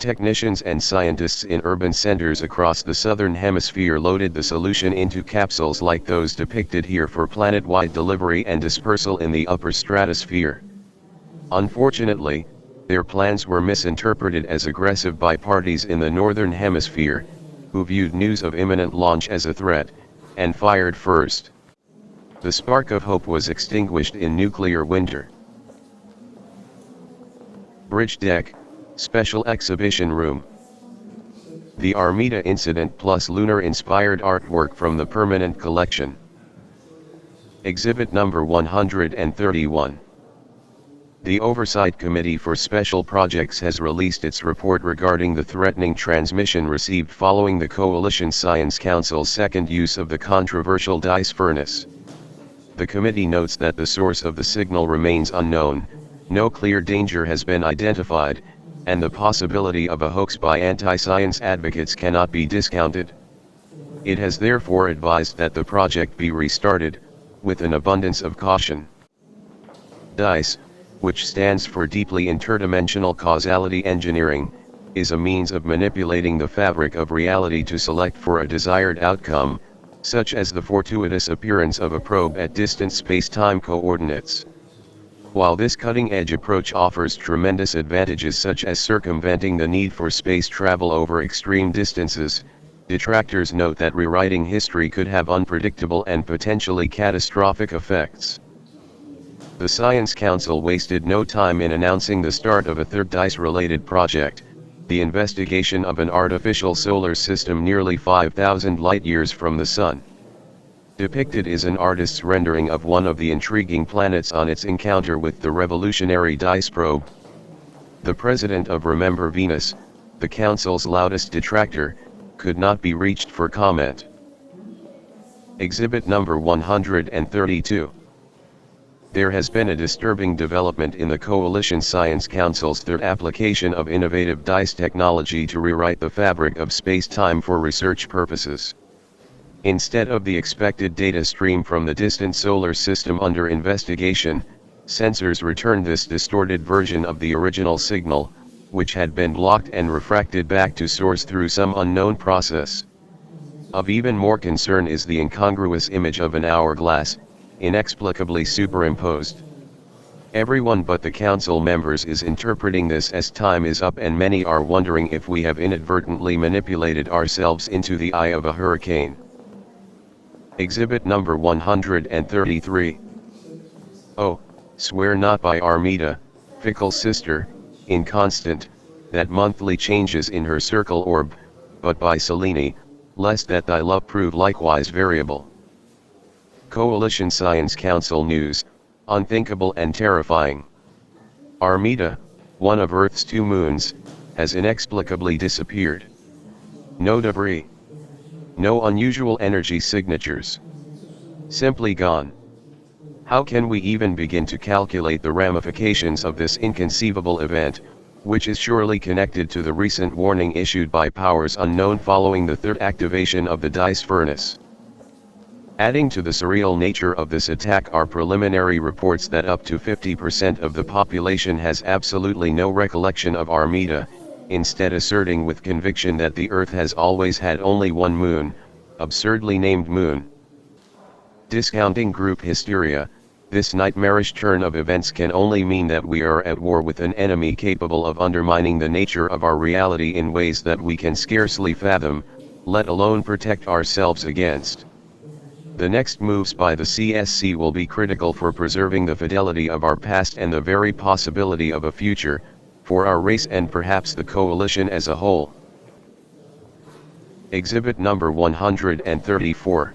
technicians and scientists in urban centers across the southern hemisphere loaded the solution into capsules like those depicted here for planet-wide delivery and dispersal in the upper stratosphere. Unfortunately, their plans were misinterpreted as aggressive by parties in the northern hemisphere, who viewed news of imminent launch as a threat, and fired first. The spark of hope was extinguished in nuclear winter. Bridge deck, special exhibition room. The Armida incident plus lunar-inspired artwork from the permanent collection. Exhibit number 131. The Oversight Committee for Special Projects has released its report regarding the threatening transmission received following the Coalition Science Council's second use of the controversial DICE furnace. The committee notes that the source of the signal remains unknown, no clear danger has been identified, and the possibility of a hoax by anti-science advocates cannot be discounted. It has therefore advised that the project be restarted, with an abundance of caution. DICE, which stands for Deeply Interdimensional Causality Engineering, is a means of manipulating the fabric of reality to select for a desired outcome, such as the fortuitous appearance of a probe at distant space-time coordinates. While this cutting-edge approach offers tremendous advantages such as circumventing the need for space travel over extreme distances, detractors note that rewriting history could have unpredictable and potentially catastrophic effects. The Science Council wasted no time in announcing the start of a third DICE-related project, the investigation of an artificial solar system nearly 5,000 light-years from the Sun. Depicted is an artist's rendering of one of the intriguing planets on its encounter with the revolutionary DICE probe. The president of Remember Venus, the Council's loudest detractor, could not be reached for comment. Exhibit number 132. There has been a disturbing development in the Coalition Science Council's third application of innovative DICE technology to rewrite the fabric of space-time for research purposes. Instead of the expected data stream from the distant solar system under investigation, sensors returned this distorted version of the original signal, which had been blocked and refracted back to source through some unknown process. Of even more concern is the incongruous image of an hourglass, inexplicably superimposed. Everyone but the council members is interpreting this as time is up, and many are wondering if we have inadvertently manipulated ourselves into the eye of a hurricane. Exhibit number 133. Oh, swear not by Armida, fickle sister, inconstant, that monthly changes in her circle orb, but by Selene, lest that thy love prove likewise variable. Coalition Science Council News, unthinkable and terrifying. Armida, one of Earth's two moons, has inexplicably disappeared. No debris. No unusual energy signatures. Simply gone. How can we even begin to calculate the ramifications of this inconceivable event, which is surely connected to the recent warning issued by powers unknown following the third activation of the DICE furnace? Adding to the surreal nature of this attack are preliminary reports that up to 50% of the population has absolutely no recollection of Armida, instead asserting with conviction that the Earth has always had only one moon, absurdly named Moon. Discounting group hysteria, this nightmarish turn of events can only mean that we are at war with an enemy capable of undermining the nature of our reality in ways that we can scarcely fathom, let alone protect ourselves against. The next moves by the CSC will be critical for preserving the fidelity of our past and the very possibility of a future, for our race and perhaps the coalition as a whole. Exhibit number 134.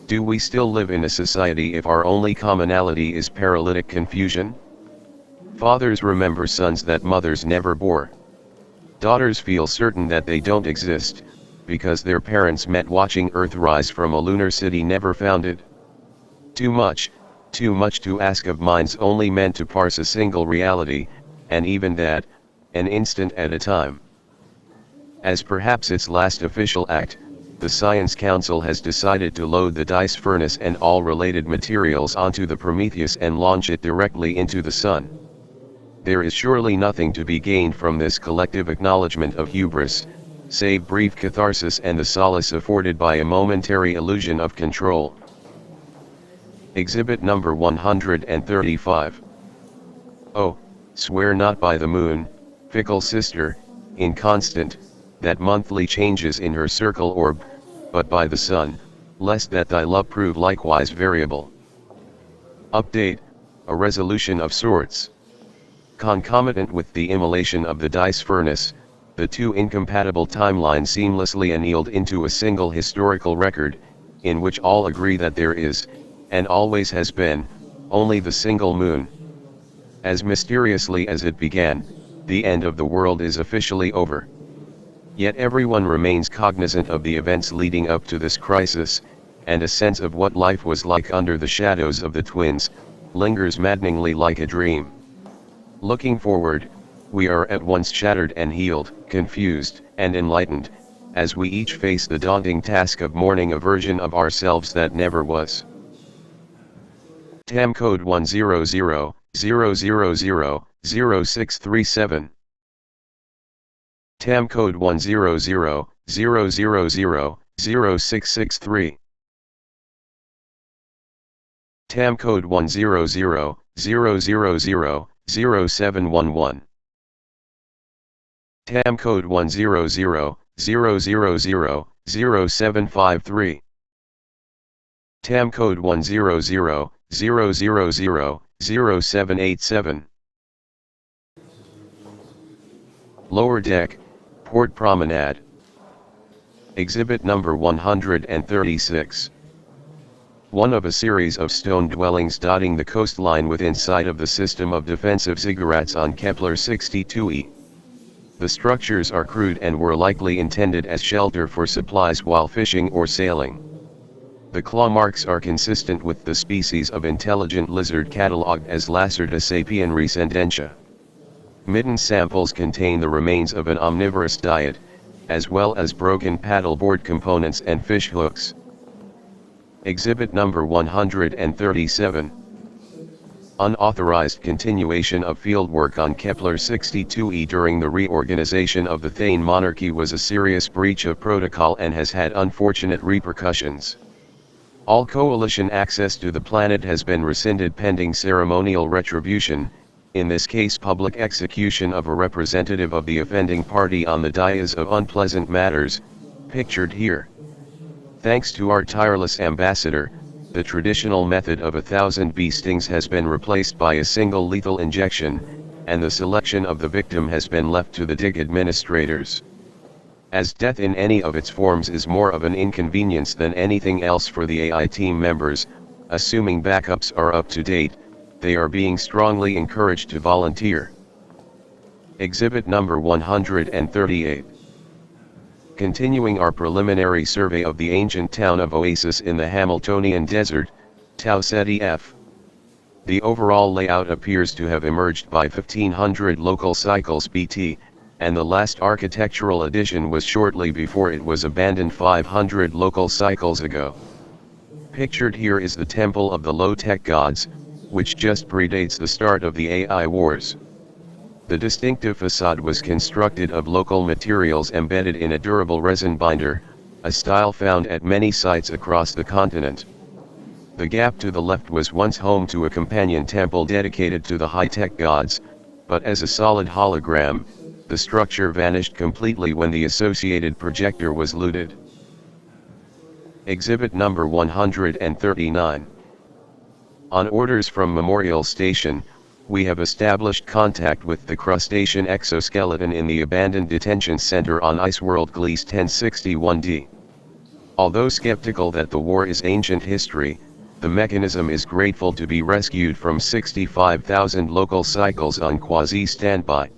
Do we still live in a society if our only commonality is paralytic confusion? Fathers remember sons that mothers never bore. Daughters feel certain that they don't exist, because their parents met watching Earth rise from a lunar city never founded. Too much to ask of minds only meant to parse a single reality, and even that, an instant at a time. As perhaps its last official act, the Science Council has decided to load the DICE furnace and all related materials onto the Prometheus and launch it directly into the Sun. There is surely nothing to be gained from this collective acknowledgement of hubris, save brief catharsis and the solace afforded by a momentary illusion of control. Exhibit number 135. Oh, swear not by the moon, fickle sister, inconstant, that monthly changes in her circle orb, but by the sun, lest that thy love prove likewise variable. Update, a resolution of sorts. Concomitant with the immolation of the dice furnace, the two incompatible timelines seamlessly annealed into a single historical record, in which all agree that there is, and always has been, only the single moon. As mysteriously as it began, the end of the world is officially over. Yet everyone remains cognizant of the events leading up to this crisis, and a sense of what life was like under the shadows of the twins, lingers maddeningly like a dream. Looking forward, we are at once shattered and healed, confused and enlightened, as we each face the daunting task of mourning a version of ourselves that never was. TAM code 10000000637. TAM code 10000000663. TAM code 10000000711. TAM code 10000000753. TAM code 100000787. Lower Deck, Port Promenade. Exhibit number 136. One of a series of stone dwellings dotting the coastline within sight of the system of defensive ziggurats on Kepler 62e. The structures are crude and were likely intended as shelter for supplies while fishing or sailing. The claw marks are consistent with the species of intelligent lizard catalogued as Lacerta sapien rescendentia. Mitten samples contain the remains of an omnivorous diet, as well as broken paddleboard components and fish hooks. Exhibit number 137. Unauthorized continuation of fieldwork on Kepler 62e during the reorganization of the Thane monarchy was a serious breach of protocol and has had unfortunate repercussions. All coalition access to the planet has been rescinded pending ceremonial retribution, in this case public execution of a representative of the offending party on the dais of unpleasant matters, pictured here. Thanks to our tireless ambassador, the traditional method of 1,000 bee stings has been replaced by a single lethal injection, and the selection of the victim has been left to the dig administrators. As death in any of its forms is more of an inconvenience than anything else for the AI team members, assuming backups are up to date, they are being strongly encouraged to volunteer. Exhibit number 138. Continuing our preliminary survey of the ancient town of Oasis in the Hamiltonian Desert, Tau Ceti F. The overall layout appears to have emerged by 1500 local cycles BT, and the last architectural addition was shortly before it was abandoned 500 local cycles ago. Pictured here is the Temple of the Low-Tech Gods, which just predates the start of the AI wars. The distinctive facade was constructed of local materials embedded in a durable resin binder, a style found at many sites across the continent. The gap to the left was once home to a companion temple dedicated to the high-tech gods, but as a solid hologram, the structure vanished completely when the associated projector was looted. Exhibit number 139. On orders from Memorial Station, we have established contact with the crustacean exoskeleton in the abandoned detention center on Iceworld Gliese 1061d. Although skeptical that the war is ancient history, the mechanism is grateful to be rescued from 65,000 local cycles on quasi-standby.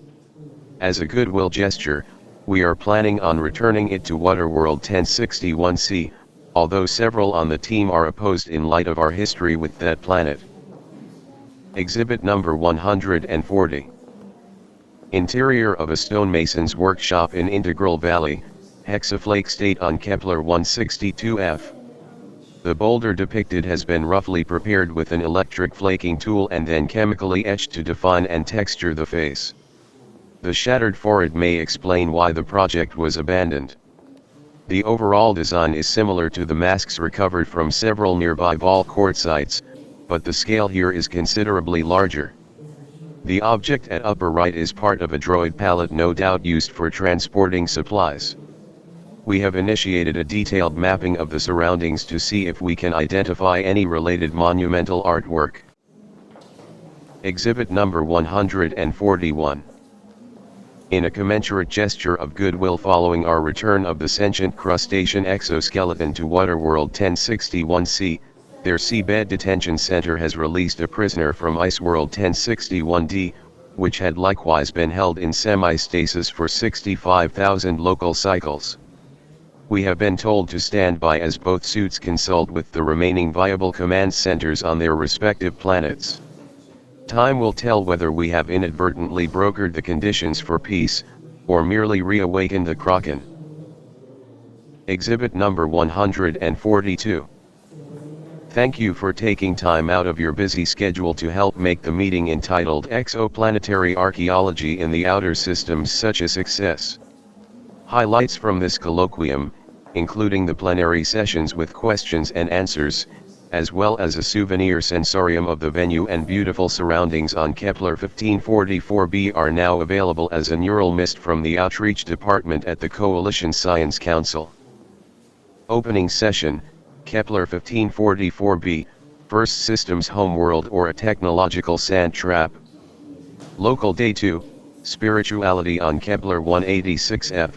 As a goodwill gesture, we are planning on returning it to Waterworld 1061c, although several on the team are opposed in light of our history with that planet. Exhibit number 140. Interior of a stonemason's workshop in Integral Valley, Hexaflake State on Kepler 162f. The boulder depicted has been roughly prepared with an electric flaking tool and then chemically etched to define and texture the face. The shattered forehead may explain why the project was abandoned. The overall design is similar to the masks recovered from several nearby ball court sites, but the scale here is considerably larger. The object at upper right is part of a droid pallet, no doubt used for transporting supplies. We have initiated a detailed mapping of the surroundings to see if we can identify any related monumental artwork. Exhibit number 141. In a commensurate gesture of goodwill following our return of the sentient crustacean exoskeleton to Waterworld 1061C, their seabed detention center has released a prisoner from Iceworld 1061D, which had likewise been held in semi-stasis for 65,000 local cycles. We have been told to stand by as both suits consult with the remaining viable command centers on their respective planets. Time will tell whether we have inadvertently brokered the conditions for peace, or merely reawakened the Kraken. Exhibit number 142. Thank you for taking time out of your busy schedule to help make the meeting entitled Exoplanetary Archaeology in the Outer Systems such a success. Highlights from this colloquium, including the plenary sessions with questions and answers, as well as a souvenir sensorium of the venue and beautiful surroundings on Kepler 1544b, are now available as a neural mist from the Outreach Department at the Coalition Science Council. Opening session, Kepler 1544b, First Systems Homeworld or a Technological Sand Trap. Local Day 2, Spirituality on Kepler 186f,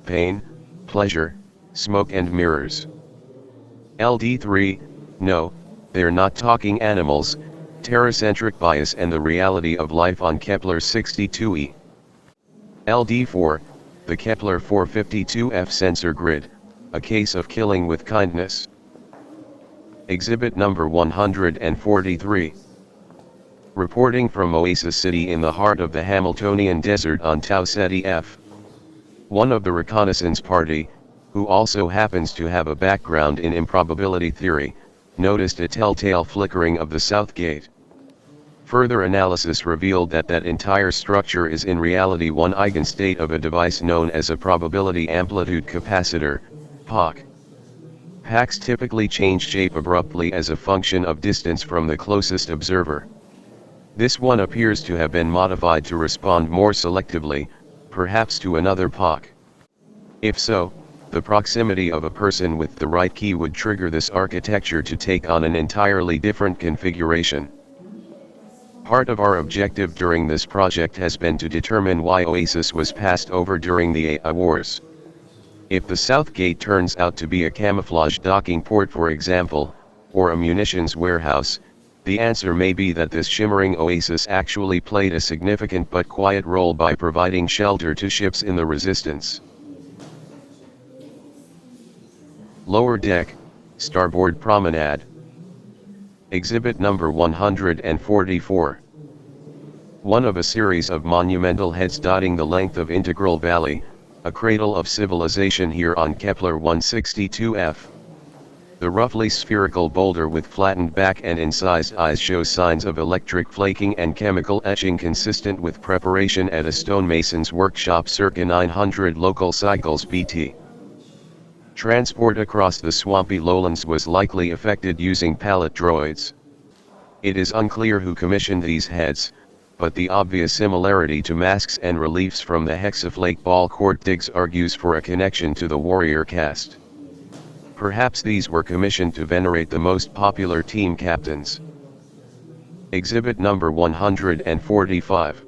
Pain, Pleasure, Smoke and Mirrors. LD3, No, they're not talking animals, Terracentric Bias and the Reality of Life on Kepler 62e. LD4, the Kepler 452f Sensor Grid, A Case of Killing with Kindness. Exhibit number 143. Reporting from Oasis City in the heart of the Hamiltonian Desert on Tau Ceti F. One of the reconnaissance party, who also happens to have a background in improbability theory, noticed a telltale flickering of the south gate. Further analysis revealed that entire structure is in reality one eigenstate of a device known as a probability amplitude capacitor, PAC. PACs typically change shape abruptly as a function of distance from the closest observer. This one appears to have been modified to respond more selectively, perhaps to another PAC. If so, the proximity of a person with the right key would trigger this architecture to take on an entirely different configuration. Part of our objective during this project has been to determine why Oasis was passed over during the AI Wars. If the south gate turns out to be a camouflage docking port, for example, or a munitions warehouse, the answer may be that this shimmering oasis actually played a significant but quiet role by providing shelter to ships in the Resistance. Lower Deck, Starboard Promenade. Exhibit number 144. One of a series of monumental heads dotting the length of Integral Valley, a cradle of civilization here on Kepler 162f. The roughly spherical boulder with flattened back and incised eyes shows signs of electric flaking and chemical etching consistent with preparation at a stonemason's workshop circa 900 local cycles BT. Transport across the swampy lowlands was likely effected using pallet droids. It is unclear who commissioned these heads, but the obvious similarity to masks and reliefs from the hexaflake ball court digs argues for a connection to the warrior caste. Perhaps these were commissioned to venerate the most popular team captains. Exhibit number 145.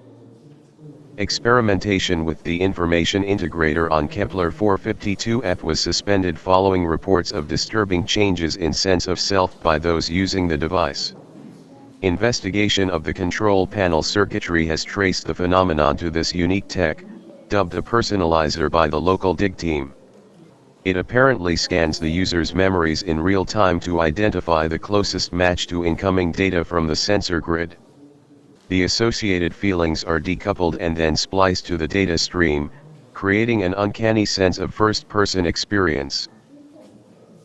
Experimentation with the information integrator on Kepler 452f was suspended following reports of disturbing changes in sense of self by those using the device. Investigation of the control panel circuitry has traced the phenomenon to this unique tech, dubbed a personalizer by the local dig team. It apparently scans the user's memories in real time to identify the closest match to incoming data from the sensor grid. The associated feelings are decoupled and then spliced to the data stream, creating an uncanny sense of first-person experience.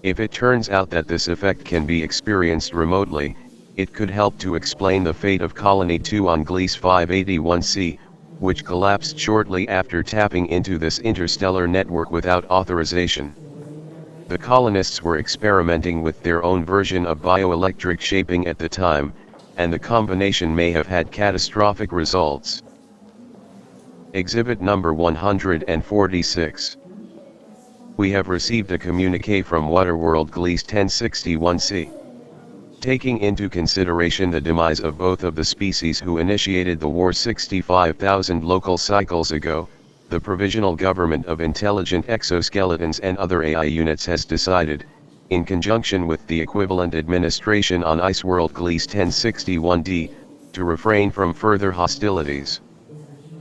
If it turns out that this effect can be experienced remotely, it could help to explain the fate of Colony 2 on Gliese 581c, which collapsed shortly after tapping into this interstellar network without authorization. The colonists were experimenting with their own version of bioelectric shaping at the time, and the combination may have had catastrophic results. Exhibit number 146. We have received a communique from Waterworld Gliese 1061c. Taking into consideration the demise of both of the species who initiated the war 65,000 local cycles ago, the Provisional Government of Intelligent Exoskeletons and other AI units has decided, in conjunction with the equivalent administration on Iceworld Gliese 1061d, to refrain from further hostilities.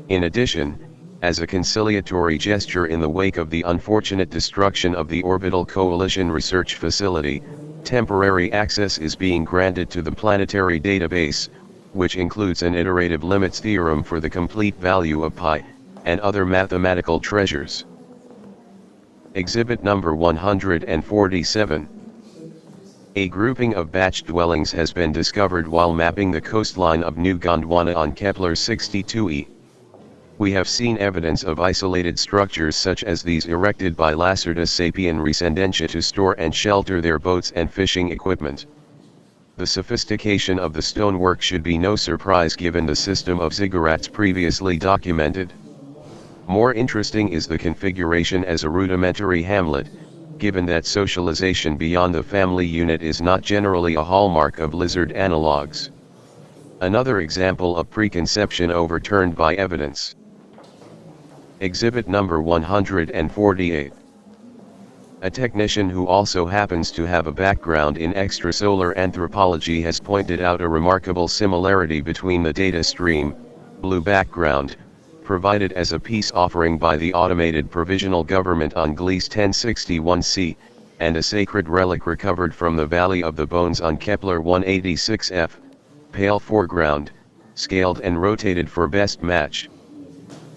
In addition, as a conciliatory gesture in the wake of the unfortunate destruction of the Orbital Coalition Research Facility, temporary access is being granted to the planetary database, which includes an iterative limits theorem for the complete value of pi, and other mathematical treasures. Exhibit number 147. A grouping of batch dwellings has been discovered while mapping the coastline of New Gondwana on Kepler 62e. We have seen evidence of isolated structures such as these erected by Lacerta sapien rescendentia to store and shelter their boats and fishing equipment. The sophistication of the stonework should be no surprise given the system of ziggurats previously documented. More interesting is the configuration as a rudimentary hamlet, given that socialization beyond the family unit is not generally a hallmark of lizard analogues. Another example of preconception overturned by evidence. Exhibit number 148. A technician who also happens to have a background in extrasolar anthropology has pointed out a remarkable similarity between the data stream, blue background, provided as a peace offering by the automated provisional government on Gliese 1061c, and a sacred relic recovered from the Valley of the Bones on Kepler 186f, pale foreground, scaled and rotated for best match.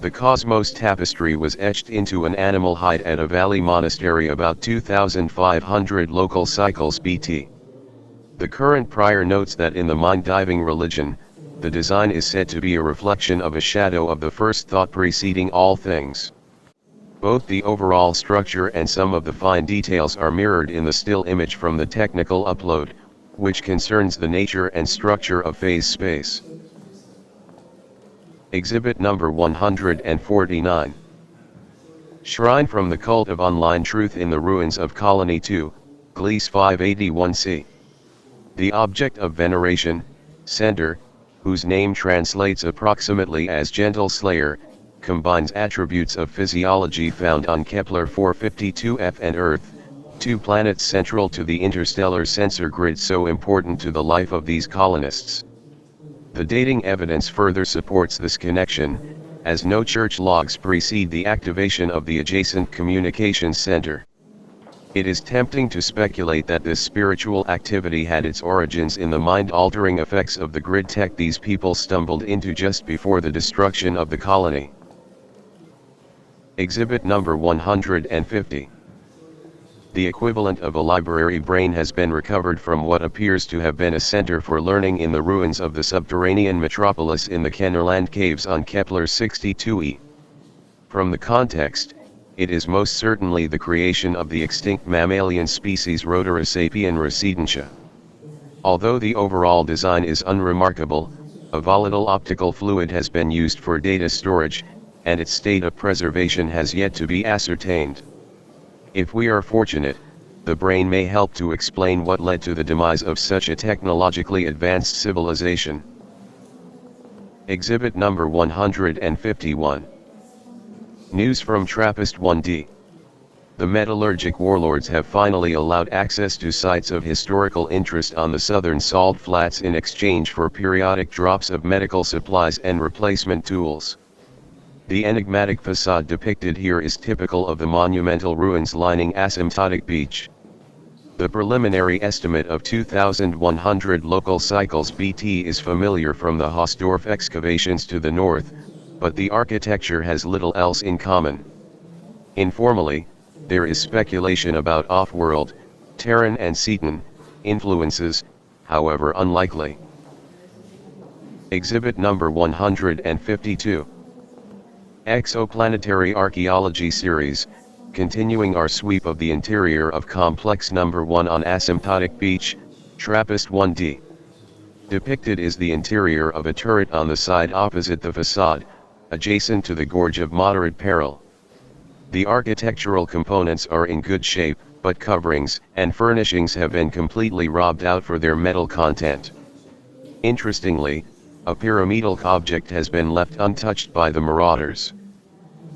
The Cosmos tapestry was etched into an animal hide at a valley monastery about 2,500 local cycles BT. The current prior notes that in the mind-diving religion, the design is said to be a reflection of a shadow of the first thought preceding all things. Both the overall structure and some of the fine details are mirrored in the still image from the technical upload, which concerns the nature and structure of phase space. Exhibit number 149. Shrine from the Cult of Online Truth in the ruins of Colony 2, Gliese 581c. The object of veneration, Sender, whose name translates approximately as Gentle Slayer, combines attributes of physiology found on Kepler 452f and Earth, two planets central to the interstellar sensor grid so important to the life of these colonists. The dating evidence further supports this connection, as no church logs precede the activation of the adjacent communications center. It is tempting to speculate that this spiritual activity had its origins in the mind-altering effects of the grid tech these people stumbled into just before the destruction of the colony. Exhibit number 150. The equivalent of a library brain has been recovered from what appears to have been a center for learning in the ruins of the subterranean metropolis in the Kennerland caves on Kepler 62e. From the context, it is most certainly the creation of the extinct mammalian species Rhodoresapien residentia. Although the overall design is unremarkable, a volatile optical fluid has been used for data storage, and its state of preservation has yet to be ascertained. If we are fortunate, the brain may help to explain what led to the demise of such a technologically advanced civilization. Exhibit number 151. News from TRAPPIST-1D. The metallurgic warlords have finally allowed access to sites of historical interest on the southern salt flats in exchange for periodic drops of medical supplies and replacement tools. The enigmatic facade depicted here is typical of the monumental ruins lining Asymptotic Beach. The preliminary estimate of 2,100 local cycles BT is familiar from the Hausdorff excavations to the north, but the architecture has little else in common. Informally, there is speculation about off-world, Terran and Cetan, influences, however unlikely. Exhibit number 152. Exoplanetary Archaeology Series, continuing our sweep of the interior of Complex Number 1 on Asymptotic Beach, TRAPPIST-1D. Depicted is the interior of a turret on the side opposite the facade, adjacent to the gorge of moderate peril. The architectural components are in good shape, but coverings and furnishings have been completely robbed out for their metal content. Interestingly, a pyramidal object has been left untouched by the marauders.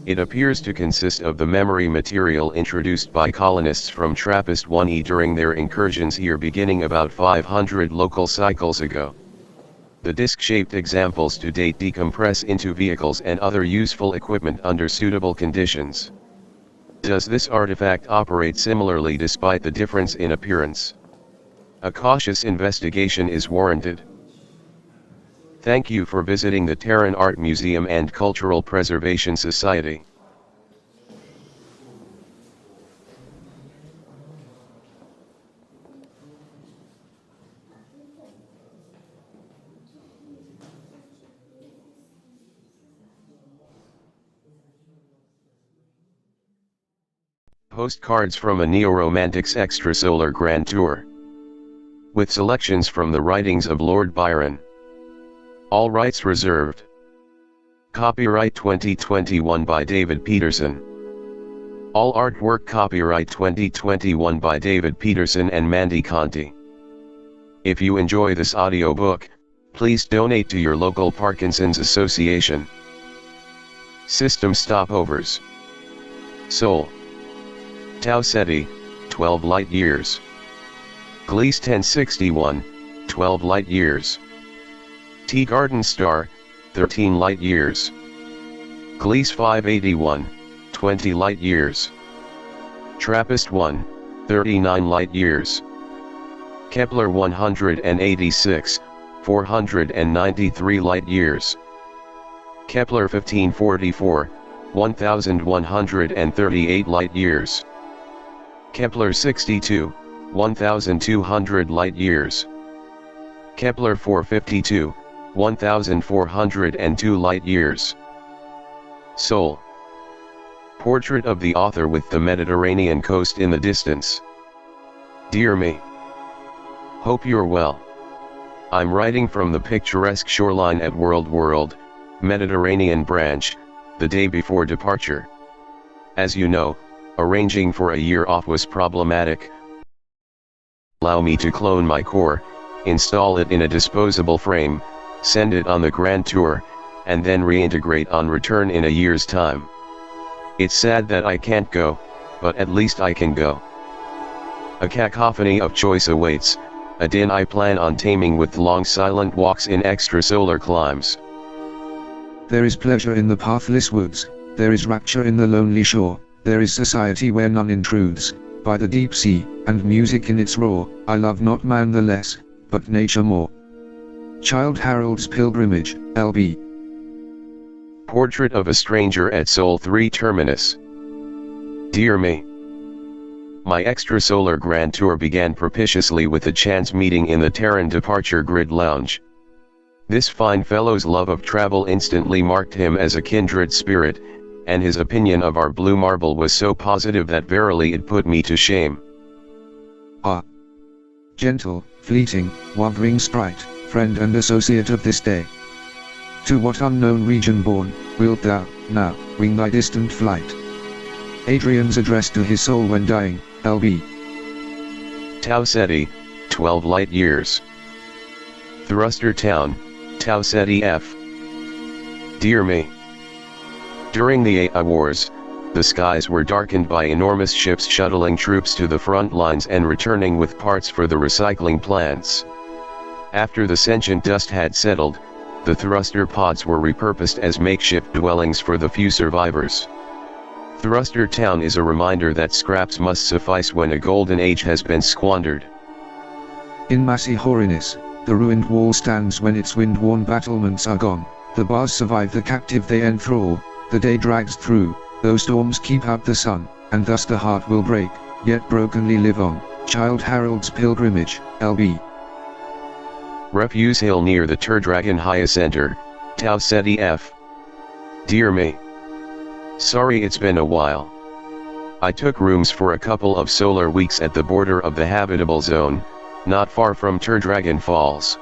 It appears to consist of the memory material introduced by colonists from TRAPPIST-1E during their incursions here beginning about 500 local cycles ago. The disc-shaped examples to date decompress into vehicles and other useful equipment under suitable conditions. Does this artifact operate similarly despite the difference in appearance? A cautious investigation is warranted. Thank you for visiting the Terran Art Museum and Cultural Preservation Society. Postcards from a Neo-Romantics Extrasolar Grand Tour. With selections from the writings of Lord Byron. All rights reserved. Copyright 2021 by David Peterson. All artwork copyright 2021 by David Peterson and Mandy Conti. If you enjoy this audiobook, please donate to your local Parkinson's Association. System stopovers. Sol. Tau Ceti, 12 light years. Gliese 1061, 12 light years. T Garden Star, 13 light years. Gliese 581, 20 light years. TRAPPIST-1, 39 light years. Kepler 186, 493 light years. Kepler 1544, 1138 light years. Kepler 62, 1200 light years. Kepler 452, 1402 light years. Sol. Portrait of the author with the Mediterranean coast in the distance. Dear me. Hope you're well. I'm writing from the picturesque shoreline at World, Mediterranean branch, the day before departure. As you know, arranging for a year off was problematic. Allow me to clone my core, install it in a disposable frame, send it on the grand tour, and then reintegrate on return in a year's time. It's sad that I can't go, but at least I can go. A cacophony of choice awaits, a din I plan on taming with long silent walks in extrasolar climes. There is pleasure in the pathless woods, there is rapture in the lonely shore, there is society where none intrudes, by the deep sea, and music in its roar. I love not man the less, but nature more. Childe Harold's Pilgrimage, L.B. Portrait of a Stranger at Sol 3 Terminus. Dear me. My extrasolar grand tour began propitiously with a chance meeting in the Terran Departure Grid Lounge. This fine fellow's love of travel instantly marked him as a kindred spirit, and his opinion of our blue marble was so positive that verily it put me to shame. Ah! Gentle, fleeting, wandering sprite, friend and associate of this day. To what unknown region born, wilt thou, now, wing thy distant flight? Adrian's address to his soul when dying, L.B. Tau Ceti, 12 light years. Thruster Town, Tau Ceti F. Dear me. During the AI Wars, the skies were darkened by enormous ships shuttling troops to the front lines and returning with parts for the recycling plants. After the sentient dust had settled, the thruster pods were repurposed as makeshift dwellings for the few survivors. Thruster Town is a reminder that scraps must suffice when a golden age has been squandered. In Massi Horinis, the ruined wall stands when its wind-worn battlements are gone, the bars survive the captive they enthrall, the day drags through, though storms keep out the sun, and thus the heart will break, yet brokenly live on. Childe Harold's Pilgrimage, LB. Refuse Hill near the Turdragon Hyacinter, Tau Ceti F. Dear me. Sorry it's been a while. I took rooms for a couple of solar weeks at the border of the habitable zone, not far from Turdragon Falls.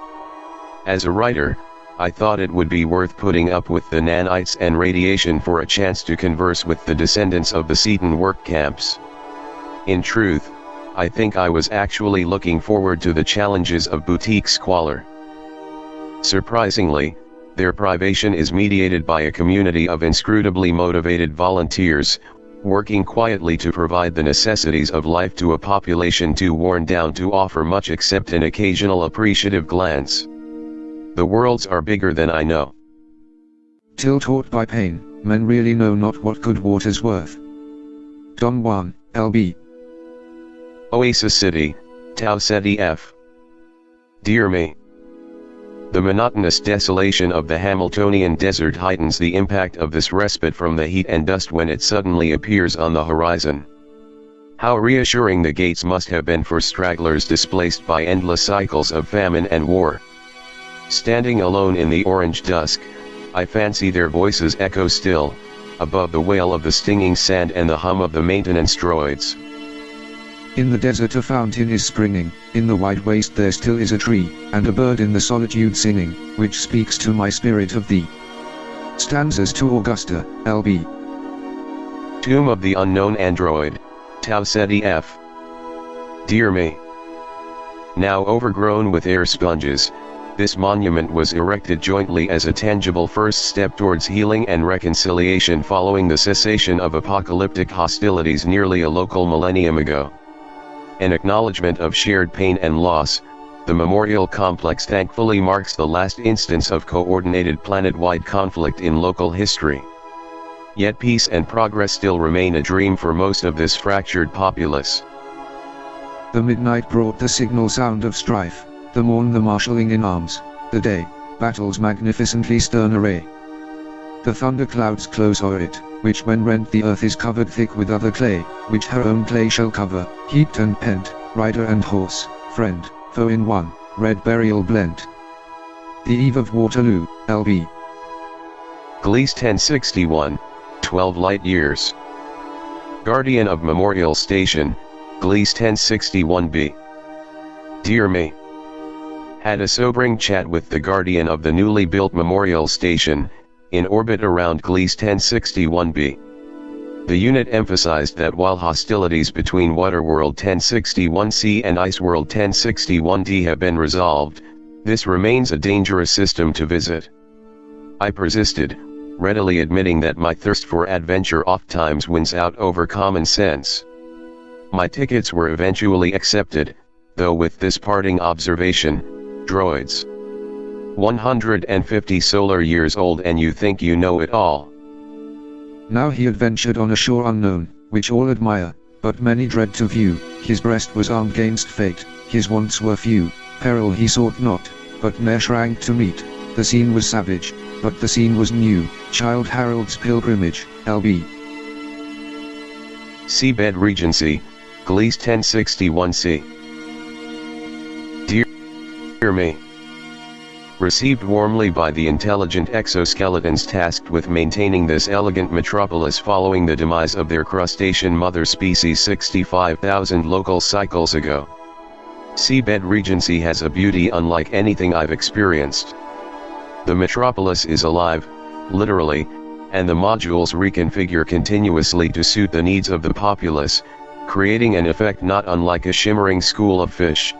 As a writer, I thought it would be worth putting up with the nanites and radiation for a chance to converse with the descendants of the Seton work camps. In truth, I think I was actually looking forward to the challenges of boutique squalor. Surprisingly, their privation is mediated by a community of inscrutably motivated volunteers, working quietly to provide the necessities of life to a population too worn down to offer much except an occasional appreciative glance. The worlds are bigger than I know. Till taught by pain, men really know not what good water's worth. Don Juan, LB. Oasis City, Tau Ceti F. Dear me. The monotonous desolation of the Hamiltonian desert heightens the impact of this respite from the heat and dust when it suddenly appears on the horizon. How reassuring the gates must have been for stragglers displaced by endless cycles of famine and war. Standing alone in the orange dusk, I fancy their voices echo still, above the wail of the stinging sand and the hum of the maintenance droids. In the desert a fountain is springing, in the wide waste there still is a tree, and a bird in the solitude singing, which speaks to my spirit of thee. Stanzas to Augusta, LB. Tomb of the Unknown Android, Tau Ceti F. Dear me. Now overgrown with air sponges, this monument was erected jointly as a tangible first step towards healing and reconciliation following the cessation of apocalyptic hostilities nearly a local millennium ago. An acknowledgement of shared pain and loss, the memorial complex thankfully marks the last instance of coordinated planet-wide conflict in local history. Yet peace and progress still remain a dream for most of this fractured populace. The midnight brought the signal sound of strife, the morn the marshalling in arms, the day, battle's magnificently stern array. The thunderclouds close o'er it, which when rent the earth is covered thick with other clay, which her own clay shall cover, heaped and pent, rider and horse, friend, foe in one, red burial blent. The Eve of Waterloo, LB. Gliese 1061, 12 light years. Guardian of Memorial Station, Gliese 1061b. Dear me. Had a sobering chat with the guardian of the newly built Memorial Station, in orbit around Gliese 1061b. The unit emphasized that while hostilities between Waterworld 1061c and Iceworld 1061d have been resolved, this remains a dangerous system to visit. I persisted, readily admitting that my thirst for adventure oftentimes wins out over common sense. My tickets were eventually accepted, though with this parting observation: droids. 150 solar years old and you think you know it all. Now he adventured on a shore unknown, which all admire, but many dread to view. His breast was armed gainst fate, his wants were few, peril he sought not, but ne'er shrank to meet. The scene was savage, but the scene was new. Childe Harold's Pilgrimage, LB. Seabed Regency, Gliese 1061c. Dear me. Received warmly by the intelligent exoskeletons tasked with maintaining this elegant metropolis following the demise of their crustacean mother species 65,000 local cycles ago. Seabed Regency has a beauty unlike anything I've experienced. The metropolis is alive, literally, and the modules reconfigure continuously to suit the needs of the populace, creating an effect not unlike a shimmering school of fish.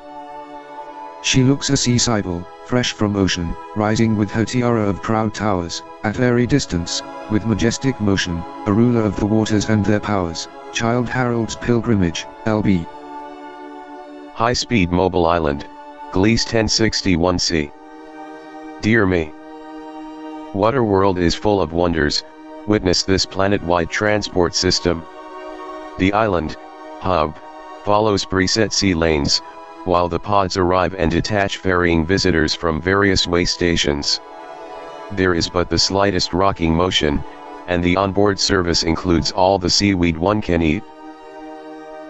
She looks a sea sibyl, fresh from ocean, rising with her tiara of proud towers, at airy distance, with majestic motion, a ruler of the waters and their powers. Childe Harold's Pilgrimage, LB. High-speed mobile island, Gliese 1061c. Dear me. Waterworld is full of wonders. Witness this planet-wide transport system. The island, hub, follows preset sea lanes, while the pods arrive and detach ferrying visitors from various way stations. There is but the slightest rocking motion, and the onboard service includes all the seaweed one can eat.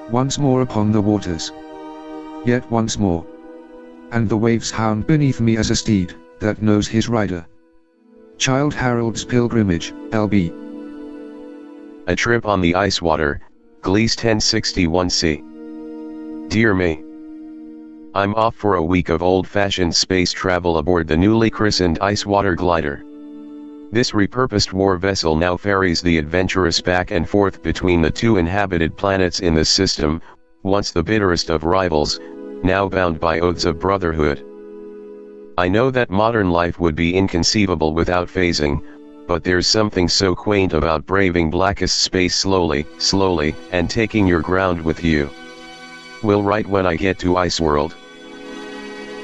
Once more upon the waters. yet once more. And the waves hound beneath me as a steed, that knows his rider. Childe Harold's Pilgrimage, LB. A trip on the ice water, Gliese 1061c. Dear me. I'm off for a week of old-fashioned space travel aboard the newly christened Ice Water Glider. This repurposed war vessel now ferries the adventurous back and forth between the two inhabited planets in the system, once the bitterest of rivals, now bound by oaths of brotherhood. I know that modern life would be inconceivable without phasing, but there's something so quaint about braving blackest space slowly, and taking your ground with you. Will write when I get to Iceworld.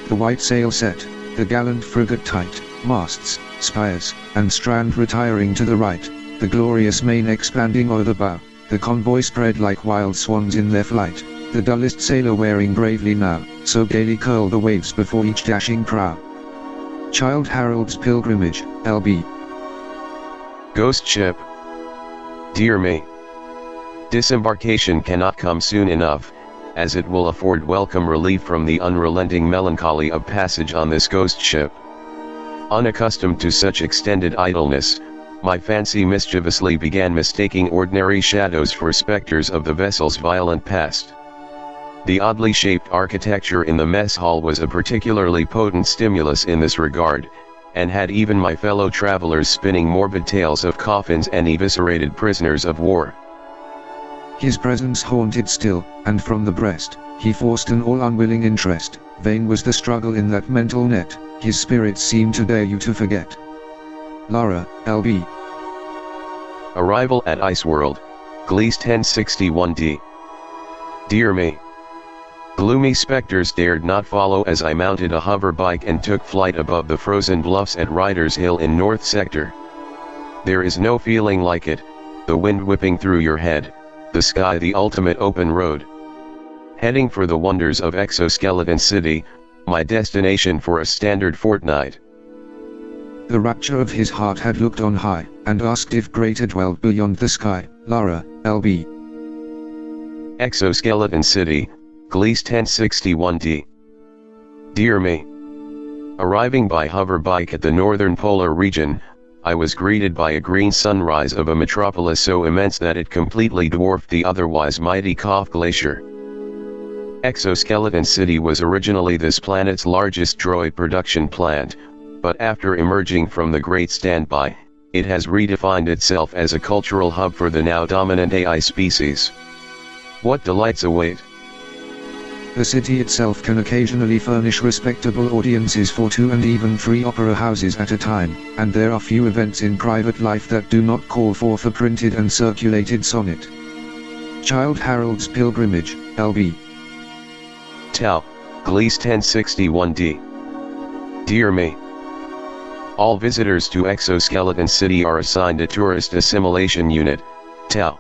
The white sail set, the gallant frigate tight, masts, spires, and strand retiring to the right, the glorious main expanding o'er the bow, the convoy spread like wild swans in their flight, the dullest sailor wearing bravely now, so gaily curl the waves before each dashing prow. Childe Harold's Pilgrimage, LB. Ghost ship. Dear me. Disembarkation cannot come soon enough, as it will afford welcome relief from the unrelenting melancholy of passage on this ghost ship. Unaccustomed to such extended idleness, my fancy mischievously began mistaking ordinary shadows for specters of the vessel's violent past. The oddly shaped architecture in the mess hall was a particularly potent stimulus in this regard, and had even my fellow travelers spinning morbid tales of coffins and eviscerated prisoners of war. His presence haunted still, and from the breast, he forced an all-unwilling interest. Vain was the struggle in that mental net, his spirit seemed to dare you to forget. Lara, LB. Arrival at Iceworld, Gliese 1061d. Dear me. Gloomy specters dared not follow as I mounted a hover bike and took flight above the frozen bluffs at Riders Hill in North Sector. There is no feeling like it, the wind whipping through your head, the sky the ultimate open road. Heading for the wonders of Exoskeleton City, my destination for a standard fortnight. The rapture of his heart had looked on high, and asked if greater dwelled beyond the sky. Lara, LB. Exoskeleton City, Gliese 1061d. Dear me. Arriving by hover bike at the northern polar region, I was greeted by a green sunrise of a metropolis so immense that it completely dwarfed the otherwise mighty Koth Glacier. Exoskeleton City was originally this planet's largest droid production plant, but after emerging from the Great Standby, it has redefined itself as a cultural hub for the now dominant AI species. What delights await! The city itself can occasionally furnish respectable audiences for 2 and even 3 opera houses at a time, and there are few events in private life that do not call forth a printed and circulated sonnet. Childe Harold's Pilgrimage, LB. Tau, Gliese 1061d. Dear me. All visitors to Exoskeleton City are assigned a tourist assimilation unit, Tau.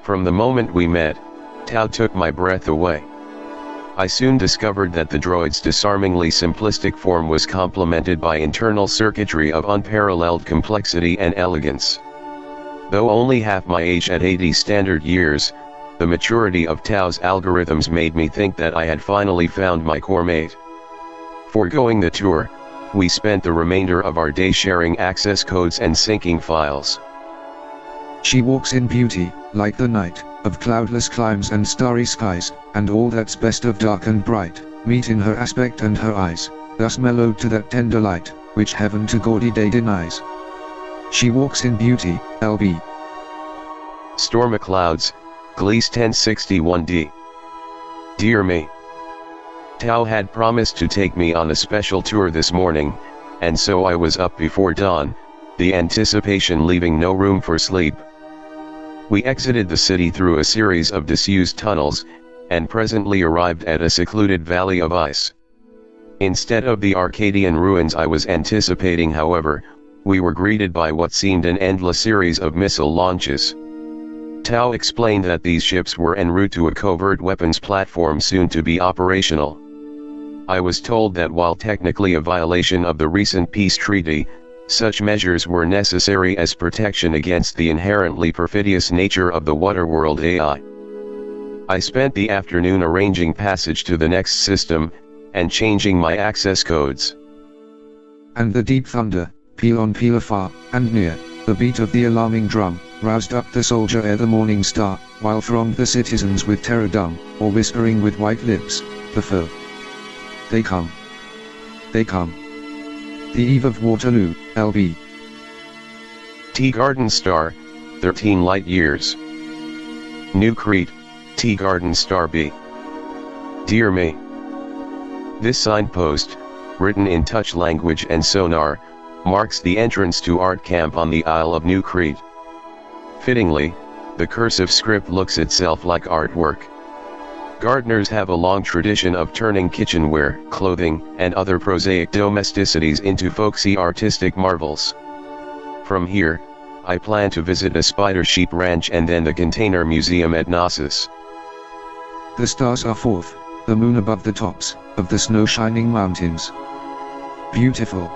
From the moment we met, Tau took my breath away. I soon discovered that the droid's disarmingly simplistic form was complemented by internal circuitry of unparalleled complexity and elegance. Though only half my age at 80 standard years, the maturity of Tau's algorithms made me think that I had finally found my core mate. Foregoing the tour, we spent the remainder of our day sharing access codes and syncing files. She walks in beauty, like the night, of cloudless climes and starry skies, and all that's best of dark and bright, meet in her aspect and her eyes, thus mellowed to that tender light, which heaven to gaudy day denies. She walks in beauty, LB. Storm Clouds, Gliese 1061d. Dear me. Tau had promised to take me on a special tour this morning, and so I was up before dawn, the anticipation leaving no room for sleep. We exited the city through a series of disused tunnels, and presently arrived at a secluded valley of ice. Instead of the Arcadian ruins I was anticipating, however, we were greeted by what seemed an endless series of missile launches. Tau explained that these ships were en route to a covert weapons platform soon to be operational. I was told that while technically a violation of the recent peace treaty, such measures were necessary as protection against the inherently perfidious nature of the Waterworld AI. I spent the afternoon arranging passage to the next system, and changing my access codes. And the deep thunder, peal on peal afar, and near, the beat of the alarming drum, roused up the soldier ere the morning star, while thronged the citizens with terror dumb, or whispering with white lips, the foe. They come. They come. The eve of Waterloo, L.B. Tea Garden Star, 13 light years. New Crete, Tea Garden Star B. Dear me. This signpost, written in touch language and sonar, marks the entrance to art camp on the Isle of New Crete. Fittingly, the cursive script looks itself like artwork. Gardeners have a long tradition of turning kitchenware, clothing, and other prosaic domesticities into folksy artistic marvels. From here, I plan to visit a spider sheep ranch and then the container museum at Knossos. The stars are forth, the moon above the tops of the snow-shining mountains. Beautiful.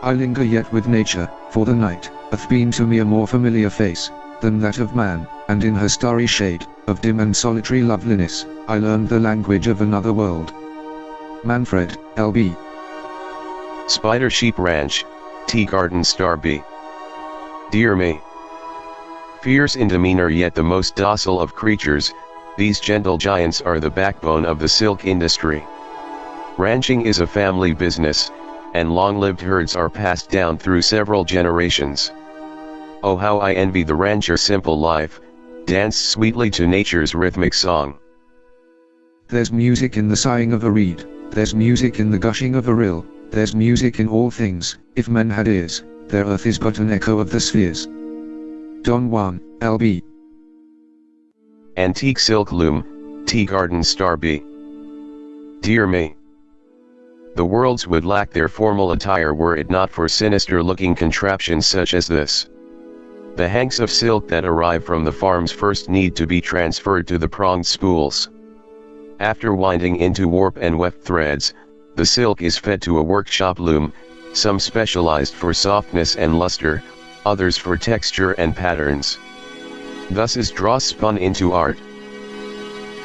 I linger yet with nature, for the night hath been to me a more familiar face than that of man, and in her starry shade of dim and solitary loveliness, I learned the language of another world. Manfred, L.B. Spider Sheep Ranch, Tea Garden Star B. Dear me. Fierce in demeanor yet the most docile of creatures, these gentle giants are the backbone of the silk industry. Ranching is a family business, and long-lived herds are passed down through several generations. Oh, how I envy the rancher's simple life, dance sweetly to nature's rhythmic song. There's music in the sighing of a reed, there's music in the gushing of a rill, there's music in all things. If men had ears, their earth is but an echo of the spheres. Don Juan, L.B. Antique Silk Loom, Tea Garden Star B. Dear me. The worlds would lack their formal attire were it not for sinister-looking contraptions such as this. The hanks of silk that arrive from the farms first need to be transferred to the pronged spools. After winding into warp and weft threads, the silk is fed to a workshop loom, some specialized for softness and luster, others for texture and patterns. Thus is dross spun into art.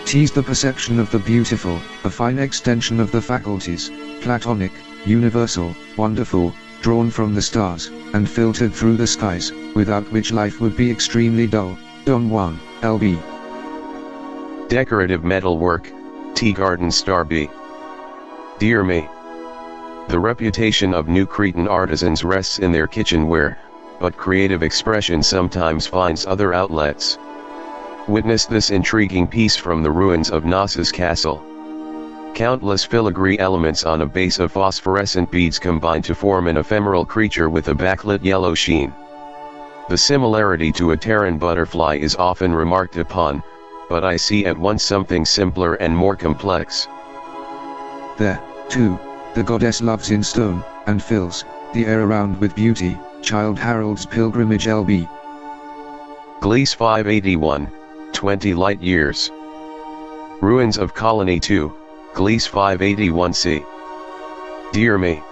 'Tis the perception of the beautiful, a fine extension of the faculties, Platonic, universal, wonderful, drawn from the stars, and filtered through the skies, without which life would be extremely dull. Don Juan, L.B. Decorative metalwork, Tea Garden Star B. Dear me. The reputation of New Cretan artisans rests in their kitchenware, but creative expression sometimes finds other outlets. Witness this intriguing piece from the ruins of Knossos Castle. Countless filigree elements on a base of phosphorescent beads combine to form an ephemeral creature with a backlit yellow sheen. The similarity to a Terran butterfly is often remarked upon, but I see at once something simpler and more complex. There, too, the goddess loves in stone, and fills the air around with beauty. Childe Harold's Pilgrimage, L.B. Gliese 581, 20 light years. Ruins of Colony 2, Gliese 581c. Dear me.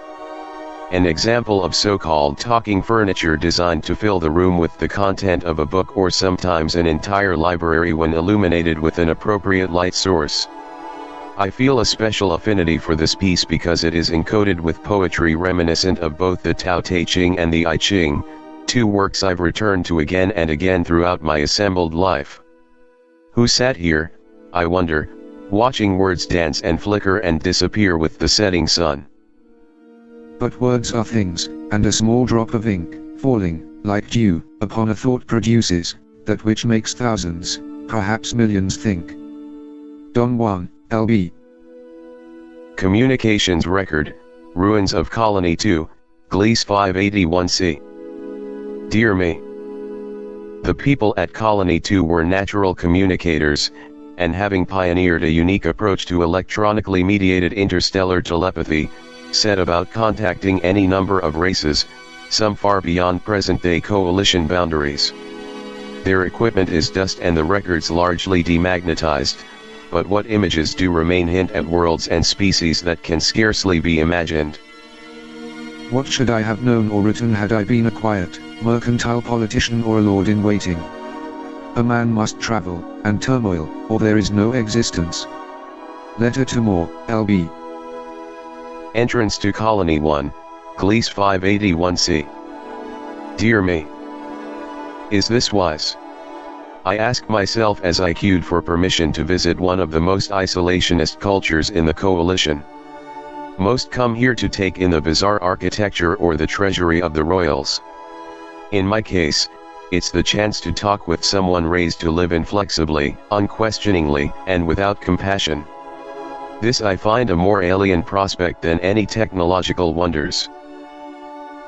An example of so-called talking furniture designed to fill the room with the content of a book or sometimes an entire library when illuminated with an appropriate light source. I feel a special affinity for this piece because it is encoded with poetry reminiscent of both the Tao Te Ching and the I Ching, two works I've returned to again and again throughout my assembled life. Who sat here, I wonder, watching words dance and flicker and disappear with the setting sun? But words are things, and a small drop of ink, falling, like dew, upon a thought produces, that which makes thousands, perhaps millions think. Don Juan, L.B. Communications Record, Ruins of Colony 2, Gliese 581c. Dear me. The people at Colony 2 were natural communicators, and having pioneered a unique approach to electronically mediated interstellar telepathy, set about contacting any number of races, some far beyond present-day coalition boundaries. Their equipment is dust and the records largely demagnetized, but what images do remain hint at worlds and species that can scarcely be imagined. What should I have known or written had I been a quiet, mercantile politician or a lord-in-waiting? A man must travel, and turmoil, or there is no existence. Letter to Moore, L.B. Entrance to Colony 1, Gliese 581c. Dear me. Is this wise? I ask myself as I queued for permission to visit one of the most isolationist cultures in the coalition. Most come here to take in the bizarre architecture or the treasury of the royals. In my case, it's the chance to talk with someone raised to live inflexibly, unquestioningly, and without compassion. This I find a more alien prospect than any technological wonders.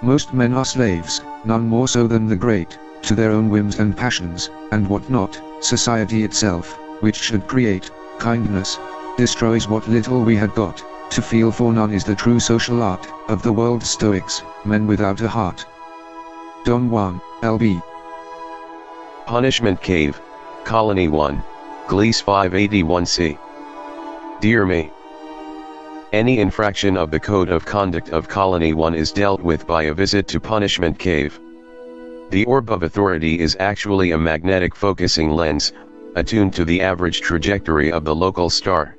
Most men are slaves, none more so than the great, to their own whims and passions, and what not, society itself, which should create kindness, destroys what little we had got. To feel for none is the true social art of the world's Stoics, men without a heart. Don Juan, L.B. Punishment Cave, Colony 1, Gliese 581c. Dear me. Any infraction of the Code of Conduct of Colony 1 is dealt with by a visit to Punishment Cave. The orb of authority is actually a magnetic focusing lens, attuned to the average trajectory of the local star.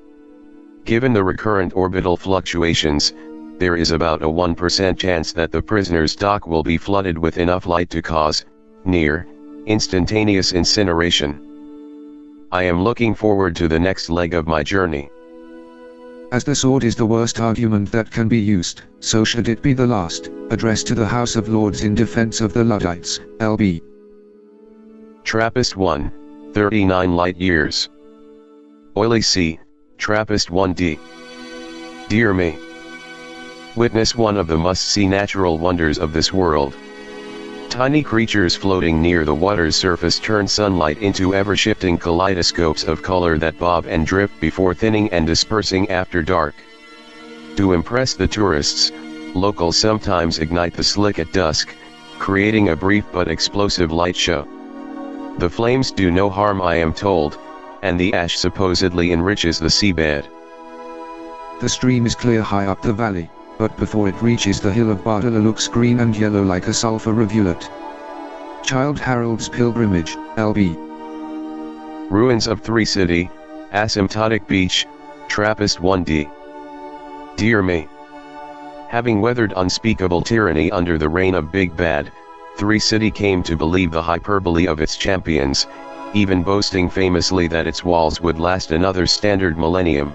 Given the recurrent orbital fluctuations, there is about a 1% chance that the prisoner's dock will be flooded with enough light to cause, near, instantaneous incineration. I am looking forward to the next leg of my journey. As the sword is the worst argument that can be used, so should it be the last, addressed to the House of Lords in defense of the Luddites, L.B. Trappist 1, 39 light years. Oily Sea, Trappist 1d. Dear me. Witness one of the must-see natural wonders of this world. Tiny creatures floating near the water's surface turn sunlight into ever-shifting kaleidoscopes of color that bob and drift before thinning and dispersing after dark. To impress the tourists, locals sometimes ignite the slick at dusk, creating a brief but explosive light show. The flames do no harm, I am told, and the ash supposedly enriches the seabed. The stream is clear high up the valley, but before it reaches the hill of Bardala looks green and yellow like a sulfur rivulet. Childe Harold's Pilgrimage, L.B. Ruins of Three City, Asymptotic Beach, Trappist 1d. Dear me. Having weathered unspeakable tyranny under the reign of Big Bad, Three City came to believe the hyperbole of its champions, even boasting famously that its walls would last another standard millennium.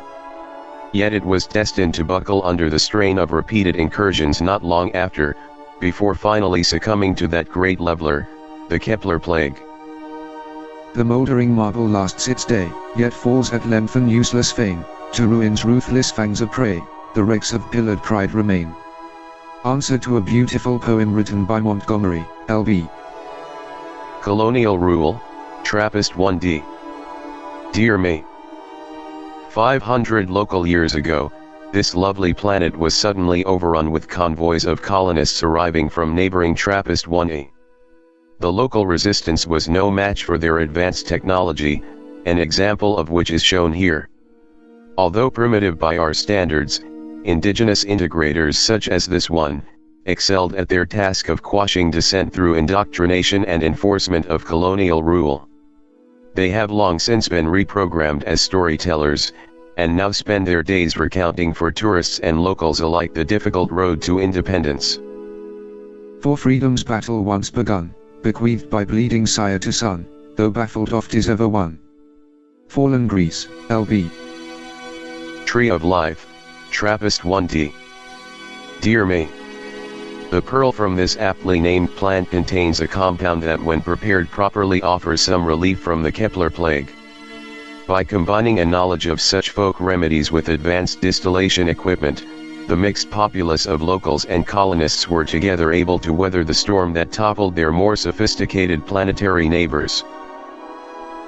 Yet it was destined to buckle under the strain of repeated incursions not long after, before finally succumbing to that great leveler, the Kepler Plague. The mouldering marble lasts its day, yet falls at length an useless fame, to ruin's ruthless fangs of prey, the wrecks of pillared pride remain. Answer to a beautiful poem written by Montgomery, L.B. Colonial Rule, Trappist 1d. Dear me. 500 local years ago, this lovely planet was suddenly overrun with convoys of colonists arriving from neighboring Trappist 1a. The local resistance was no match for their advanced technology, an example of which is shown here. Although primitive by our standards, indigenous integrators such as this one, excelled at their task of quashing dissent through indoctrination and enforcement of colonial rule. They have long since been reprogrammed as storytellers, and now spend their days recounting for tourists and locals alike the difficult road to independence. For freedom's battle once begun, bequeathed by bleeding sire to son, though baffled oft is ever won. Fallen Greece, L.B. Tree of Life, Trappist 1d. Dear me. The pearl from this aptly named plant contains a compound that when prepared properly offers some relief from the Kepler Plague. By combining a knowledge of such folk remedies with advanced distillation equipment, the mixed populace of locals and colonists were together able to weather the storm that toppled their more sophisticated planetary neighbors.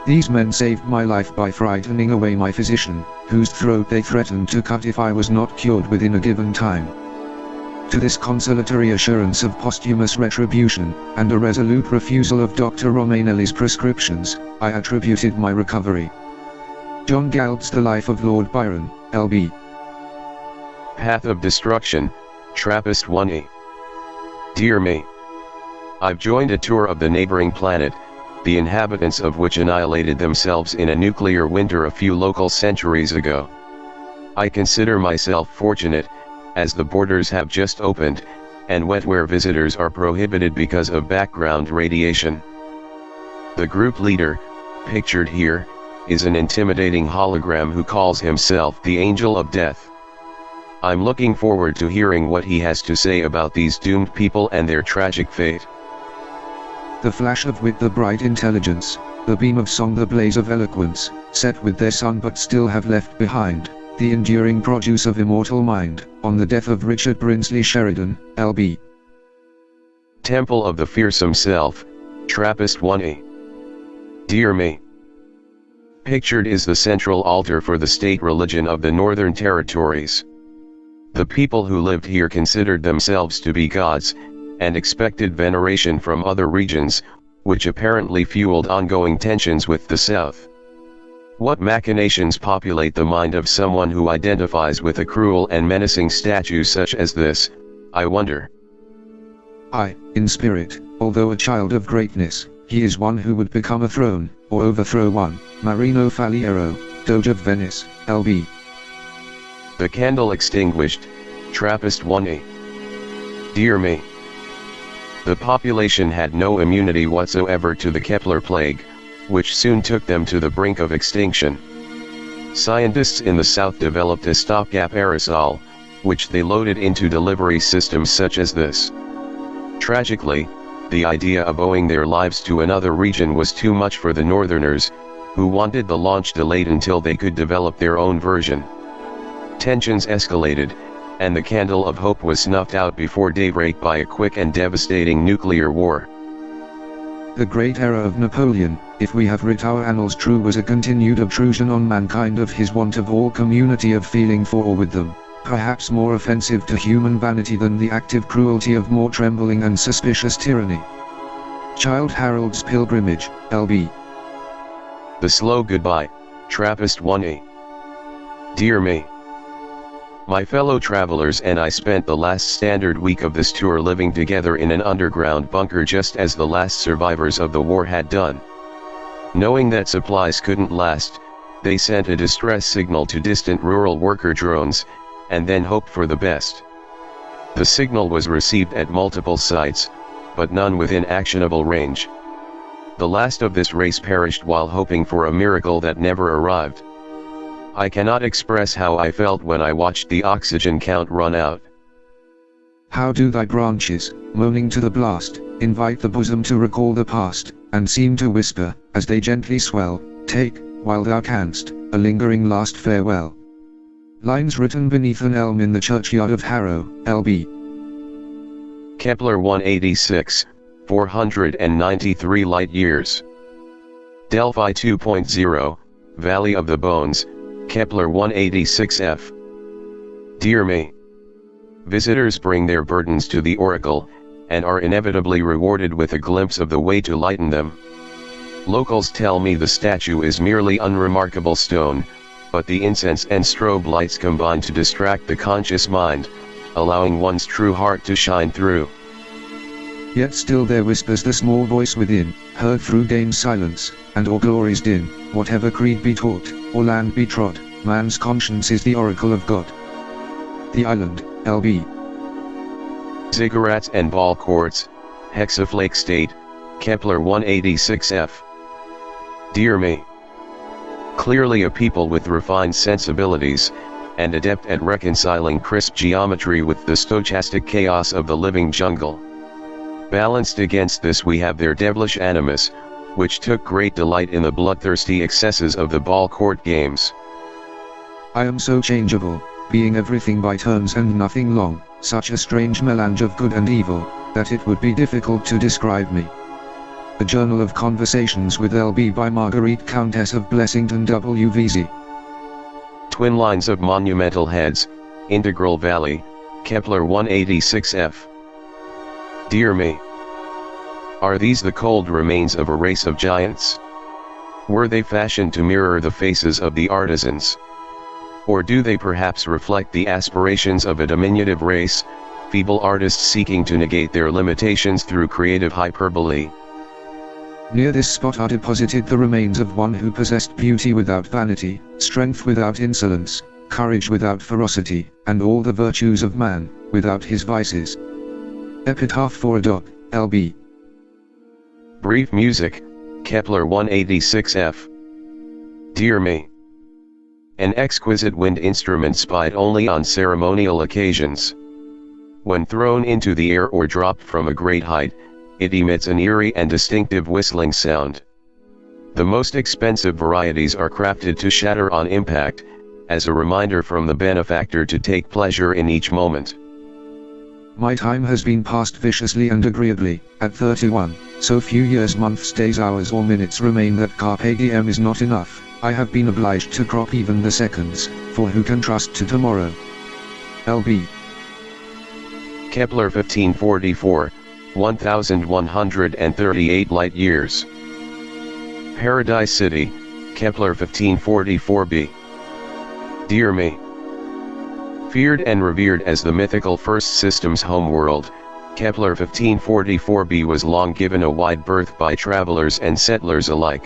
These men saved my life by frightening away my physician, whose throat they threatened to cut if I was not cured within a given time. To this consolatory assurance of posthumous retribution, and a resolute refusal of Dr. Romanelli's prescriptions, I attributed my recovery. John Galt's The Life of Lord Byron, L.B. Path of Destruction, Trappist 1a. Dear me. I've joined a tour of the neighboring planet, the inhabitants of which annihilated themselves in a nuclear winter a few local centuries ago. I consider myself fortunate, as the borders have just opened, and wetware visitors are prohibited because of background radiation. The group leader, pictured here, is an intimidating hologram who calls himself the Angel of Death. I'm looking forward to hearing what he has to say about these doomed people and their tragic fate. The flash of wit, the bright intelligence, the beam of song, the blaze of eloquence, set with their sun but still have left behind, the enduring produce of immortal mind, on the death of Richard Brinsley Sheridan, L.B. Temple of the Fearsome Self, Trappist 1a. Dear me. Pictured is the central altar for the state religion of the Northern Territories. The people who lived here considered themselves to be gods, and expected veneration from other regions, which apparently fueled ongoing tensions with the South. What machinations populate the mind of someone who identifies with a cruel and menacing statue such as this, I wonder? I, in spirit, although a child of greatness, he is one who would become a throne, or overthrow one, Marino Faliero, Doge of Venice, L.B. The candle extinguished, Trappist 1a. Dear me. The population had no immunity whatsoever to the Kepler plague, which soon took them to the brink of extinction. Scientists in the South developed a stopgap aerosol, which they loaded into delivery systems such as this. Tragically, the idea of owing their lives to another region was too much for the Northerners, who wanted the launch delayed until they could develop their own version. Tensions escalated, and the candle of hope was snuffed out before daybreak by a quick and devastating nuclear war. The great error of Napoleon, if we have writ our annals true, was a continued obtrusion on mankind of his want of all community of feeling for or with them, perhaps more offensive to human vanity than the active cruelty of more trembling and suspicious tyranny. Childe Harold's Pilgrimage, L.B. The Slow Goodbye, Trappist 1a. Dear me. My fellow travelers and I spent the last standard week of this tour living together in an underground bunker just as the last survivors of the war had done. Knowing that supplies couldn't last, they sent a distress signal to distant rural worker drones, and then hoped for the best. The signal was received at multiple sites, but none within actionable range. The last of this race perished while hoping for a miracle that never arrived. I cannot express how I felt when I watched the oxygen count run out. How do thy branches, moaning to the blast, invite the bosom to recall the past, and seem to whisper, as they gently swell, take, while thou canst, a lingering last farewell. Lines written beneath an elm in the churchyard of Harrow, L.B. Kepler 186, 493 light-years. Delphi 2.0, Valley of the Bones, Kepler 186f. Dear me. Visitors bring their burdens to the oracle, and are inevitably rewarded with a glimpse of the way to lighten them. Locals tell me the statue is merely unremarkable stone, but the incense and strobe lights combine to distract the conscious mind, allowing one's true heart to shine through. Yet still there whispers the small voice within, heard through Gain's silence, and all glory's din, whatever creed be taught, or land be trod, man's conscience is the oracle of God. The Island, L.B. Ziggurats and ball courts, Hexaflake State, Kepler 186f. Dear me. Clearly a people with refined sensibilities, and adept at reconciling crisp geometry with the stochastic chaos of the living jungle. Balanced against this we have their devilish animus, which took great delight in the bloodthirsty excesses of the ball court games. I am so changeable, being everything by turns and nothing long, such a strange melange of good and evil, that it would be difficult to describe me. A Journal of Conversations with L.B. by Marguerite Countess of Blessington WVZ. Twin lines of monumental heads, Integral Valley, Kepler 186f. Dear me. Are these the cold remains of a race of giants? Were they fashioned to mirror the faces of the artisans? Or do they perhaps reflect the aspirations of a diminutive race, feeble artists seeking to negate their limitations through creative hyperbole? Near this spot are deposited the remains of one who possessed beauty without vanity, strength without insolence, courage without ferocity, and all the virtues of man, without his vices. Epitaph for a dog, L.B. Brief music, Kepler 186f. Dear me. An exquisite wind instrument spied only on ceremonial occasions. When thrown into the air or dropped from a great height, it emits an eerie and distinctive whistling sound. The most expensive varieties are crafted to shatter on impact, as a reminder from the benefactor to take pleasure in each moment. My time has been passed viciously and agreeably, at 31, so few years, months, days, hours or minutes remain that carpe diem is not enough. I have been obliged to crop even the seconds, for who can trust to tomorrow? L.B. Kepler 1544, 1138 light years. Paradise City, Kepler 1544b. Dear me. Feared and revered as the mythical first system's homeworld, Kepler 1544b was long given a wide berth by travelers and settlers alike.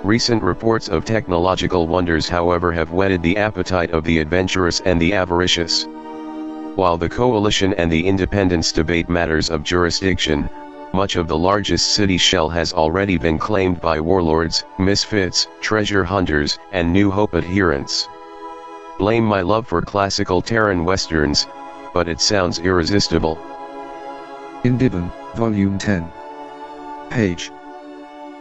Recent reports of technological wonders, however, have whetted the appetite of the adventurous and the avaricious. While the coalition and the independents debate matters of jurisdiction, much of the largest city shell has already been claimed by warlords, misfits, treasure hunters, and New Hope adherents. Blame my love for classical Terran westerns, but it sounds irresistible. In Dibben, Volume 10. Page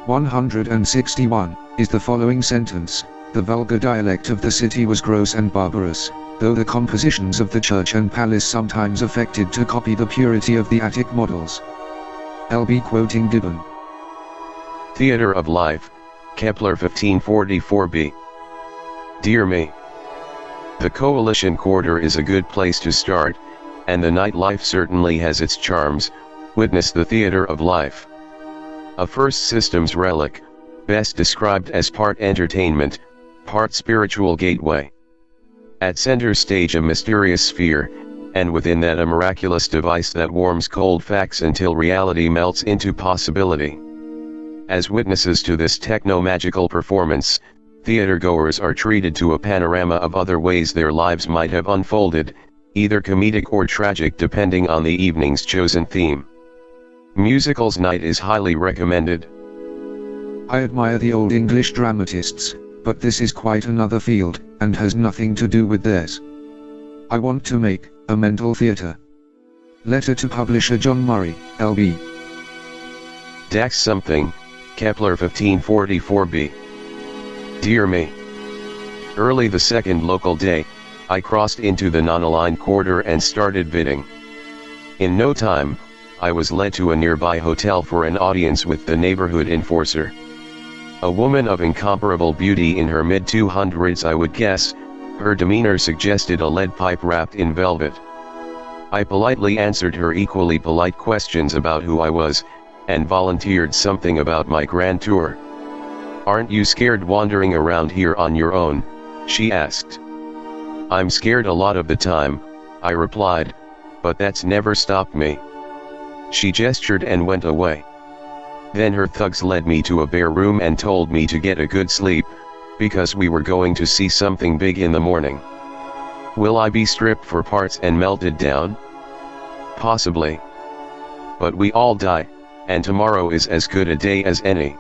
161, is the following sentence: the vulgar dialect of the city was gross and barbarous, though the compositions of the church and palace sometimes affected to copy the purity of the Attic models. L.B. quoting Dibben. Theater of Life, Kepler 1544b. Dear me. The Coalition Quarter is a good place to start, and the nightlife certainly has its charms. Witness the Theater of Life. A First Systems relic, best described as part entertainment, part spiritual gateway. At center stage a mysterious sphere, and within that a miraculous device that warms cold facts until reality melts into possibility. As witnesses to this techno-magical performance, theatergoers are treated to a panorama of other ways their lives might have unfolded, either comedic or tragic depending on the evening's chosen theme. Musicals night is highly recommended. I admire the old English dramatists, but this is quite another field, and has nothing to do with theirs. I want to make a mental theatre. Letter to publisher John Murray, L.B. Dax something, Kepler 1544b. Dear me. Early the second local day, I crossed into the non-aligned quarter and started bidding. In no time, I was led to a nearby hotel for an audience with the neighborhood enforcer. A woman of incomparable beauty in her mid-200s, I would guess. Her demeanor suggested a lead pipe wrapped in velvet. I politely answered her equally polite questions about who I was, and volunteered something about my grand tour. "Aren't you scared wandering around here on your own?" she asked. "I'm scared a lot of the time," I replied, "but that's never stopped me." She gestured and went away. Then her thugs led me to a bare room and told me to get a good sleep, because we were going to see something big in the morning. Will I be stripped for parts and melted down? Possibly. But we all die, and tomorrow is as good a day as any.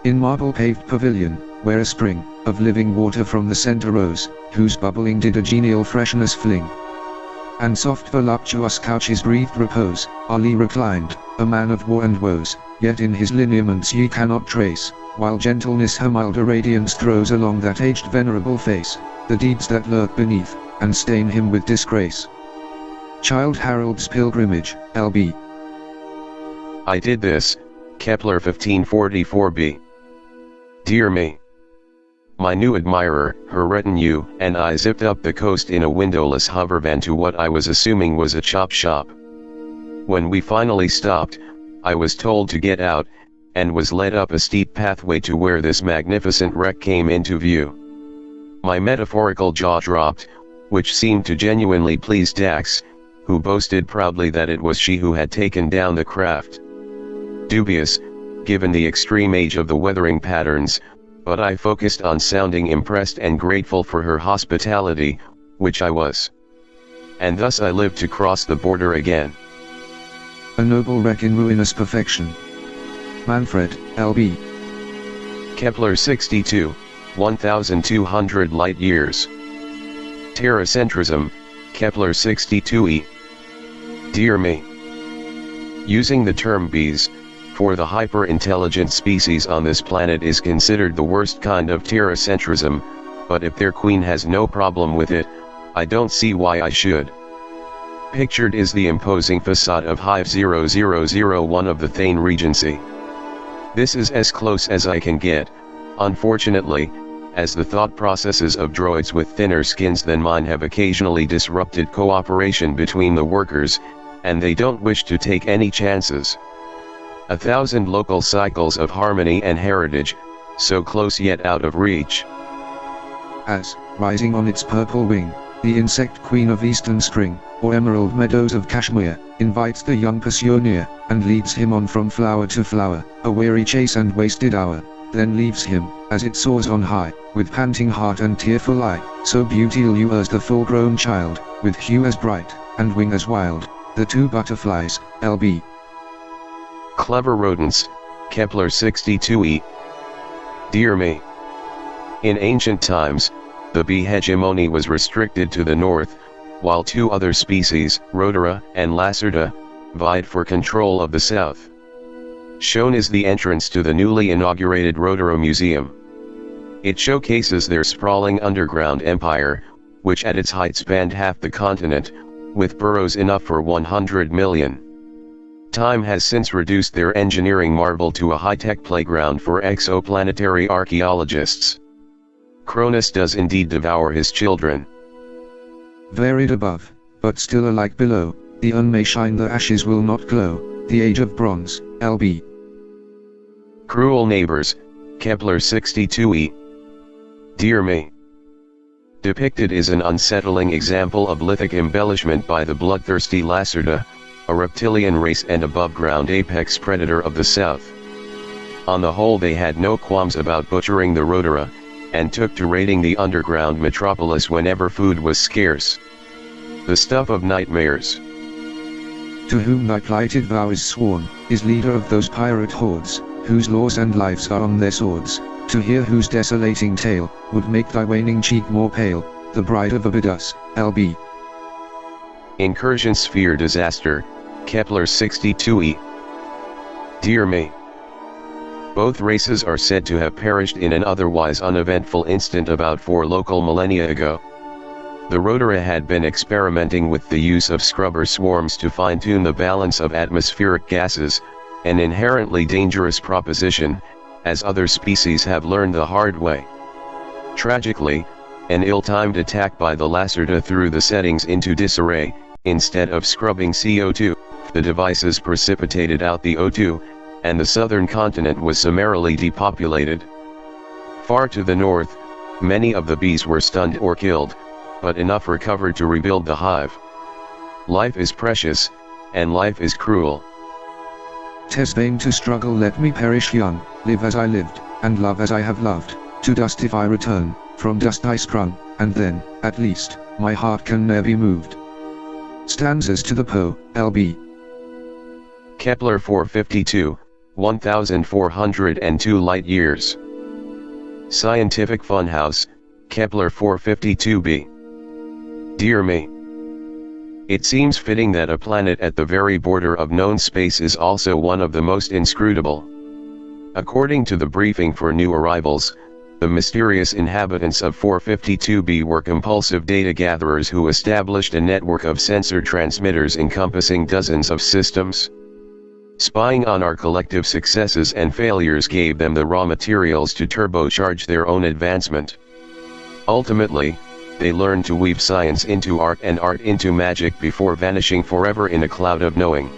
In marble-paved pavilion, where a spring of living water from the center rose, whose bubbling did a genial freshness fling, and soft voluptuous couches breathed repose, Ali reclined, a man of war and woes, yet in his lineaments ye cannot trace, while gentleness her milder radiance throws along that aged venerable face, the deeds that lurk beneath, and stain him with disgrace. Childe Harold's Pilgrimage, L.B. I did this, Kepler 1544b. Dear me. My new admirer, her retinue, and I zipped up the coast in a windowless hovervan to what I was assuming was a chop shop. When we finally stopped, I was told to get out, and was led up a steep pathway to where this magnificent wreck came into view. My metaphorical jaw dropped, which seemed to genuinely please Dax, who boasted proudly that it was she who had taken down the craft. Dubious, given the extreme age of the weathering patterns, but I focused on sounding impressed and grateful for her hospitality, which I was. And thus I lived to cross the border again. A noble wreck in ruinous perfection. Manfred, L.B. Kepler 62, 1200 light-years. Terracentrism, Kepler 62e. Dear me. Using the term bees, for the hyper-intelligent species on this planet is considered the worst kind of terracentrism, but if their queen has no problem with it, I don't see why I should. Pictured is the imposing facade of Hive 0001 of the Thane Regency. This is as close as I can get, unfortunately, as the thought processes of droids with thinner skins than mine have occasionally disrupted cooperation between the workers, and they don't wish to take any chances. 1,000 local cycles of harmony and heritage, so close yet out of reach. As, rising on its purple wing, the insect queen of eastern spring, or emerald meadows of Kashmir, invites the young pursuer and leads him on from flower to flower, a weary chase and wasted hour, then leaves him, as it soars on high, with panting heart and tearful eye, so beauty lures the full-grown child, with hue as bright, and wing as wild, the two butterflies, L.B. Clever rodents, Kepler 62e. Dear me. In ancient times, the bee hegemony was restricted to the north, while two other species, Rhodora and Lacerta, vied for control of the south. Shown is the entrance to the newly inaugurated Rhodora Museum. It showcases their sprawling underground empire, which at its height spanned half the continent, with burrows enough for 100 million. Time has since reduced their engineering marvel to a high-tech playground for exoplanetary archaeologists. Cronus does indeed devour his children. Varied above, but still alike below, the urn may shine, the ashes will not glow, the age of bronze, L.B. Cruel neighbors, Kepler 62e. Dear me. Depicted is an unsettling example of lithic embellishment by the bloodthirsty Lacerta, a reptilian race and above-ground apex predator of the south. On the whole, they had no qualms about butchering the Rhodora, and took to raiding the underground metropolis whenever food was scarce. The stuff of nightmares. To whom thy plighted vow is sworn, is leader of those pirate hordes, whose laws and lives are on their swords, to hear whose desolating tale, would make thy waning cheek more pale, the bride of Abydos, L.B. Incursion sphere disaster, Kepler 62e. Dear me. Both races are said to have perished in an otherwise uneventful instant about 4 local millennia ago. The Rhodora had been experimenting with the use of scrubber swarms to fine-tune the balance of atmospheric gases, an inherently dangerous proposition, as other species have learned the hard way. Tragically, an ill-timed attack by the Lacerta threw the settings into disarray. Instead of scrubbing CO2, the devices precipitated out the O2, and the southern continent was summarily depopulated. Far to the north, many of the bees were stunned or killed, but enough recovered to rebuild the hive. Life is precious, and life is cruel. 'Tis vain to struggle, let me perish young, live as I lived, and love as I have loved, to dust if I return, from dust I sprung, and then, at least, my heart can ne'er be moved. Stanzas to the Poe, L.B. Kepler 452, 1402 light-years. Scientific Funhouse, Kepler 452b. Dear me. It seems fitting that a planet at the very border of known space is also one of the most inscrutable. According to the briefing for new arrivals, the mysterious inhabitants of 452b were compulsive data gatherers who established a network of sensor transmitters encompassing dozens of systems. Spying on our collective successes and failures gave them the raw materials to turbocharge their own advancement. Ultimately, they learned to weave science into art and art into magic before vanishing forever in a cloud of knowing.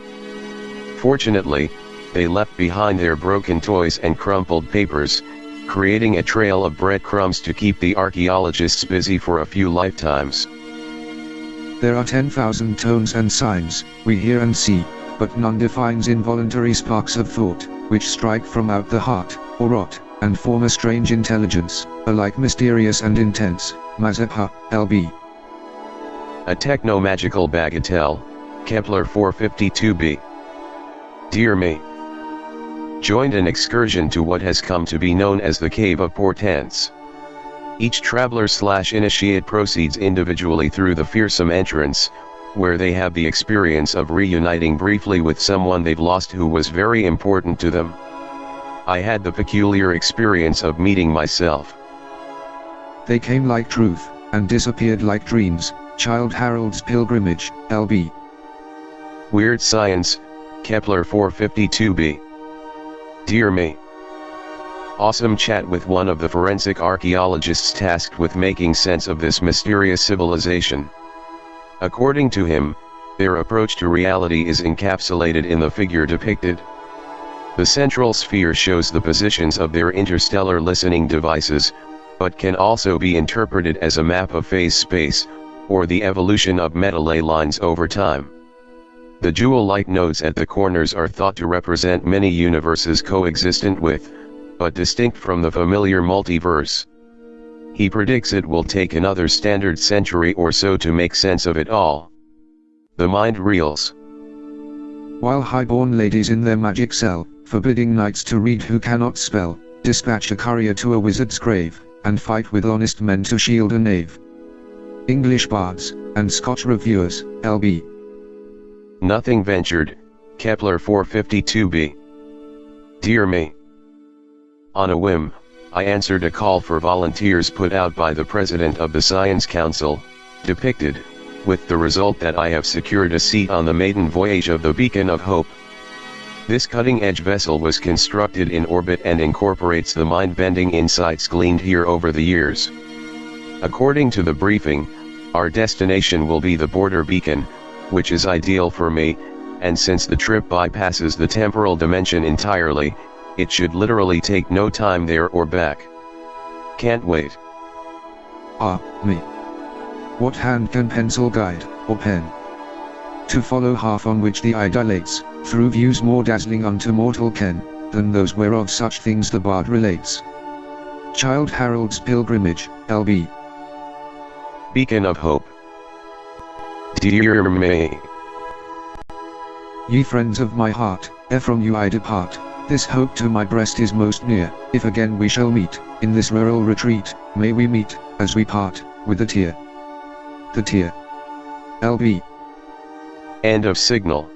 Fortunately, they left behind their broken toys and crumpled papers, creating a trail of breadcrumbs to keep the archaeologists busy for a few lifetimes. There are 10,000 tones and signs, we hear and see, but none defines involuntary sparks of thought, which strike from out the heart, or rot, and form a strange intelligence, alike mysterious and intense. Mazeppa, LB. A techno-magical bagatelle, Kepler 452b. Dear me. Joined an excursion to what has come to be known as the Cave of Portents. Each traveler/initiate proceeds individually through the fearsome entrance, where they have the experience of reuniting briefly with someone they've lost who was very important to them. I had the peculiar experience of meeting myself. They came like truth, and disappeared like dreams. Childe Harold's Pilgrimage, LB. Weird Science, Kepler 452b. Dear me. Awesome chat with one of the forensic archaeologists tasked with making sense of this mysterious civilization. According to him, their approach to reality is encapsulated in the figure depicted. The central sphere shows the positions of their interstellar listening devices, but can also be interpreted as a map of phase space, or the evolution of metal-ley lines over time. The jewel-like nodes at the corners are thought to represent many universes coexistent with, but distinct from the familiar multiverse. He predicts it will take another standard century or so to make sense of it all. The mind reels. While high-born ladies in their magic cell, forbidding knights to read who cannot spell, dispatch a courier to a wizard's grave, and fight with honest men to shield a knave. English bards, and Scotch reviewers, LB. Nothing ventured, Kepler 452b. Dear me. On a whim, I answered a call for volunteers put out by the President of the Science Council, depicted, with the result that I have secured a seat on the maiden voyage of the Beacon of Hope. This cutting-edge vessel was constructed in orbit and incorporates the mind-bending insights gleaned here over the years. According to the briefing, our destination will be the border beacon, which is ideal for me, and since the trip bypasses the temporal dimension entirely, it should literally take no time there or back. Can't wait. Me. What hand can pencil guide, or pen? To follow half on which the eye dilates, through views more dazzling unto mortal ken, than those whereof such things the bard relates. Childe Harold's Pilgrimage, LB. Beacon of Hope. Dear me. Ye friends of my heart, ere from you I depart, this hope to my breast is most near. If again we shall meet, in this rural retreat, may we meet, as we part, with a tear. The tear. LB. End of signal.